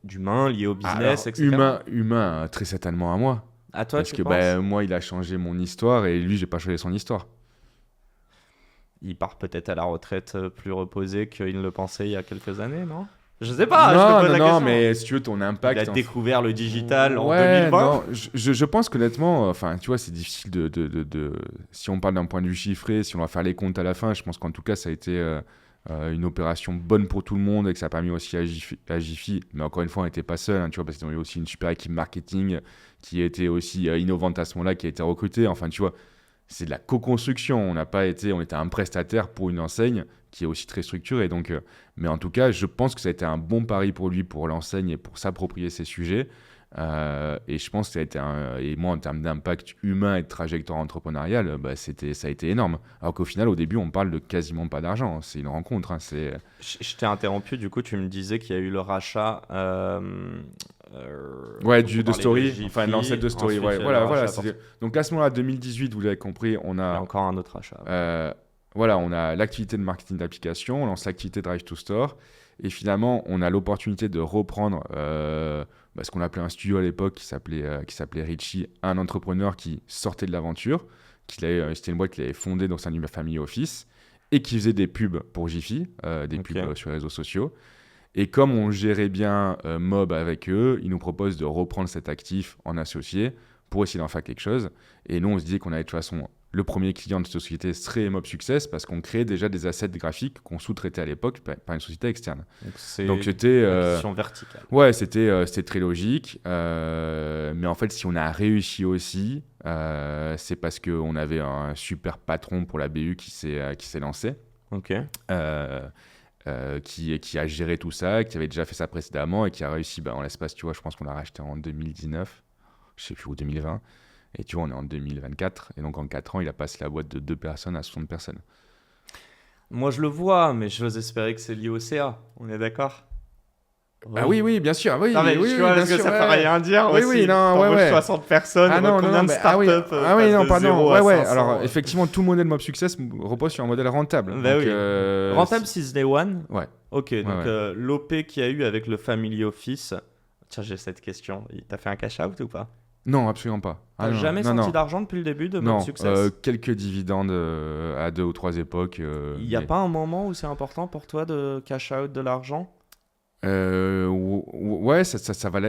[SPEAKER 2] D'humain lié au business, etc.
[SPEAKER 1] Humain, très certainement à moi.
[SPEAKER 2] À toi,
[SPEAKER 1] Parce
[SPEAKER 2] tu
[SPEAKER 1] que
[SPEAKER 2] penses?
[SPEAKER 1] moi, il a changé mon histoire et lui, j'ai pas changé son histoire.
[SPEAKER 2] Il part peut-être à la retraite plus reposé qu'il ne le pensait il y a quelques années, non? Je sais pas, je te
[SPEAKER 1] non,
[SPEAKER 2] pose la
[SPEAKER 1] non,
[SPEAKER 2] question.
[SPEAKER 1] mais si tu veux, ton impact.
[SPEAKER 2] Il a découvert le digital en
[SPEAKER 1] Ouais,
[SPEAKER 2] 2020.
[SPEAKER 1] non, je pense qu'honnêtement, enfin, tu vois, c'est difficile si on parle d'un point de vue chiffré, si on va faire les comptes à la fin, je pense qu'en tout cas, ça a été une opération bonne pour tout le monde et que ça a permis aussi à Jiffy. Mais encore une fois, on n'était pas seul, hein, tu vois, parce qu'ils ont eu aussi une super équipe marketing qui était aussi innovante à ce moment-là, qui a été recrutée. Enfin, tu vois, c'est de la co-construction. On était un prestataire pour une enseigne qui est aussi très structurée. Donc, mais en tout cas, je pense que ça a été un bon pari pour lui, pour l'enseigne et pour s'approprier ces sujets. Et je pense que ça a été et moi, en termes d'impact humain et de trajectoire entrepreneuriale, ça a été énorme. Alors qu'au final, au début, on parle de quasiment pas d'argent. C'est une rencontre. Hein,
[SPEAKER 2] Je t'ai interrompu, du coup, tu me disais qu'il y a eu le rachat.
[SPEAKER 1] Ouais,
[SPEAKER 2] donc on
[SPEAKER 1] de
[SPEAKER 2] parlait
[SPEAKER 1] Story,
[SPEAKER 2] Jiffy,
[SPEAKER 1] enfin l'ancêtre de Story.
[SPEAKER 2] ensuite,
[SPEAKER 1] Ouais,
[SPEAKER 2] il y a
[SPEAKER 1] voilà,
[SPEAKER 2] le
[SPEAKER 1] voilà.
[SPEAKER 2] rachat
[SPEAKER 1] Donc à ce moment-là, 2018, vous l'avez compris, on
[SPEAKER 2] Il y a
[SPEAKER 1] a
[SPEAKER 2] encore un autre rachat.
[SPEAKER 1] voilà, on a l'activité de marketing d'application, on lance l'activité Drive to Store, et finalement, on a l'opportunité de reprendre ce qu'on appelait un studio à l'époque qui s'appelait Richie, un entrepreneur qui sortait de l'aventure, c'était une boîte qu'il avait fondée dans sa family office, et qui faisait des pubs pour Jiffy, des pubs sur les réseaux sociaux. Et comme on gérait bien Mob avec eux, ils nous proposent de reprendre cet actif en associé pour essayer d'en faire quelque chose. Et nous, on se disait qu'on avait de toute façon le premier client de cette société serait Mob Success parce qu'on créait déjà des assets graphiques qu'on sous-traitait à l'époque par une société externe. Donc c'était
[SPEAKER 2] une acquisition verticale.
[SPEAKER 1] Ouais, c'était très logique. Mais en fait, si on a réussi aussi, c'est parce qu'on avait un super patron pour la BU qui s'est lancé.
[SPEAKER 2] Ok.
[SPEAKER 1] Qui a géré tout ça, qui avait déjà fait ça précédemment et qui a réussi en l'espace, tu vois, je pense qu'on l'a racheté en 2019, je sais plus, ou 2020, et tu vois, on est en 2024, et donc en 4 ans, il a passé la boîte de 2 personnes à 60 personnes.
[SPEAKER 2] Moi, je le vois, mais j'ose espérer que c'est lié au CA, on est d'accord?
[SPEAKER 1] Ah oui, bien sûr, oui,
[SPEAKER 2] non, mais
[SPEAKER 1] oui,
[SPEAKER 2] tu vois, parce que ça peut rien dire
[SPEAKER 1] oui,
[SPEAKER 2] aussi.
[SPEAKER 1] Oui, non, ouais.
[SPEAKER 2] 60 personnes, combien de startups
[SPEAKER 1] pardon. Ouais.
[SPEAKER 2] 500,
[SPEAKER 1] Alors, effectivement, tout modèle Mob Success repose sur un modèle rentable.
[SPEAKER 2] Bah
[SPEAKER 1] donc,
[SPEAKER 2] oui. Rentable since day one.
[SPEAKER 1] Ouais.
[SPEAKER 2] Ok, donc l'OP qu'il y a eu avec le Family Office. Tiens, j'ai cette question. T'as fait un cash out ou pas?
[SPEAKER 1] Non, absolument pas.
[SPEAKER 2] T'as jamais senti d'argent depuis le début de Mob Success?
[SPEAKER 1] Quelques dividendes à 2 ou 3 époques.
[SPEAKER 2] Il n'y a pas un moment où c'est important pour toi de cash out de l'argent?
[SPEAKER 1] Ouais, ça va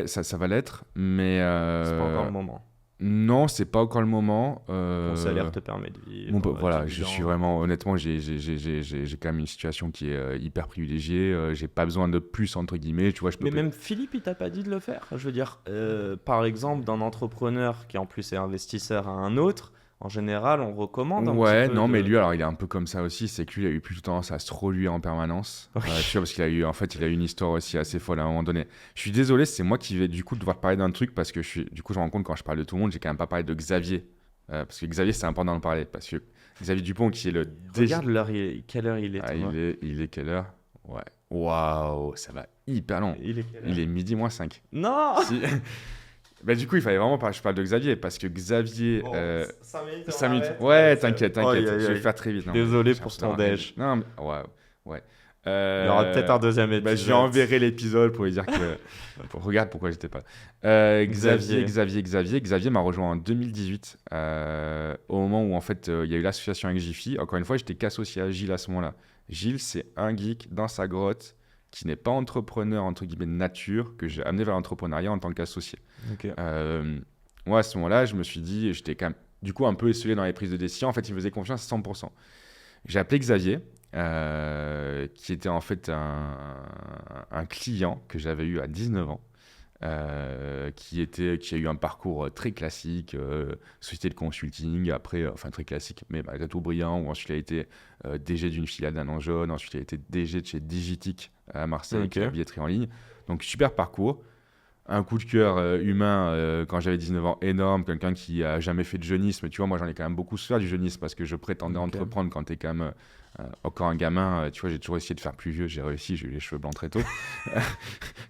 [SPEAKER 1] l'être, mais
[SPEAKER 2] c'est pas encore le moment.
[SPEAKER 1] Non, c'est pas encore le moment.
[SPEAKER 2] Ton salaire te permet de vivre.
[SPEAKER 1] Voilà, je suis vraiment, honnêtement, j'ai quand même une situation qui est hyper privilégiée. J'ai pas besoin de plus, entre guillemets. Tu vois,
[SPEAKER 2] mais même Philippe, il t'a pas dit de le faire. Je veux dire, par exemple, d'un entrepreneur qui en plus est investisseur à un autre, en général, on recommande un petit peu
[SPEAKER 1] mais lui, alors, il est un peu comme ça aussi. C'est que lui, il a eu plutôt tendance à se reluire en permanence. Tu vois, parce qu'il a eu, en fait, il a eu une histoire aussi assez folle à un moment donné. Je suis désolé, c'est moi qui vais du coup devoir parler d'un truc parce que du coup, je me rends compte quand je parle de tout le monde, j'ai quand même pas parlé de Xavier. Parce que Xavier, c'est important d'en parler. Parce que Xavier Dupont, qui est le...
[SPEAKER 2] Regarde l'heure, quelle heure il est,
[SPEAKER 1] il est quelle heure? Ouais. Waouh, ça va hyper long. Il est midi moins 5.
[SPEAKER 2] Non
[SPEAKER 1] Bah, du coup, il fallait vraiment que je parle de Xavier parce que Xavier.
[SPEAKER 2] 5 minutes.
[SPEAKER 1] Ouais, t'inquiète. Je vais faire très vite.
[SPEAKER 2] Désolé pour ton déj.
[SPEAKER 1] Non, mais ouais.
[SPEAKER 2] Il y aura peut-être un deuxième épisode.
[SPEAKER 1] Je lui enverrai l'épisode pour lui dire que. Regarde pourquoi j'étais pas là. Xavier m'a rejoint en 2018, au moment où en fait il y a eu l'association avec Jiffy. Encore une fois, j'étais qu'associé à Gilles à ce moment-là. Gilles, c'est un geek dans sa grotte qui n'est pas entrepreneur entre guillemets de nature, que j'ai amené vers l'entrepreneuriat en tant qu'associé.
[SPEAKER 2] Okay.
[SPEAKER 1] moi, à ce moment-là, je me suis dit, j'étais quand même, du coup, un peu esselé dans les prises de décision. En fait, il me faisait confiance à 100%. J'ai appelé Xavier, qui était en fait un client que j'avais eu à 19 ans, qui a eu un parcours très classique, société de consulting, après, enfin très classique, mais malgré tout brillant, où ensuite il a été DG d'une filiale d'un jaune, ensuite il a été DG de chez Digitic à Marseille, qui est la billetterie en ligne. Donc super parcours. Un coup de cœur humain quand j'avais 19 ans énorme, quelqu'un qui a jamais fait de jeunisme. Tu vois, moi j'en ai quand même beaucoup souffert du jeunisme parce que je prétendais entreprendre quand t'es quand même encore un gamin. Tu vois, j'ai toujours essayé de faire plus vieux, j'ai réussi, j'ai eu les cheveux blancs très tôt.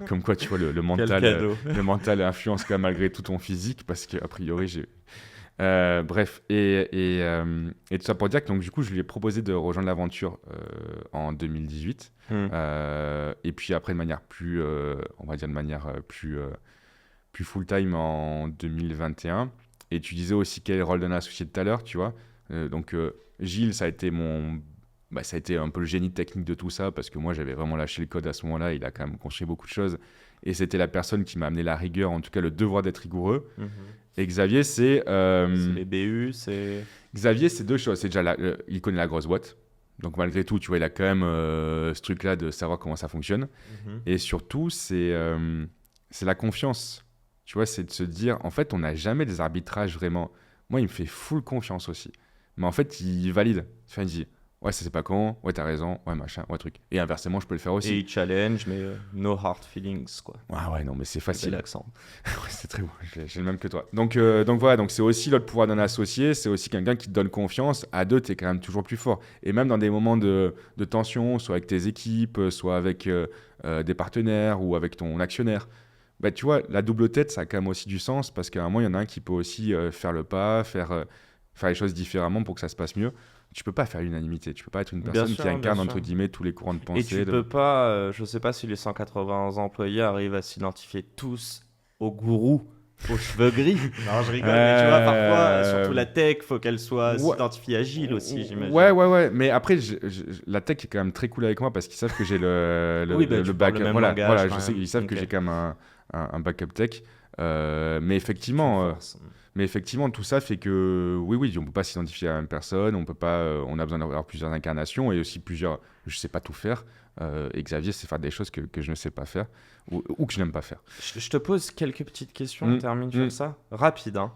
[SPEAKER 1] Comme quoi, tu vois, le mental influence quand même malgré tout ton physique parce qu'a priori, j'ai. Bref, et tout ça pour dire que donc, du coup, je lui ai proposé de rejoindre l'aventure en 2018. Et puis après, de manière plus, on va dire de manière plus full-time en 2021. Et tu disais aussi quel est le rôle d'un associé tout à l'heure, tu vois. Donc, Gilles, ça a été ça a été un peu le génie technique de tout ça parce que moi, j'avais vraiment lâché le code à ce moment-là. Il a quand même construit beaucoup de choses. Et c'était la personne qui m'a amené la rigueur, en tout cas le devoir d'être rigoureux. Et Xavier, c'est
[SPEAKER 2] les BU, c'est...
[SPEAKER 1] Xavier, c'est deux choses. C'est déjà, il connaît la grosse boîte. Donc malgré tout, tu vois, il a quand même ce truc-là de savoir comment ça fonctionne. Et surtout, c'est la confiance. Tu vois, c'est de se dire, en fait, on n'a jamais des arbitrages vraiment. Moi, il me fait full confiance aussi. Mais en fait, il valide. Enfin, il dit, ouais, ça c'est pas con, ouais, t'as raison, ouais, machin, ouais, truc. Et inversement, je peux le faire aussi.
[SPEAKER 2] Et il challenge, mais no hard feelings, quoi.
[SPEAKER 1] Ouais, non, mais c'est facile.
[SPEAKER 2] C'est l'accent.
[SPEAKER 1] Ouais, c'est très bon, j'ai le même que toi. Donc voilà, donc c'est aussi l'autre pouvoir d'un associé, c'est aussi quelqu'un qui te donne confiance. À deux, t'es quand même toujours plus fort. Et même dans des moments de tension, soit avec tes équipes, soit avec des partenaires ou avec ton actionnaire, bah, tu vois, la double tête, ça a quand même aussi du sens parce qu'à un moment, il y en a un qui peut aussi faire le pas, faire les choses différemment pour que ça se passe mieux. Tu peux pas faire l'unanimité, tu peux pas être une personne qui incarne entre guillemets tous les courants de pensée.
[SPEAKER 2] Et tu peux pas, je sais pas si les 180 employés arrivent à s'identifier tous au gourou aux cheveux gris. Non, je rigole, mais tu vois, parfois, surtout la tech, faut qu'elle soit s'identifier agile aussi, j'imagine.
[SPEAKER 1] Ouais, mais après, la tech est quand même très cool avec moi parce qu'ils savent que j'ai le backup. Voilà, je sais qu'ils savent que j'ai quand même un backup tech. Mais effectivement, tout ça fait que oui, on ne peut pas s'identifier à la même personne, on a besoin d'avoir plusieurs incarnations et aussi plusieurs. Je ne sais pas tout faire. Et Xavier sait faire des choses que je ne sais pas faire ou que je n'aime pas faire.
[SPEAKER 2] Je te pose quelques petites questions, on termine sur ça. Rapide, hein.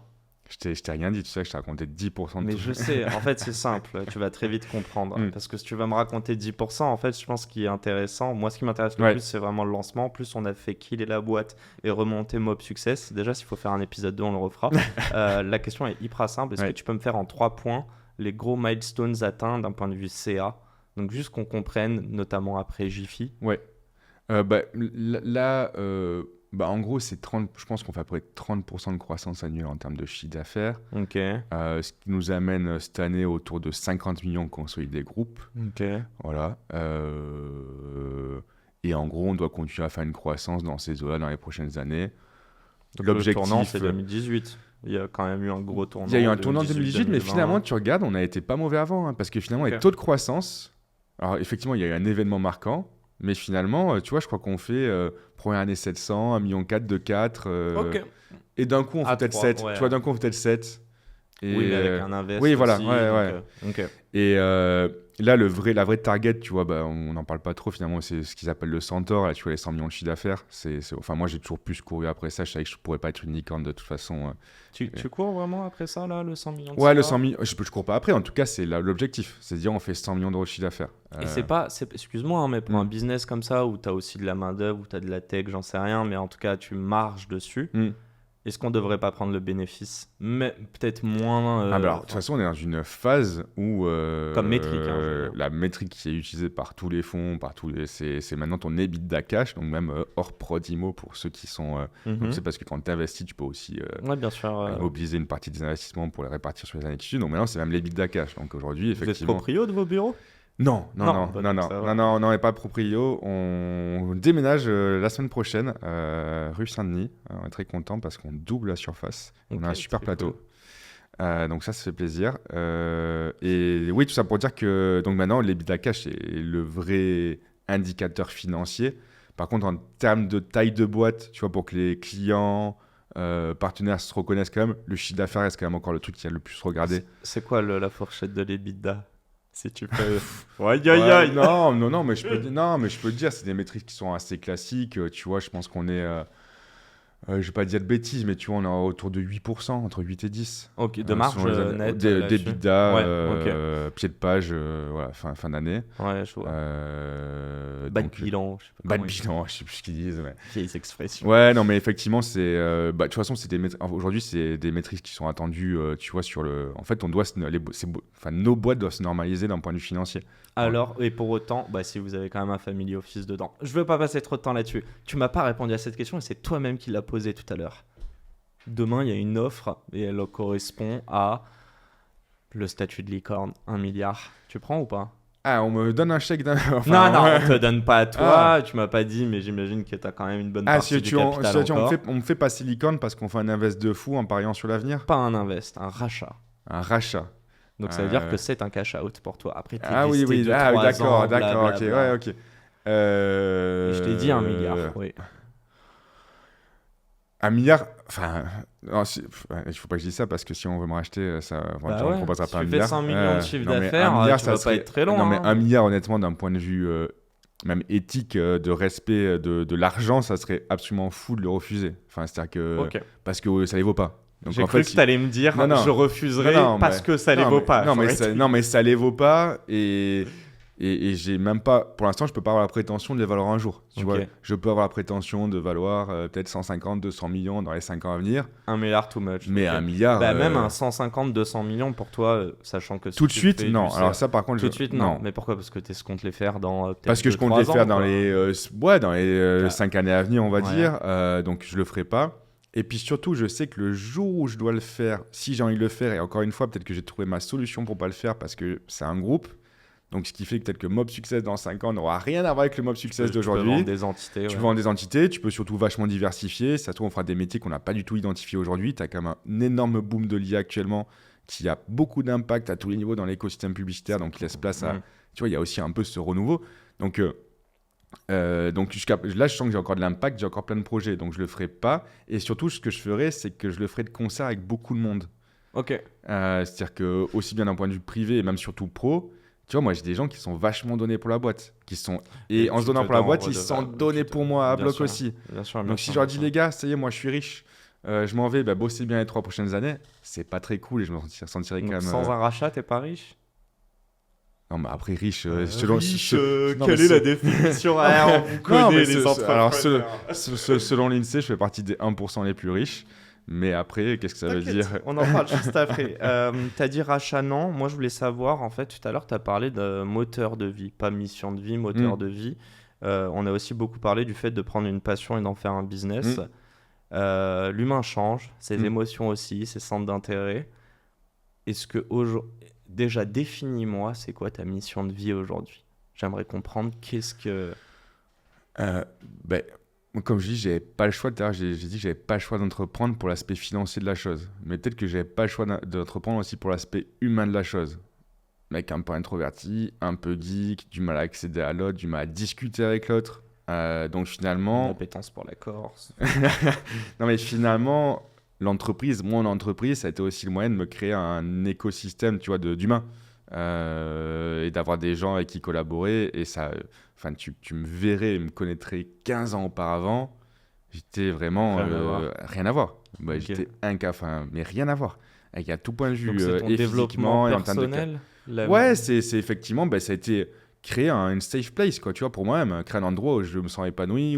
[SPEAKER 1] Je t'ai rien dit, tu sais que je t'ai raconté 10% de tout.
[SPEAKER 2] Mais je sais, en fait c'est simple, tu vas très vite comprendre. Parce que si tu vas me raconter 10%, en fait je pense qu'il est intéressant. Moi ce qui m'intéresse le plus c'est vraiment le lancement. Plus on a fait killer la boîte et remonter Mob Success. Déjà s'il faut faire un épisode 2 on le refera. La question est hyper simple, est-ce que tu peux me faire en 3 points les gros milestones atteints d'un point de vue CA? Donc juste qu'on comprenne, notamment après Jiffy.
[SPEAKER 1] Ouais. En gros, c'est 30, je pense qu'on fait à peu près 30% de croissance annuelle en termes de chiffre d'affaires.
[SPEAKER 2] Ok.
[SPEAKER 1] Ce qui nous amène cette année autour de 50 millions consolidés groupe.
[SPEAKER 2] Ok.
[SPEAKER 1] Voilà. Et en gros, on doit continuer à faire une croissance dans ces eaux-là dans les prochaines années.
[SPEAKER 2] Donc l'objectif, le tournant, c'est 2018. Il y a quand même eu un gros tournant.
[SPEAKER 1] Il y a eu un tournant en 2018, mais finalement, tu regardes, on a été pas mauvais avant. Hein, parce que finalement, les taux de croissance... Alors effectivement, il y a eu un événement marquant. Mais finalement, tu vois, je crois qu'on fait première année 700, 1,4 million de 4. Et d'un coup, on fait peut-être 7. Ouais. Tu vois, d'un coup, on fait peut-être 7.
[SPEAKER 2] Et oui, mais avec un invest.
[SPEAKER 1] Oui, voilà.
[SPEAKER 2] Aussi,
[SPEAKER 1] ouais. Et là, la vraie target, tu vois, on n'en parle pas trop finalement, c'est ce qu'ils appellent le centaure. Là, tu vois, les 100 millions de chiffre d'affaires. Enfin, moi, j'ai toujours plus couru après ça. Je savais que je ne pourrais pas être une licorne de toute façon.
[SPEAKER 2] Tu cours vraiment après ça, là, le 100 millions de
[SPEAKER 1] Ouais, le 100 millions. Je cours pas après. En tout cas, c'est l'objectif. C'est de dire, on fait 100 millions d'euros de chiffre d'affaires.
[SPEAKER 2] Et c'est pas, excuse-moi, hein, mais pour un business comme ça, où tu as aussi de la main-d'œuvre, où tu as de la tech, j'en sais rien, mais en tout cas, tu marches dessus. Est-ce qu'on ne devrait pas prendre le bénéfice? Mais peut-être moins.
[SPEAKER 1] De toute façon, on est dans une phase où.
[SPEAKER 2] Comme métrique.
[SPEAKER 1] La métrique qui est utilisée par tous les fonds, c'est maintenant ton EBITDA cash, donc même hors Prodimo pour ceux qui sont. Donc c'est parce que quand tu investis, tu peux aussi
[SPEAKER 2] bien sûr,
[SPEAKER 1] mobiliser une partie des investissements pour les répartir sur les années qui suivent. Donc maintenant, c'est même l'EBITDA cash. Donc aujourd'hui, effectivement.
[SPEAKER 2] Vous êtes proprio de vos bureaux?
[SPEAKER 1] Non, on n'est pas proprio. On déménage la semaine prochaine, rue Saint-Denis. On est très content parce qu'on double la surface. On a un super plateau. Cool. Donc ça fait plaisir. Et oui, tout ça pour dire que donc maintenant, l'EBITDA cash est le vrai indicateur financier. Par contre, en termes de taille de boîte, tu vois, pour que les clients partenaires se reconnaissent quand même. Le chiffre d'affaires reste quand même encore le truc qui a le plus regardé.
[SPEAKER 2] C'est quoi la fourchette de l'EBITDA? Si tu peux.
[SPEAKER 1] Ouais, non, mais je peux te dire, c'est des métriques qui sont assez classiques. Tu vois, je pense qu'on est, je vais pas dire de bêtises, mais tu vois, on est autour de 8%, entre 8 et 10.
[SPEAKER 2] Ok, de marge nette.
[SPEAKER 1] Des bidas,
[SPEAKER 2] Ouais,
[SPEAKER 1] pied de page, voilà, fin d'année.
[SPEAKER 2] Ouais, je vois. Bas de
[SPEAKER 1] Donc,
[SPEAKER 2] bilan, je sais pas
[SPEAKER 1] bas de
[SPEAKER 2] comment ils
[SPEAKER 1] bilan, je sais plus ce qu'ils disent. Mais...
[SPEAKER 2] vieilles expressions.
[SPEAKER 1] Ouais, non, mais effectivement, c'est, de toute façon, aujourd'hui, c'est des métriques qui sont attendues, tu vois, sur le. En fait, on doit nos boîtes doivent se normaliser d'un point de vue financier.
[SPEAKER 2] Alors, et pour autant, si vous avez quand même un family office dedans, je veux pas passer trop de temps là-dessus. Tu m'as pas répondu à cette question et c'est toi-même qui l'as posée tout à l'heure. Demain, il y a une offre et elle correspond à le statut de licorne, 1 milliard. Tu prends ou pas?
[SPEAKER 1] Ah, on me donne un chèque d'un.
[SPEAKER 2] Non, on te donne pas à toi. Tu m'as pas dit, mais j'imagine que tu as quand même une bonne partie du capital encore.
[SPEAKER 1] On me fait passer licorne parce qu'on fait un invest de fou en pariant sur l'avenir.
[SPEAKER 2] Pas un invest, un rachat.
[SPEAKER 1] Un rachat.
[SPEAKER 2] Donc ça veut dire que c'est un cash out pour toi. Après,
[SPEAKER 1] oui, d'accord, ok, ouais, ok.
[SPEAKER 2] Je t'ai dit 1 milliard, oui.
[SPEAKER 1] 1 milliard, enfin, il faut pas que je dise ça parce que si on veut me racheter, on proposera pas 1 milliard.
[SPEAKER 2] Si tu fais 100 millions de chiffre d'affaires, tu vas pas être très long.
[SPEAKER 1] Non, mais 1 milliard, honnêtement, d'un point de vue même éthique, de respect de l'argent, ça serait absolument fou de le refuser. Enfin, c'est-à-dire que parce que ça les vaut pas. Donc,
[SPEAKER 2] j'ai cru que tu allais me dire je refuserai parce que ça les vaut pas.
[SPEAKER 1] Non, mais ça les vaut pas et j'ai même pas, pour l'instant, je peux pas avoir la prétention de les valoir un jour. Tu vois, je peux avoir la prétention de valoir peut-être 150, 200 millions dans les 5 ans à venir.
[SPEAKER 2] 1 milliard too much.
[SPEAKER 1] Mais 1 milliard.
[SPEAKER 2] Même un 150, 200 millions pour toi, sachant que
[SPEAKER 1] tout de suite, non. Alors ça, par contre,
[SPEAKER 2] tout de suite, non. Mais pourquoi? Parce que tu comptes les faire dans peut-être
[SPEAKER 1] parce que je compte les faire dans les 5 années à venir, on va dire. Donc je le ferai pas. Et puis surtout, je sais que le jour où je dois le faire, si j'ai envie de le faire, et encore une fois, peut-être que j'ai trouvé ma solution pour pas le faire parce que c'est un groupe. Donc, ce qui fait que peut-être que Mob Success dans 5 ans n'aura rien à voir avec le Mob Success d'aujourd'hui.
[SPEAKER 2] Tu peux vendre des entités.
[SPEAKER 1] Tu vends des entités, tu peux surtout vachement diversifier. Ça se trouve, on fera des métiers qu'on n'a pas du tout identifiés aujourd'hui. Tu as quand même un énorme boom de l'IA actuellement qui a beaucoup d'impact à tous les niveaux dans l'écosystème publicitaire. Donc, il laisse place à. Tu vois, il y a aussi un peu ce renouveau. Donc là, je sens que j'ai encore de l'impact, j'ai encore plein de projets. Donc, je ne le ferai pas. Et surtout, ce que je ferai, c'est que je le ferai de concert avec beaucoup de monde.
[SPEAKER 2] Ok.
[SPEAKER 1] C'est-à-dire que, aussi bien d'un point de vue privé et même surtout pro. Tu vois, moi, j'ai des gens qui sont vachement donnés pour la boîte. Et en se donnant pour la boîte, ils se sont donnés pour moi à bloc aussi. Donc, si je leur dis, les gars, ça y est, moi, je suis riche, je m'en vais bosser bien les 3 prochaines années, c'est pas très cool et je me sentirais quand même.
[SPEAKER 2] Sans un rachat, t'es pas riche?
[SPEAKER 1] Non, mais après, riche.
[SPEAKER 2] Quelle est la définition? On vous connaît, les entrepreneurs.
[SPEAKER 1] Alors, selon l'INSEE, je fais partie des 1% les plus riches. Mais après, qu'est-ce que ça veut dire?
[SPEAKER 2] On en parle juste après. Tu as dit rachat, non. Moi, je voulais savoir, en fait, tout à l'heure, tu as parlé de moteur de vie, pas mission de vie, moteur de vie. On a aussi beaucoup parlé du fait de prendre une passion et d'en faire un business. L'humain change, ses émotions aussi, ses centres d'intérêt. Est-ce que, déjà, définis-moi, c'est quoi ta mission de vie aujourd'hui? J'aimerais comprendre qu'est-ce que...
[SPEAKER 1] Comme je dis, j'avais pas le choix. J'ai dit que j'avais pas le choix d'entreprendre pour l'aspect financier de la chose. Mais peut-être que j'avais pas le choix d'entreprendre aussi pour l'aspect humain de la chose. Mec un peu introverti, un peu geek, du mal à accéder à l'autre, du mal à discuter avec l'autre. Donc finalement...
[SPEAKER 2] Une appétence pour la Corse.
[SPEAKER 1] Non mais finalement, mon entreprise, ça a été aussi le moyen de me créer un écosystème, tu vois, d'humains. Et d'avoir des gens avec qui collaborer. Et ça... Enfin, tu me verrais et me connaîtrais 15 ans auparavant, j'étais vraiment rien à voir. J'étais mais rien à voir. Avec à tout point de vue.
[SPEAKER 2] Donc c'est ton développement personnel
[SPEAKER 1] Ouais, c'est effectivement, ça a été créer une safe place, quoi, tu vois, pour moi-même. Créer un endroit où je me sens épanoui,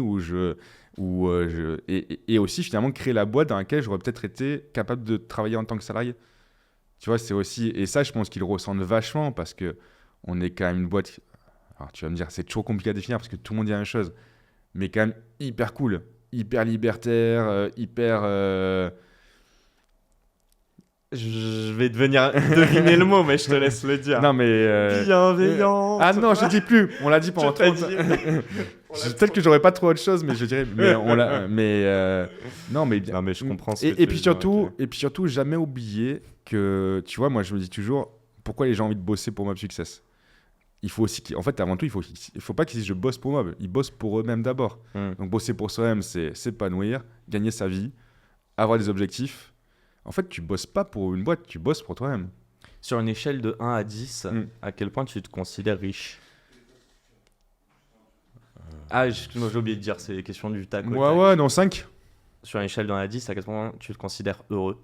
[SPEAKER 1] et aussi finalement créer la boîte dans laquelle j'aurais peut-être été capable de travailler en tant que salarié. Tu vois, c'est aussi... Et ça, je pense qu'ils le ressentent vachement parce qu'on est quand même une boîte... Alors, tu vas me dire, c'est toujours compliqué à définir parce que tout le monde dit la même chose, mais quand même hyper cool, hyper libertaire, hyper...
[SPEAKER 2] Je vais deviner le mot, mais je te laisse le dire.
[SPEAKER 1] Non, mais...
[SPEAKER 2] Bienveillant.
[SPEAKER 1] Ah non, je ne dis plus. On l'a dit pendant 30 ans. Peut-être que j'aurais pas trop autre chose, mais je dirais... Non, mais
[SPEAKER 2] je comprends ce que
[SPEAKER 1] et puis surtout, jamais oublier que... Tu vois, moi, je me dis toujours, pourquoi les gens ont envie de bosser pour Mob Success? Il faut aussi en fait, avant tout, il faut pas qu'ils disent je bosse pour Mob. Ils bossent pour eux-mêmes d'abord. Donc, bosser pour soi-même, c'est s'épanouir, gagner sa vie, avoir des objectifs. En fait, tu bosses pas pour une boîte, tu bosses pour toi-même.
[SPEAKER 2] Sur une échelle de 1 à 10, à quel point tu te considères riche? Ah, excuse-moi, j'ai oublié de dire, c'est question du tac au tac.
[SPEAKER 1] Ouais, non, 5.
[SPEAKER 2] Sur une échelle de 1 à 10, à quel point tu te considères heureux?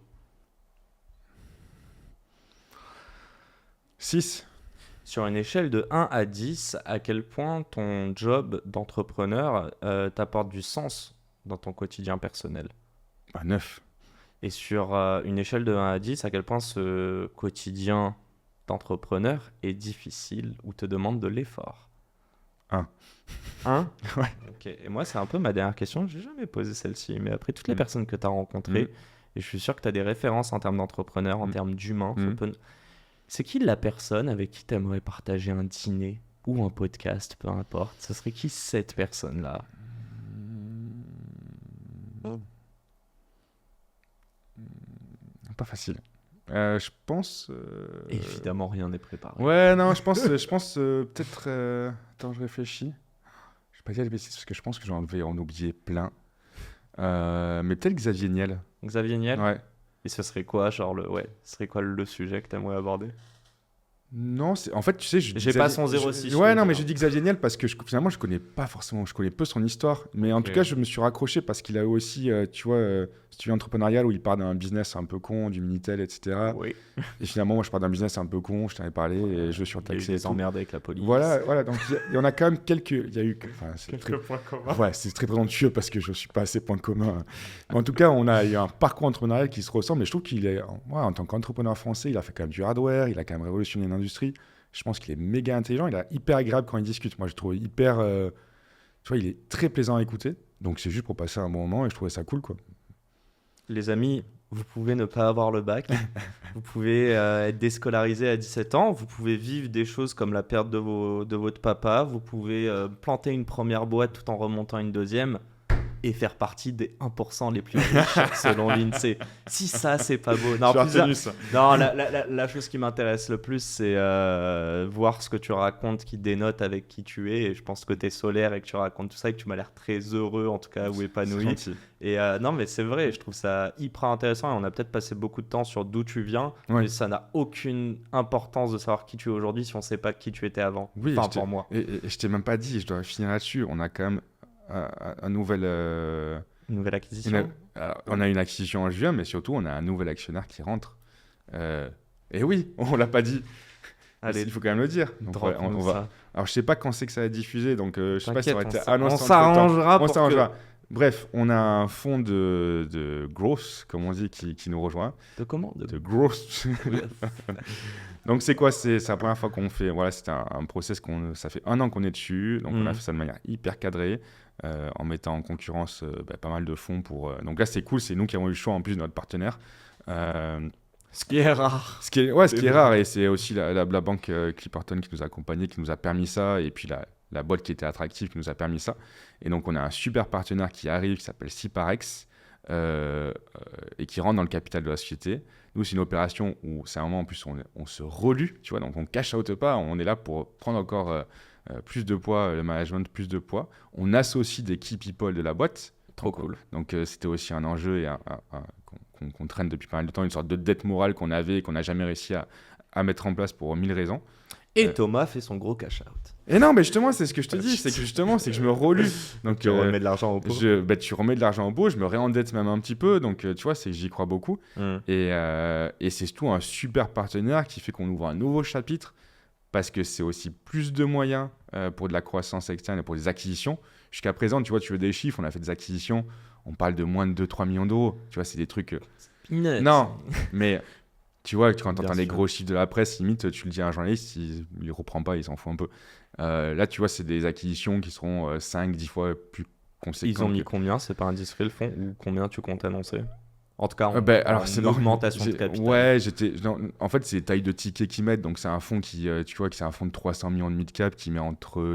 [SPEAKER 1] 6.
[SPEAKER 2] Sur une échelle de 1 à 10, à quel point ton job d'entrepreneur t'apporte du sens dans ton quotidien personnel?
[SPEAKER 1] 9.
[SPEAKER 2] Et sur une échelle de 1 à 10, à quel point ce quotidien d'entrepreneur est difficile ou te demande de l'effort?
[SPEAKER 1] 1.
[SPEAKER 2] 1?
[SPEAKER 1] Ouais.
[SPEAKER 2] Ok. Et moi, c'est un peu ma dernière question. Je n'ai jamais posé celle-ci, mais après toutes les personnes que tu as rencontrées, et je suis sûr que tu as des références en termes d'entrepreneur, en termes d'humain. C'est qui la personne avec qui tu aimerais partager un dîner ou un podcast, peu importe? Ce serait qui cette personne-là?
[SPEAKER 1] Pas facile. Je pense.
[SPEAKER 2] Évidemment, rien n'est préparé.
[SPEAKER 1] Ouais, non, je pense peut-être. Attends, je réfléchis. Je vais pas dire les bêtises parce que je pense que j'en vais en oublier plein. Mais peut-être Xavier Niel.
[SPEAKER 2] Xavier Niel?
[SPEAKER 1] Ouais.
[SPEAKER 2] Et ce serait quoi, ce serait quoi le sujet que tu aimerais aborder?
[SPEAKER 1] Non, en fait, tu sais,
[SPEAKER 2] j'ai pas son 06.
[SPEAKER 1] Ouais, non, mais je dis Xavier Niel parce que finalement, je connais pas forcément, je connais peu son histoire. Mais en tout cas, je me suis raccroché parce qu'il a aussi, tu vois, si tu veux, entrepreneurial où il part d'un business un peu con, du Minitel, etc.
[SPEAKER 2] Oui.
[SPEAKER 1] Et finalement, moi, je pars d'un business un peu con, je t'en ai parlé, et je suis
[SPEAKER 2] Il y a eu des emmerdes avec la police.
[SPEAKER 1] Voilà, donc il y en a quand même quelques. Il y a eu.
[SPEAKER 2] Quelques points communs.
[SPEAKER 1] Ouais, c'est très présomptueux parce que je suis pas assez point commun. Mais en tout cas, on a eu un parcours entrepreneurial qui se ressemble, et je trouve qu'il est, en tant qu'entrepreneur français, il a fait quand même du hardware, il a quand même révolutionné l'industrie. Je pense qu'il est méga intelligent, il est hyper agréable quand il discute. Moi, je trouve hyper. Tu vois, il est très plaisant à écouter. Donc, c'est juste pour passer un bon moment et je trouvais ça cool, quoi.
[SPEAKER 2] Les amis, vous pouvez ne pas avoir le bac. Vous pouvez être déscolarisé à 17 ans. Vous pouvez vivre des choses comme la perte de votre papa. Vous pouvez planter une première boîte tout en remontant une deuxième et faire partie des 1% les plus riches selon l'INSEE. Si ça, c'est pas beau. Non, la chose qui m'intéresse le plus, c'est voir ce que tu racontes qui dénote avec qui tu es. Et je pense que tu es solaire et que tu racontes tout ça et que tu m'as l'air très heureux, en tout cas, ou épanoui. Et non, mais c'est vrai, je trouve ça hyper intéressant. Et on a peut-être passé beaucoup de temps sur d'où tu viens, mais ça n'a aucune importance de savoir qui tu es aujourd'hui si on ne sait pas qui tu étais avant.
[SPEAKER 1] Oui,
[SPEAKER 2] enfin, pour moi.
[SPEAKER 1] Et je t'ai même pas dit, je dois finir là-dessus. On a quand même une nouvelle
[SPEAKER 2] acquisition.
[SPEAKER 1] On a une acquisition en juin, mais surtout, on a un nouvel actionnaire qui rentre. Et oui, on l'a pas dit. Allez, il faut quand même le dire. Donc, on va. Alors, je sais pas quand c'est que ça va être diffusé, donc je sais pas si ça va être annoncé.
[SPEAKER 2] On s'arrangera.
[SPEAKER 1] Bref, on a un fonds de growth, comme on dit, qui nous rejoint.
[SPEAKER 2] De comment?
[SPEAKER 1] De growth. Donc, c'est quoi? C'est la première fois qu'on fait. Voilà, c'est un process ça fait 1 an qu'on est dessus. Donc, on a fait ça de manière hyper cadrée, en mettant en concurrence pas mal de fonds pour. Donc là, c'est cool. C'est nous qui avons eu le choix en plus de notre partenaire.
[SPEAKER 2] Ce qui est rare.
[SPEAKER 1] Ce qui est rare. Et c'est aussi la banque Clipperton qui nous a accompagnés, qui nous a permis ça. Et puis la boîte qui était attractive qui nous a permis ça. Et donc, on a un super partenaire qui arrive, qui s'appelle Ciparex, et qui rentre dans le capital de la société. Nous, c'est une opération où c'est un moment, en plus, on se relue, tu vois, donc on cash out pas, on est là pour prendre encore plus de poids, le management, plus de poids. On associe des key people de la boîte.
[SPEAKER 2] Trop cool.
[SPEAKER 1] Donc, c'était aussi un enjeu et qu'on traîne depuis pas mal de temps, une sorte de dette morale qu'on avait et qu'on n'a jamais réussi à mettre en place pour 1000 raisons.
[SPEAKER 2] Et Thomas fait son gros cash-out.
[SPEAKER 1] Et non, mais justement, c'est ce que je te dis, c'est que je me relue. Donc,
[SPEAKER 2] tu remets de l'argent au pot.
[SPEAKER 1] Tu remets de l'argent au pot, je me réendette même un petit peu. Donc, tu vois, j'y crois beaucoup. Et c'est surtout un super partenaire qui fait qu'on ouvre un nouveau chapitre parce que c'est aussi plus de moyens pour de la croissance externe et pour des acquisitions. Jusqu'à présent, tu vois, tu veux des chiffres, on a fait des acquisitions, on parle de moins de 2-3 millions d'euros. Tu vois, c'est des trucs... Non, mais... Tu vois, quand tu entends les gros chiffres de la presse, limite, tu le dis à un journaliste, il ne reprend pas, il s'en fout un peu. Là, tu vois, c'est des acquisitions qui seront 5-10 fois plus conséquentes.
[SPEAKER 2] Ils ont mis combien? C'est pas indiscret le fond? Ou combien tu comptes annoncer? En tout cas,
[SPEAKER 1] alors, c'est
[SPEAKER 2] une augmentation de capital.
[SPEAKER 1] Ouais, en fait, c'est les tailles de tickets qu'ils mettent. Donc, c'est un fonds qui, tu vois, c'est un fonds de 300 millions de mid-cap qui met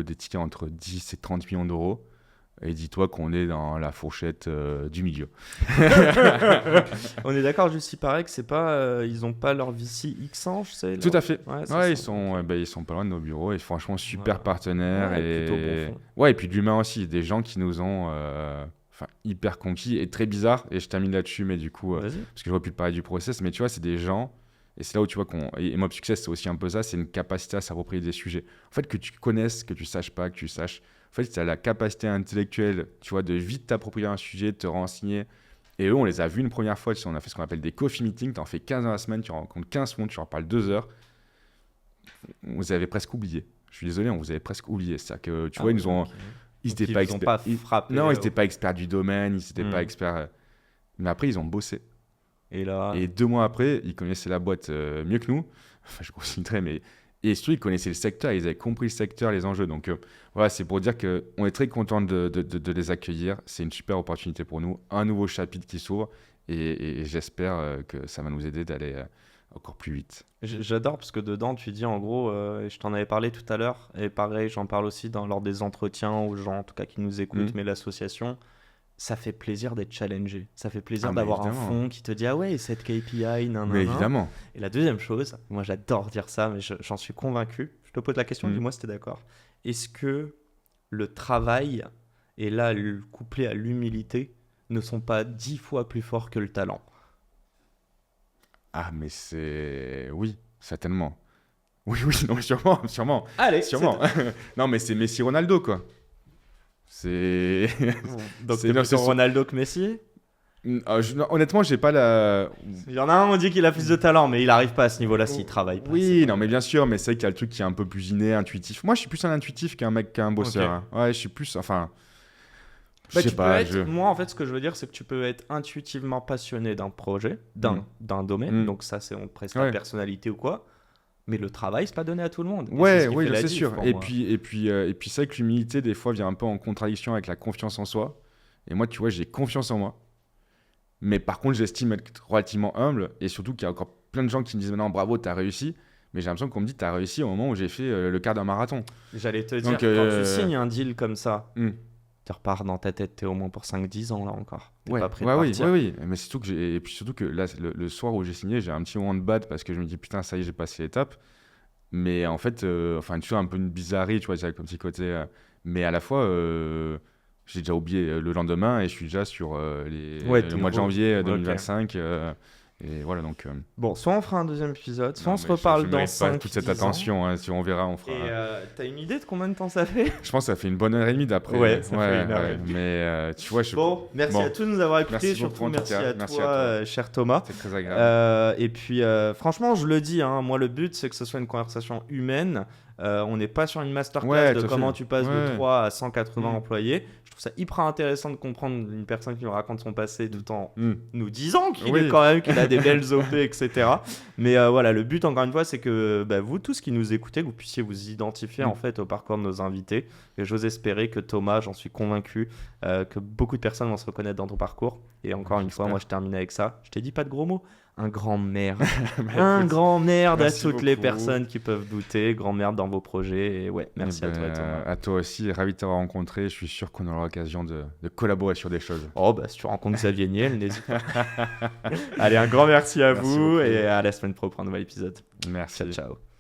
[SPEAKER 1] des tickets entre 10 et 30 millions d'euros. Et dis-toi qu'on est dans la fourchette du milieu.
[SPEAKER 2] On est d'accord, juste il paraît que c'est pas, ils n'ont pas leur VC Xange, c'est
[SPEAKER 1] tout à fait. Ouais, ils sont pas loin de nos bureaux et franchement super partenaires et
[SPEAKER 2] plutôt bon fond.
[SPEAKER 1] Ouais, et puis de l'humain aussi, des gens qui nous ont hyper conquis et très bizarre. Et je termine là-dessus, mais du coup,
[SPEAKER 2] Vas-y.
[SPEAKER 1] parce que j'aurais pu te parler du process, mais tu vois, c'est des gens, et c'est là où tu vois et Mob Success, c'est aussi un peu ça, c'est une capacité à s'approprier des sujets. En fait, que tu connaisses, que tu saches pas, que tu saches. En fait, tu as la capacité intellectuelle, tu vois, de vite t'approprier un sujet, de te renseigner. Et eux, on les a vus une première fois, on a fait ce qu'on appelle des coffee meetings, tu en fais 15 dans la semaine, tu rencontres 15 mondes, tu en parles 2 heures. On vous avait presque oublié. Je suis désolé, on vous avait presque oublié. C'est-à-dire que, tu vois, ils nous ont.
[SPEAKER 2] Okay.
[SPEAKER 1] Ils
[SPEAKER 2] Donc,
[SPEAKER 1] n'étaient pas
[SPEAKER 2] ils ont pas
[SPEAKER 1] experts.
[SPEAKER 2] frappé.
[SPEAKER 1] Non, ils n'étaient pas experts du domaine, ils n'étaient pas
[SPEAKER 2] Hmm.
[SPEAKER 1] experts. Mais après, ils ont bossé.
[SPEAKER 2] Et là,
[SPEAKER 1] Et 2 mois après, ils connaissaient la boîte mieux que nous. Enfin, je grossis très, mais. Et surtout, ils connaissaient le secteur, ils avaient compris le secteur, les enjeux. Donc, voilà, c'est pour dire qu'on est très content de les accueillir. C'est une super opportunité pour nous. Un nouveau chapitre qui s'ouvre. Et j'espère que ça va nous aider d'aller encore plus vite.
[SPEAKER 2] j'adore parce que dedans, tu dis en gros, et je t'en avais parlé tout à l'heure, et pareil, j'en parle aussi lors des entretiens aux gens, en tout cas qui nous écoutent, mais l'association, ça fait plaisir d'être challengé. Ça fait plaisir
[SPEAKER 1] Ah, mais
[SPEAKER 2] d'avoir un
[SPEAKER 1] évidemment.
[SPEAKER 2] fond qui te dit ah ouais, cette KPI, nan,
[SPEAKER 1] Mais
[SPEAKER 2] nan, nan.
[SPEAKER 1] évidemment.
[SPEAKER 2] Et la deuxième chose, moi j'adore dire ça, mais j'en suis convaincu. Je te pose la question, dis-moi si tu es d'accord. Est-ce que le travail et là couplé à l'humilité ne sont pas 10 fois plus forts que le talent?
[SPEAKER 1] Ah, mais c'est. Oui, certainement. Oui, oui, non, sûrement, sûrement.
[SPEAKER 2] Allez,
[SPEAKER 1] Sûrement. Non, mais c'est Messi Ronaldo, quoi. C'est.
[SPEAKER 2] Donc
[SPEAKER 1] C'est-
[SPEAKER 2] t'es
[SPEAKER 1] non,
[SPEAKER 2] plutôt
[SPEAKER 1] c'est-
[SPEAKER 2] Ronaldo que Messi?
[SPEAKER 1] Non, honnêtement, j'ai pas la.
[SPEAKER 2] Il y en a un, on dit qu'il a plus de talent, mais il arrive pas à ce niveau-là s'il travaille pas.
[SPEAKER 1] Oui,
[SPEAKER 2] c'est
[SPEAKER 1] non, mais bien sûr, mais c'est vrai qu'il y a le truc qui est un peu plus inné, intuitif. Moi, je suis plus un intuitif qu'un bosseur.
[SPEAKER 2] Ok.
[SPEAKER 1] Hein. Ouais, je suis plus. Enfin. Je
[SPEAKER 2] Bah,
[SPEAKER 1] sais
[SPEAKER 2] tu
[SPEAKER 1] pas.
[SPEAKER 2] peux être, moi, en fait, ce que je veux dire, c'est que tu peux être intuitivement passionné d'un projet, d'un domaine.
[SPEAKER 1] Mm.
[SPEAKER 2] Donc, ça, c'est on te presse
[SPEAKER 1] Ouais.
[SPEAKER 2] la personnalité ou quoi. Mais le travail, c'est pas donné à tout le monde. Et c'est
[SPEAKER 1] Ouais,
[SPEAKER 2] ce qui
[SPEAKER 1] oui,
[SPEAKER 2] fait la
[SPEAKER 1] c'est
[SPEAKER 2] diff
[SPEAKER 1] sûr.
[SPEAKER 2] pour
[SPEAKER 1] Et
[SPEAKER 2] moi.
[SPEAKER 1] puis c'est vrai que l'humilité, des fois, vient un peu en contradiction avec la confiance en soi. Et moi, tu vois, j'ai confiance en moi. Mais par contre, j'estime être relativement humble. Et surtout qu'il y a encore plein de gens qui me disent maintenant, bravo, t'as réussi. Mais j'ai l'impression qu'on me dit, t'as réussi au moment où j'ai fait le quart d'un marathon.
[SPEAKER 2] J'allais te dire,
[SPEAKER 1] Donc,
[SPEAKER 2] quand tu signes un deal comme ça,
[SPEAKER 1] Hmm.
[SPEAKER 2] tu repars dans ta tête, t'es au moins pour 5-10 ans là encore. T'es
[SPEAKER 1] Ouais,
[SPEAKER 2] pas prêt
[SPEAKER 1] ouais,
[SPEAKER 2] de
[SPEAKER 1] oui,
[SPEAKER 2] partir.
[SPEAKER 1] oui, oui. Mais surtout que et puis surtout que là, le soir où j'ai signé, j'ai un petit moment de bad parce que je me dis, putain, ça y est, j'ai passé l'étape. Mais en fait, enfin, tu vois, un peu une bizarrerie, tu vois, c'est comme petit côté. Mais à la fois, j'ai déjà oublié le lendemain et je suis déjà sur
[SPEAKER 2] Ouais,
[SPEAKER 1] le
[SPEAKER 2] t'es
[SPEAKER 1] mois de
[SPEAKER 2] gros.
[SPEAKER 1] janvier
[SPEAKER 2] Ok.
[SPEAKER 1] 2025. Et voilà, donc.
[SPEAKER 2] Bon, soit on fera un deuxième épisode, soit
[SPEAKER 1] non,
[SPEAKER 2] on se
[SPEAKER 1] mais
[SPEAKER 2] reparle
[SPEAKER 1] je
[SPEAKER 2] dans
[SPEAKER 1] mérite pas
[SPEAKER 2] 5
[SPEAKER 1] toute cette attention. Hein, si on verra, on fera.
[SPEAKER 2] Et t'as une idée de combien de temps ça fait?
[SPEAKER 1] Je pense que ça fait une bonne heure et demie d'après.
[SPEAKER 2] Ouais, ça fait 1 heure et demie.
[SPEAKER 1] Mais tu vois,
[SPEAKER 2] Bon, merci
[SPEAKER 1] Bon.
[SPEAKER 2] à tous de nous avoir écoutés,
[SPEAKER 1] Merci
[SPEAKER 2] surtout
[SPEAKER 1] beaucoup, en tout
[SPEAKER 2] merci
[SPEAKER 1] cas.
[SPEAKER 2] à
[SPEAKER 1] Merci
[SPEAKER 2] toi,
[SPEAKER 1] à toi.
[SPEAKER 2] cher Thomas.
[SPEAKER 1] c'est très agréable.
[SPEAKER 2] Et puis, franchement, je le dis, hein, moi, le but, c'est que ce soit une conversation humaine. On n'est pas sur une masterclass
[SPEAKER 1] Ouais,
[SPEAKER 2] de
[SPEAKER 1] tout à
[SPEAKER 2] comment
[SPEAKER 1] fait.
[SPEAKER 2] tu passes de
[SPEAKER 1] Ouais.
[SPEAKER 2] 3 à 180
[SPEAKER 1] Mm.
[SPEAKER 2] employés. Je trouve ça hyper intéressant de comprendre une personne qui nous raconte son passé tout en
[SPEAKER 1] Hmm.
[SPEAKER 2] nous disant qu'il
[SPEAKER 1] Oui.
[SPEAKER 2] est quand même, qu'il a des belles OP, etc. Mais voilà, le but, encore une fois, c'est que vous tous qui nous écoutez, que vous puissiez vous identifier en fait au parcours de nos invités. Et j'ose espérer que Thomas, j'en suis convaincu, que beaucoup de personnes vont se reconnaître dans ton parcours. Et encore une fois,
[SPEAKER 1] J'espère.
[SPEAKER 2] moi, je termine avec ça. Je t'ai dit pas de gros mots. Un grand merde.
[SPEAKER 1] Bah,
[SPEAKER 2] Un
[SPEAKER 1] écoute,
[SPEAKER 2] grand merde à
[SPEAKER 1] merci
[SPEAKER 2] toutes les
[SPEAKER 1] beaucoup.
[SPEAKER 2] personnes qui peuvent douter. Grand merde dans vos projets. Et ouais, merci
[SPEAKER 1] eh
[SPEAKER 2] à toi,
[SPEAKER 1] ben,
[SPEAKER 2] Thomas.
[SPEAKER 1] à toi aussi, ravi de t'avoir rencontré. Je suis sûr qu'on aura l'occasion de collaborer sur des choses.
[SPEAKER 2] Oh, bah, si tu rencontres Xavier Niel, n'hésite pas. Allez, un grand merci à
[SPEAKER 1] Merci
[SPEAKER 2] vous
[SPEAKER 1] beaucoup.
[SPEAKER 2] et à la semaine pro pour un nouvel épisode.
[SPEAKER 1] Merci.
[SPEAKER 2] Ciao, ciao.